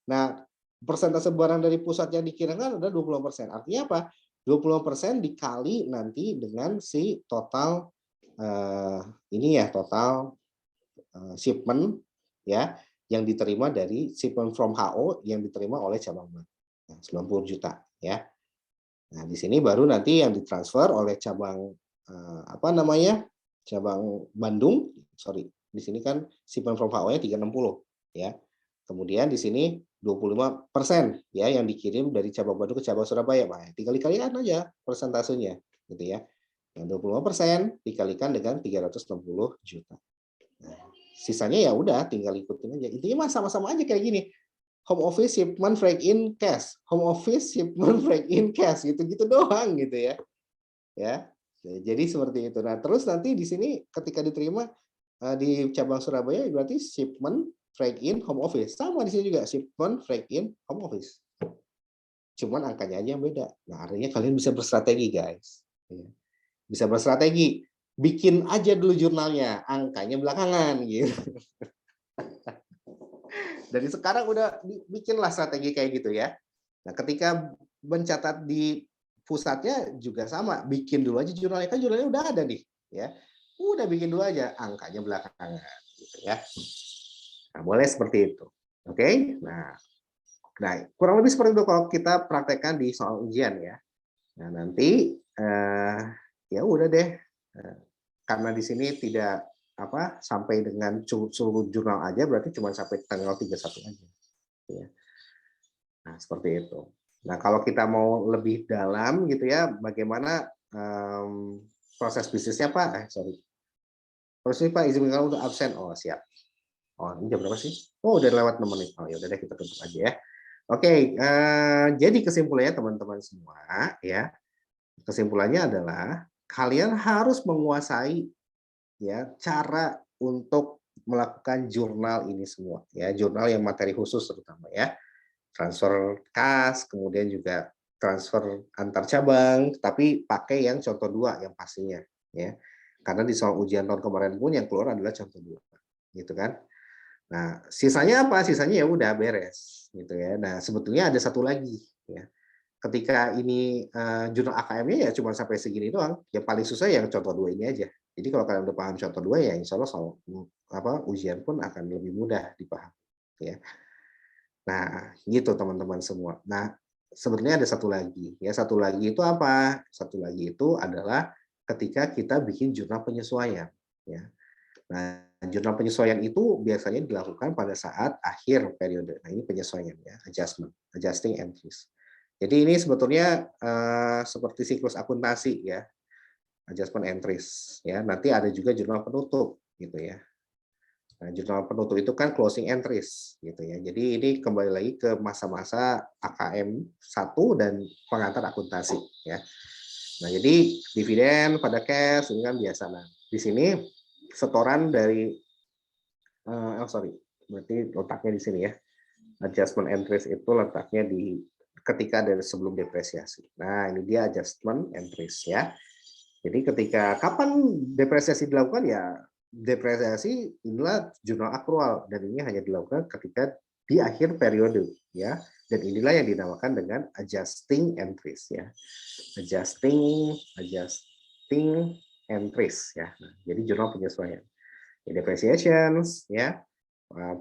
Nah, persentase barang dari pusat yang dikirimkan adalah 20%. Artinya apa? 20% dikali nanti dengan si total total shipment ya yang diterima dari shipment from HO yang diterima oleh cabang bank. Nah, 90 juta ya. Nah, di sini baru nanti yang ditransfer oleh cabang cabang Bandung, di sini kan shipment from HO-nya 360 ya. Kemudian di sini 25% ya yang dikirim dari cabang Bandung ke cabang Surabaya. Nah, tinggal dikalikan aja persentasenya, gitu ya. Nah, 25% dikalikan dengan 360 juta. Nah, sisanya ya udah tinggal ikutin aja. Intinya mah sama-sama aja kayak gini. Home office shipment break in cash, home office shipment break in cash, gitu-gitu doang gitu ya. Ya. Jadi seperti itu. Nah, terus nanti di sini ketika diterima di cabang Surabaya berarti shipment break in home office. Sama di sini juga shipment break in home office. Cuman angkanya aja yang beda. Nah, artinya kalian bisa berstrategi, guys. Bisa berstrategi. Bikin aja dulu jurnalnya, angkanya belakangan gitu. Dari sekarang udah bikinlah strategi kayak gitu ya. Nah, ketika mencatat di pusatnya juga sama, bikin dulu aja jurnalnya, kan jurnalnya udah ada nih, ya. Udah bikin dulu aja, angkanya belakangan gitu ya. Nah, boleh seperti itu. Oke? Nah, kurang lebih seperti itu kalau kita praktekkan di soal ujian ya. Nah, nanti ya udah deh. karena di sini tidak sampai dengan seluruh jurnal aja, berarti cuma sampai tanggal 31 aja. Ya. Nah, seperti itu. Nah, kalau kita mau lebih dalam gitu ya, bagaimana proses bisnisnya Pak? Sorry. Terus Pak, izin kalau untuk absen. Oh, siap. Oh, ini jam berapa sih? Oh, udah lewat 6 menit. Oh, ya udah deh, kita tutup aja ya. Oke, jadi kesimpulannya teman-teman semua ya. Kesimpulannya adalah kalian harus menguasai ya cara untuk melakukan jurnal ini semua ya, jurnal yang materi khusus terutama ya. Transfer kas, kemudian juga transfer antar cabang, tapi pakai yang contoh 2 yang pastinya ya. Karena di soal ujian tahun kemarin pun yang keluar adalah contoh 2 gitu kan. Nah, sisanya apa? Sisanya ya udah beres gitu ya. Nah, sebetulnya ada satu lagi ya. Ketika ini jurnal AKM-nya ya cuma sampai segini doang. Yang paling susah yang contoh 2 ini aja. Jadi kalau kalian udah paham contoh 2 ya insya Allah soal ujian pun akan lebih mudah dipahami ya. Nah, gitu teman-teman semua. Nah, sebetulnya ada satu lagi. Ya, satu lagi itu apa? Satu lagi itu adalah ketika kita bikin jurnal penyesuaian ya. Nah, jurnal penyesuaian itu biasanya dilakukan pada saat akhir periode. Nah, ini penyesuaian ya, adjusting entries. Jadi ini sebetulnya seperti siklus akuntansi ya, adjustment entries ya. Nanti ada juga jurnal penutup gitu ya. Nah, jurnal penutup itu kan closing entries gitu ya. Jadi ini kembali lagi ke masa-masa AKM 1 dan pengantar akuntansi ya. Nah, jadi dividen pada cash ini kan biasa. Nah, di sini setoran dari berarti letaknya di sini ya. Adjustment entries itu letaknya di ketika dari sebelum depresiasi. Nah, ini dia adjustment entries ya. Jadi ketika kapan depresiasi dilakukan ya, depresiasi inilah jurnal akrual dan ini hanya dilakukan ketika di akhir periode ya. Dan inilah yang dinamakan dengan adjusting entries ya. Adjusting entries ya. Nah, jadi jurnal penyesuaian. Depreciations ya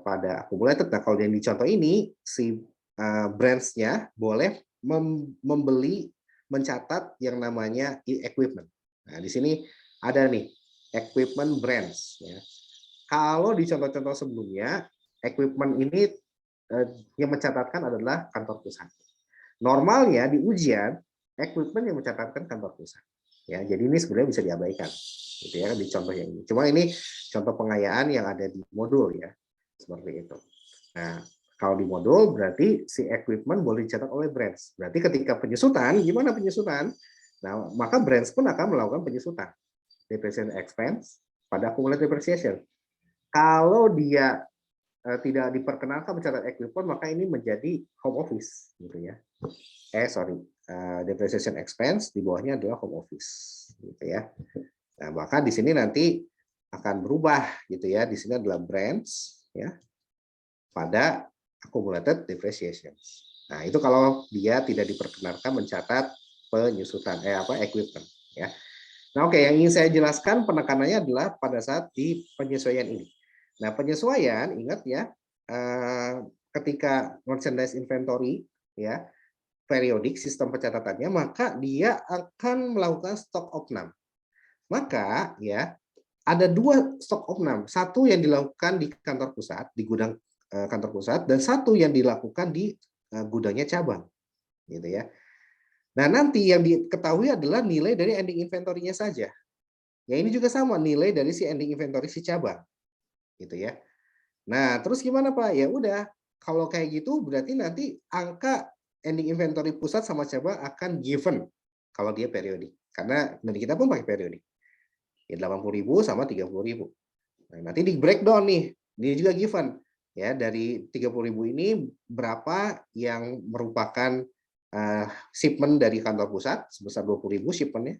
pada accumulated. Nah, kalau yang di contoh ini si brands-nya boleh membeli mencatat yang namanya equipment. Nah, di sini ada nih equipment brands ya. Kalau di contoh-contoh sebelumnya equipment ini yang mencatatkan adalah kantor pusat. Normalnya di ujian equipment yang mencatatkan kantor pusat. Ya, jadi ini sebenarnya bisa diabaikan gitu ya di contoh yang ini. Cuma ini contoh pengayaan yang ada di modul ya. Seperti itu. Nah, kalau di modul berarti si equipment boleh dicatat oleh brands. Berarti ketika penyusutan, gimana penyusutan? Nah, maka brands pun akan melakukan penyusutan. Depreciation expense pada accumulated depreciation. Kalau dia tidak diperkenalkan mencatat equipment, maka ini menjadi home office gitu ya. Depreciation expense di bawahnya adalah home office gitu ya. Nah, maka di sini nanti akan berubah gitu ya. Di sini adalah brands ya pada accumulated depreciation. Nah, itu kalau dia tidak diperkenalkan mencatat penyusutan equipment ya. Nah, oke, yang ingin saya jelaskan penekanannya adalah pada saat di penyesuaian ini. Nah, penyesuaian ingat ya, ketika merchandise inventory ya, periodik sistem pencatatannya, maka dia akan melakukan stock opnam. Maka ya ada 2 stok opnam, satu yang dilakukan di kantor pusat, di gudang kantor pusat, dan satu yang dilakukan di gudangnya cabang, gitu ya. Nah, nanti yang diketahui adalah nilai dari ending inventory-nya saja. Ya, ini juga sama, nilai dari si ending inventory si cabang, gitu ya. Nah, terus gimana Pak? Ya udah, kalau kayak gitu berarti nanti angka ending inventory pusat sama cabang akan given kalau dia periodik, karena dari kita pun pakai periodik. Ya 80.000 sama 30.000. Nah, nanti di breakdown nih, ini juga given ya, dari 30.000 ini berapa yang merupakan shipment dari kantor pusat sebesar 20.000 shipmentnya.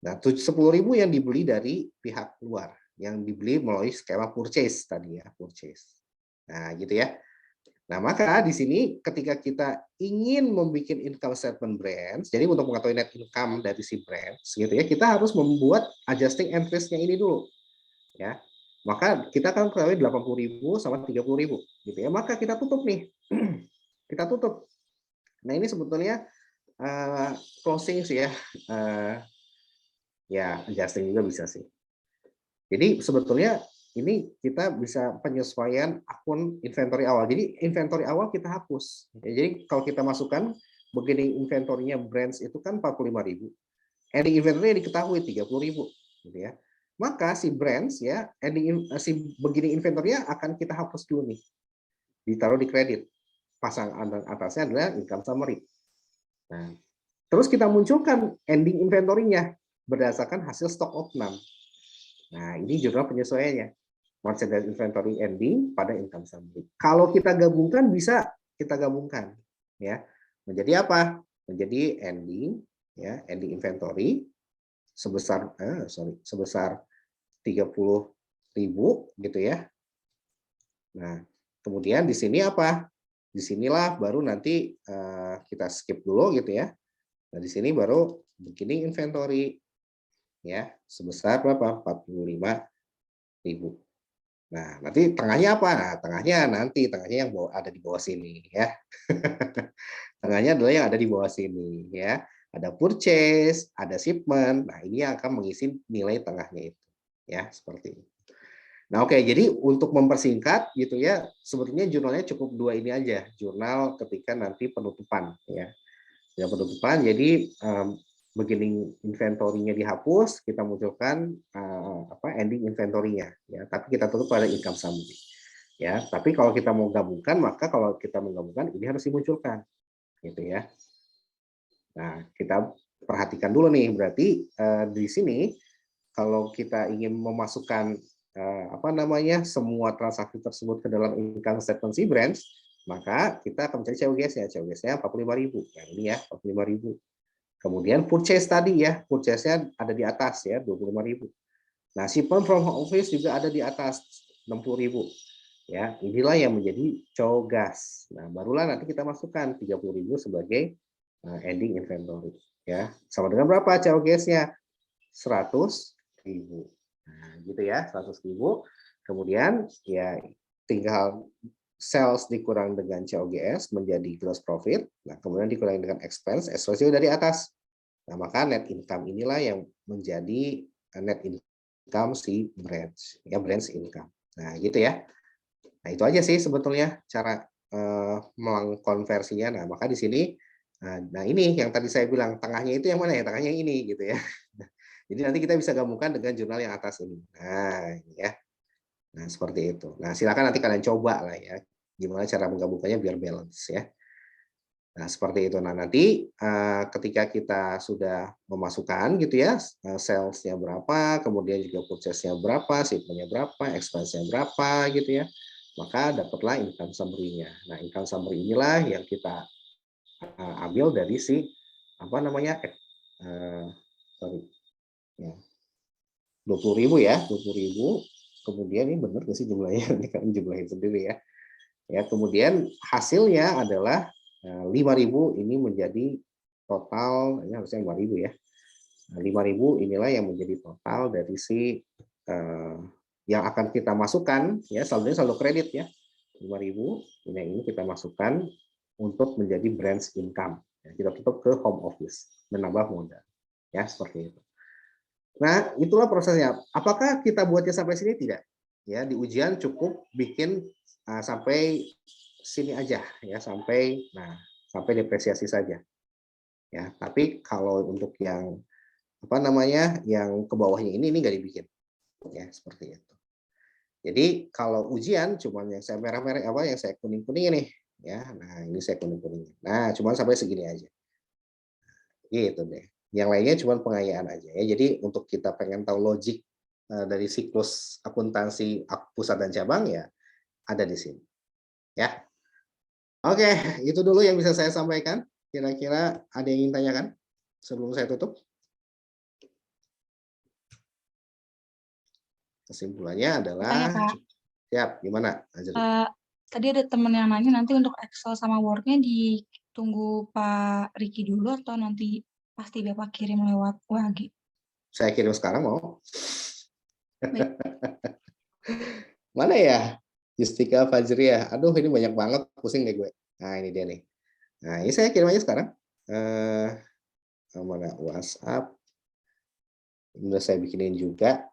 Nah, 10.000 yang dibeli dari pihak luar, yang dibeli melalui skema purchase tadi ya, purchase. Nah, gitu ya. Nah, maka di sini ketika kita ingin membuat income statement brands, jadi untuk mengetahui net income dari si brands, gitu ya, kita harus membuat adjusting entries-nya ini dulu, ya. Maka kita akan ketahui 80.000 sama 30.000, gitu ya. Maka kita tutup nih, kita tutup. Nah, ini sebetulnya closing sih ya, ya adjusting juga bisa sih. Jadi sebetulnya ini kita bisa penyesuaian akun inventory awal. Jadi inventory awal kita hapus. Jadi kalau kita masukkan beginning inventory-nya brands itu kan 45.000. Ending inventory diketahui 30.000 gitu ya. Maka si brands ya, si beginning inventory-nya akan kita hapus dulu nih. Ditaruh di kredit. Pasang atasnya adalah income summary. Nah, terus kita munculkan ending inventory-nya berdasarkan hasil stock of none. Nah, ini jurnal penyesuaiannya. Merchandise inventory ending pada income summary. Kalau kita gabungkan bisa kita gabungkan ya. Menjadi apa? Menjadi ending ya, ending inventory sebesar 30.000 gitu ya. Nah, kemudian di sini apa? Di sinilah baru nanti kita skip dulu gitu ya. Nah, di sini baru beginning inventory ya sebesar berapa? 45.000. Nah, nanti tengahnya apa? Nah, tengahnya yang ada di bawah sini ya. Tengahnya adalah yang ada di bawah sini ya. Ada purchase, ada shipment. Nah, ini yang akan mengisi nilai tengahnya itu ya, seperti ini. Nah, oke, jadi untuk mempersingkat gitu ya, sebetulnya jurnalnya cukup 2 ini aja, jurnal ketika nanti penutupan ya. Ya penutupan, jadi beginning inventory-nya dihapus, kita munculkan ending inventory-nya ya, tapi kita tutup pada income summary. Ya, tapi kalau kita mau gabungkan, maka kalau kita mau gabungkan ini harus dimunculkan. Gitu ya. Nah, kita perhatikan dulu nih, berarti di sini kalau kita ingin memasukkan semua transaksi tersebut ke dalam income statement si brands, maka kita akan mencari COGS-nya. COGS-nya 45.000. Yang ini ya, 45.000. Kemudian purchase tadi ya, purchase-nya ada di atas ya, 25.000. Nah, shipment from home office juga ada di atas 60.000. Ya, inilah yang menjadi COGS. Nah, barulah nanti kita masukkan 30.000 sebagai ending inventory. Ya, sama dengan berapa COGS-nya? 100.000. Nah, gitu ya, 100.000. Kemudian ya tinggal sales dikurang dengan COGS menjadi gross profit. Nah, kemudian dikurangi dengan expense dari atas. Nah, maka net income inilah yang menjadi net income si brands, ya brands income. Nah, gitu ya. Nah, itu aja sih sebetulnya cara mengkonversinya. Nah, maka di sini nah ini yang tadi saya bilang tengahnya itu yang mana ya? Tengahnya yang ini gitu ya. Jadi nanti kita bisa gabungkan dengan jurnal yang atas ini. Nah, ini ya. Nah, seperti itu. Nah, silakan nanti kalian coba lah ya, gimana cara menggabungkannya biar balance ya. Nah, seperti itu. Nah, nanti ketika kita sudah memasukkan gitu ya, sales-nya berapa, kemudian juga purchase-nya berapa, shipment-nya berapa, expense-nya berapa gitu ya, maka dapatlah income summary-nya. Nah, income summary inilah yang kita ambil dari si apa namanya? 20.000 ya, 20.000. Kemudian ini benar nggak sih jumlahnya? Ini kan jumlahin sendiri ya. Ya, kemudian hasilnya adalah 5.000 ini menjadi total, ini harusnya 5.000 ya. 5.000 inilah yang menjadi total dari si yang akan kita masukkan ya, saldonya saldo kredit ya. 5.000 ini kita masukkan untuk menjadi branch income. Ya, kita tutup ke home office, menambah modal. Ya, seperti itu. Nah, itulah prosesnya. Apakah kita buatnya sampai sini? Tidak. Ya, di ujian cukup bikin sampai sini aja ya, sampai depresiasi saja. Ya, tapi kalau untuk yang yang ke bawahnya ini nggak dibikin. Ya, seperti itu. Jadi kalau ujian cuman yang saya merah-merah yang saya kuning-kuning ini ya. Nah, ini saya kuning-kuning. Nah, cuman sampai segini aja. Gitu deh. Yang lainnya cuma pengayaan aja ya. Jadi untuk kita pengen tahu logik dari siklus akuntansi pusat dan cabang ya ada di sini. Ya. Oke, itu dulu yang bisa saya sampaikan. Kira-kira ada yang ingin tanyakan sebelum saya tutup? Kesimpulannya adalah siap. Gimana? Tadi ada teman yang nanya nanti untuk Excel sama Word-nya ditunggu Pak Riki dulu atau nanti pasti Bapak kirim lewat WhatsApp? Saya kirim sekarang mau. Baik. Mana ya? Justika Fajriah. Aduh, ini banyak banget. Pusing deh gue. Nah, ini dia nih. Nah, ini saya kirim aja sekarang. Mana WhatsApp. Udah saya bikinin juga.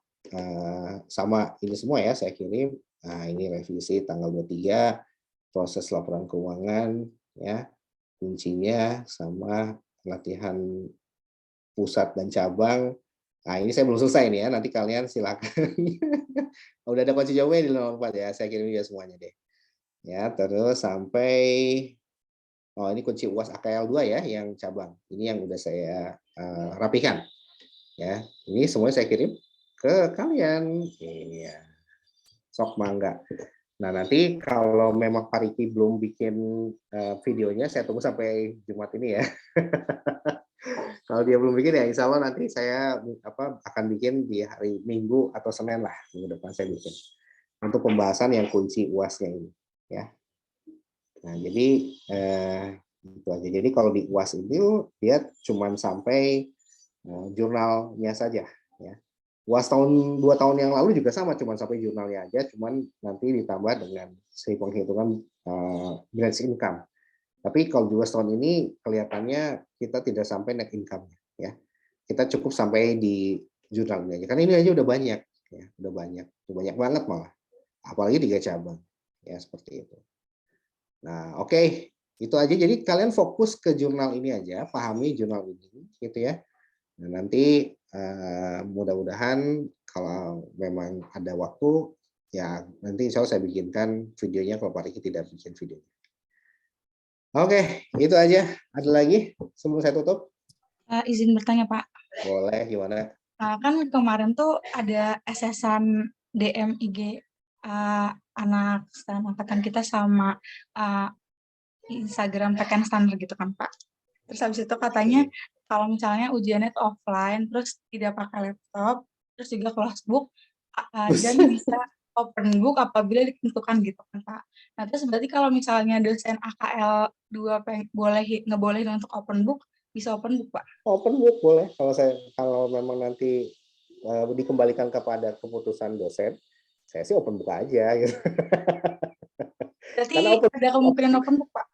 sama ini semua ya saya kirim. Nah, ini revisi tanggal 23, proses laporan keuangan, ya, kuncinya sama latihan pusat dan cabang. Nah, ini saya belum selesai nih ya, nanti kalian silakan. Udah ada kunci jawabannya di nomor 4 ya, saya kirim juga semuanya deh. Ya, terus sampai ini kunci UAS AKL 2 ya, yang cabang. Ini yang udah saya rapikan. Ya, ini semuanya saya kirim ke kalian. Iya. Sok mangga. Nah, nanti kalau memang Pak Riki belum bikin videonya, saya tunggu sampai Jumat ini ya. Kalau dia belum bikin ya, insya Allah nanti saya akan bikin di hari Minggu atau Senin lah, minggu depan saya bikin untuk pembahasan yang kunci UAS-nya ini, ya. Nah, jadi itu aja. Jadi kalau di UAS ini dia cuma sampai jurnalnya saja, ya. UAS 2 tahun yang lalu juga sama, cuma sampai jurnalnya aja, cuman nanti ditambah dengan penghitungan branch income. Tapi kalau 2 tahun ini kelihatannya kita tidak sampai net income, ya. Kita cukup sampai di jurnalnya aja. Karena ini aja udah banyak, ya, udah banyak banget malah. Apalagi 3 cabang, ya seperti itu. Nah, oke, itu aja. Jadi kalian fokus ke jurnal ini aja, pahami jurnal ini, gitu ya. Nah, nanti mudah-mudahan kalau memang ada waktu, ya nanti insya Allah saya bikinkan videonya kalau Pak Riki tidak bikin videonya. Oke, itu aja. Ada lagi sebelum saya tutup? Izin bertanya, Pak. Boleh, gimana? Kan kemarin tuh ada SS-an DM IG anak angkatan kita sama Instagram PKN standar gitu kan, Pak. Terus habis itu katanya kalau misalnya ujiannya itu offline, terus tidak pakai laptop, terus juga closebook, dan bisa open book apabila ditentukan gitu kan, Pak. Nah, terus berarti kalau misalnya dosen AKL 2 ngebolehin untuk open book, bisa open book, Pak? Open book boleh. Kalau memang nanti dikembalikan kepada keputusan dosen, saya sih open book aja gitu. Berarti ada kemungkinan open book, Pak?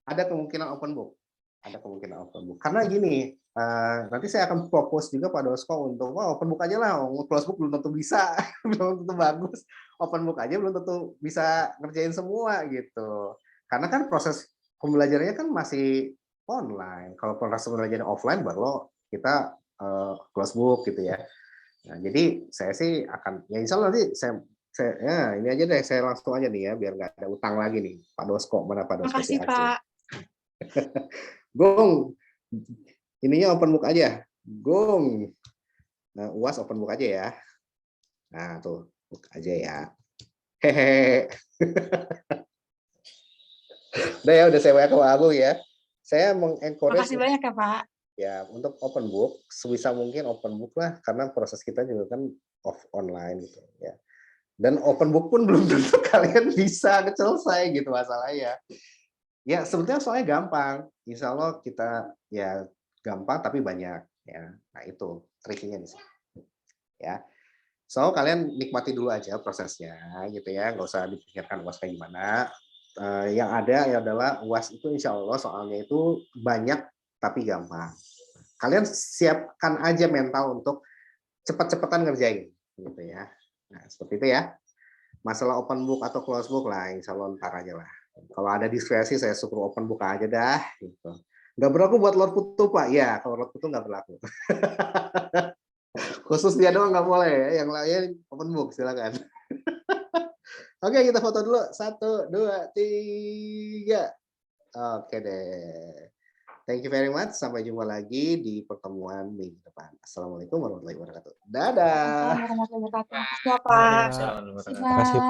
Ada kemungkinan open book. Ada kemungkinan open book. Karena gini, nanti saya akan propose juga Pak Dosko untuk open book aja lah. Close book belum tentu bisa, belum tentu bagus. Open book aja belum tentu bisa ngerjain semua gitu. Karena kan proses pembelajarannya kan masih online. Kalau proses pembelajaran offline baru kita close book gitu ya. Nah, jadi saya sih akan, ya insya Allah nanti saya ya ini aja deh, saya langsung aja nih ya, biar nggak ada utang lagi nih. Pak Dosko, mana Pak Dosko? Makasih, Pak. Gong, ininya open book aja. Gong. Nah, UAS open book aja ya. Nah, tuh, book aja ya. Hehehe. Udah ya, udah saya WA ke Pak Agung ya. Saya mengencourage. Makasih banyak ya, Pak. Ya, untuk open book, sebisa mungkin open book lah, karena proses kita juga kan online gitu ya. Dan open book pun belum tentu kalian bisa selesai gitu masalahnya. Ya, sebetulnya soalnya gampang. Insya Allah kita ya gampang tapi banyak ya. Nah, itu triknya di sini. Ya. So, kalian nikmati dulu aja prosesnya gitu ya. Nggak usah dipikirkan UAS kayak gimana. Yang ada adalah UAS itu insya Allah soalnya itu banyak tapi gampang. Kalian siapkan aja mental untuk cepat-cepatan ngerjain gitu ya. Nah, seperti itu ya. Masalah open book atau close book lah, insya Allah ntar aja lah. Kalau ada diskresi saya suruh open book aja dah. Gitu. Nggak berlaku buat Lord Putu Pak? Ya, kalau Lord Putu nggak berlaku. Khusus dia doang nggak boleh, yang lain open book silakan. Oke, kita foto dulu. 1, 2, 3. Oke deh. Thank you very much. Sampai jumpa lagi di pertemuan minggu depan. Assalamualaikum warahmatullahi wabarakatuh. Dadah. Assalamualaikum warahmatullahi wabarakatuh. Makasih ya, Pak. Terima kasih, Pak.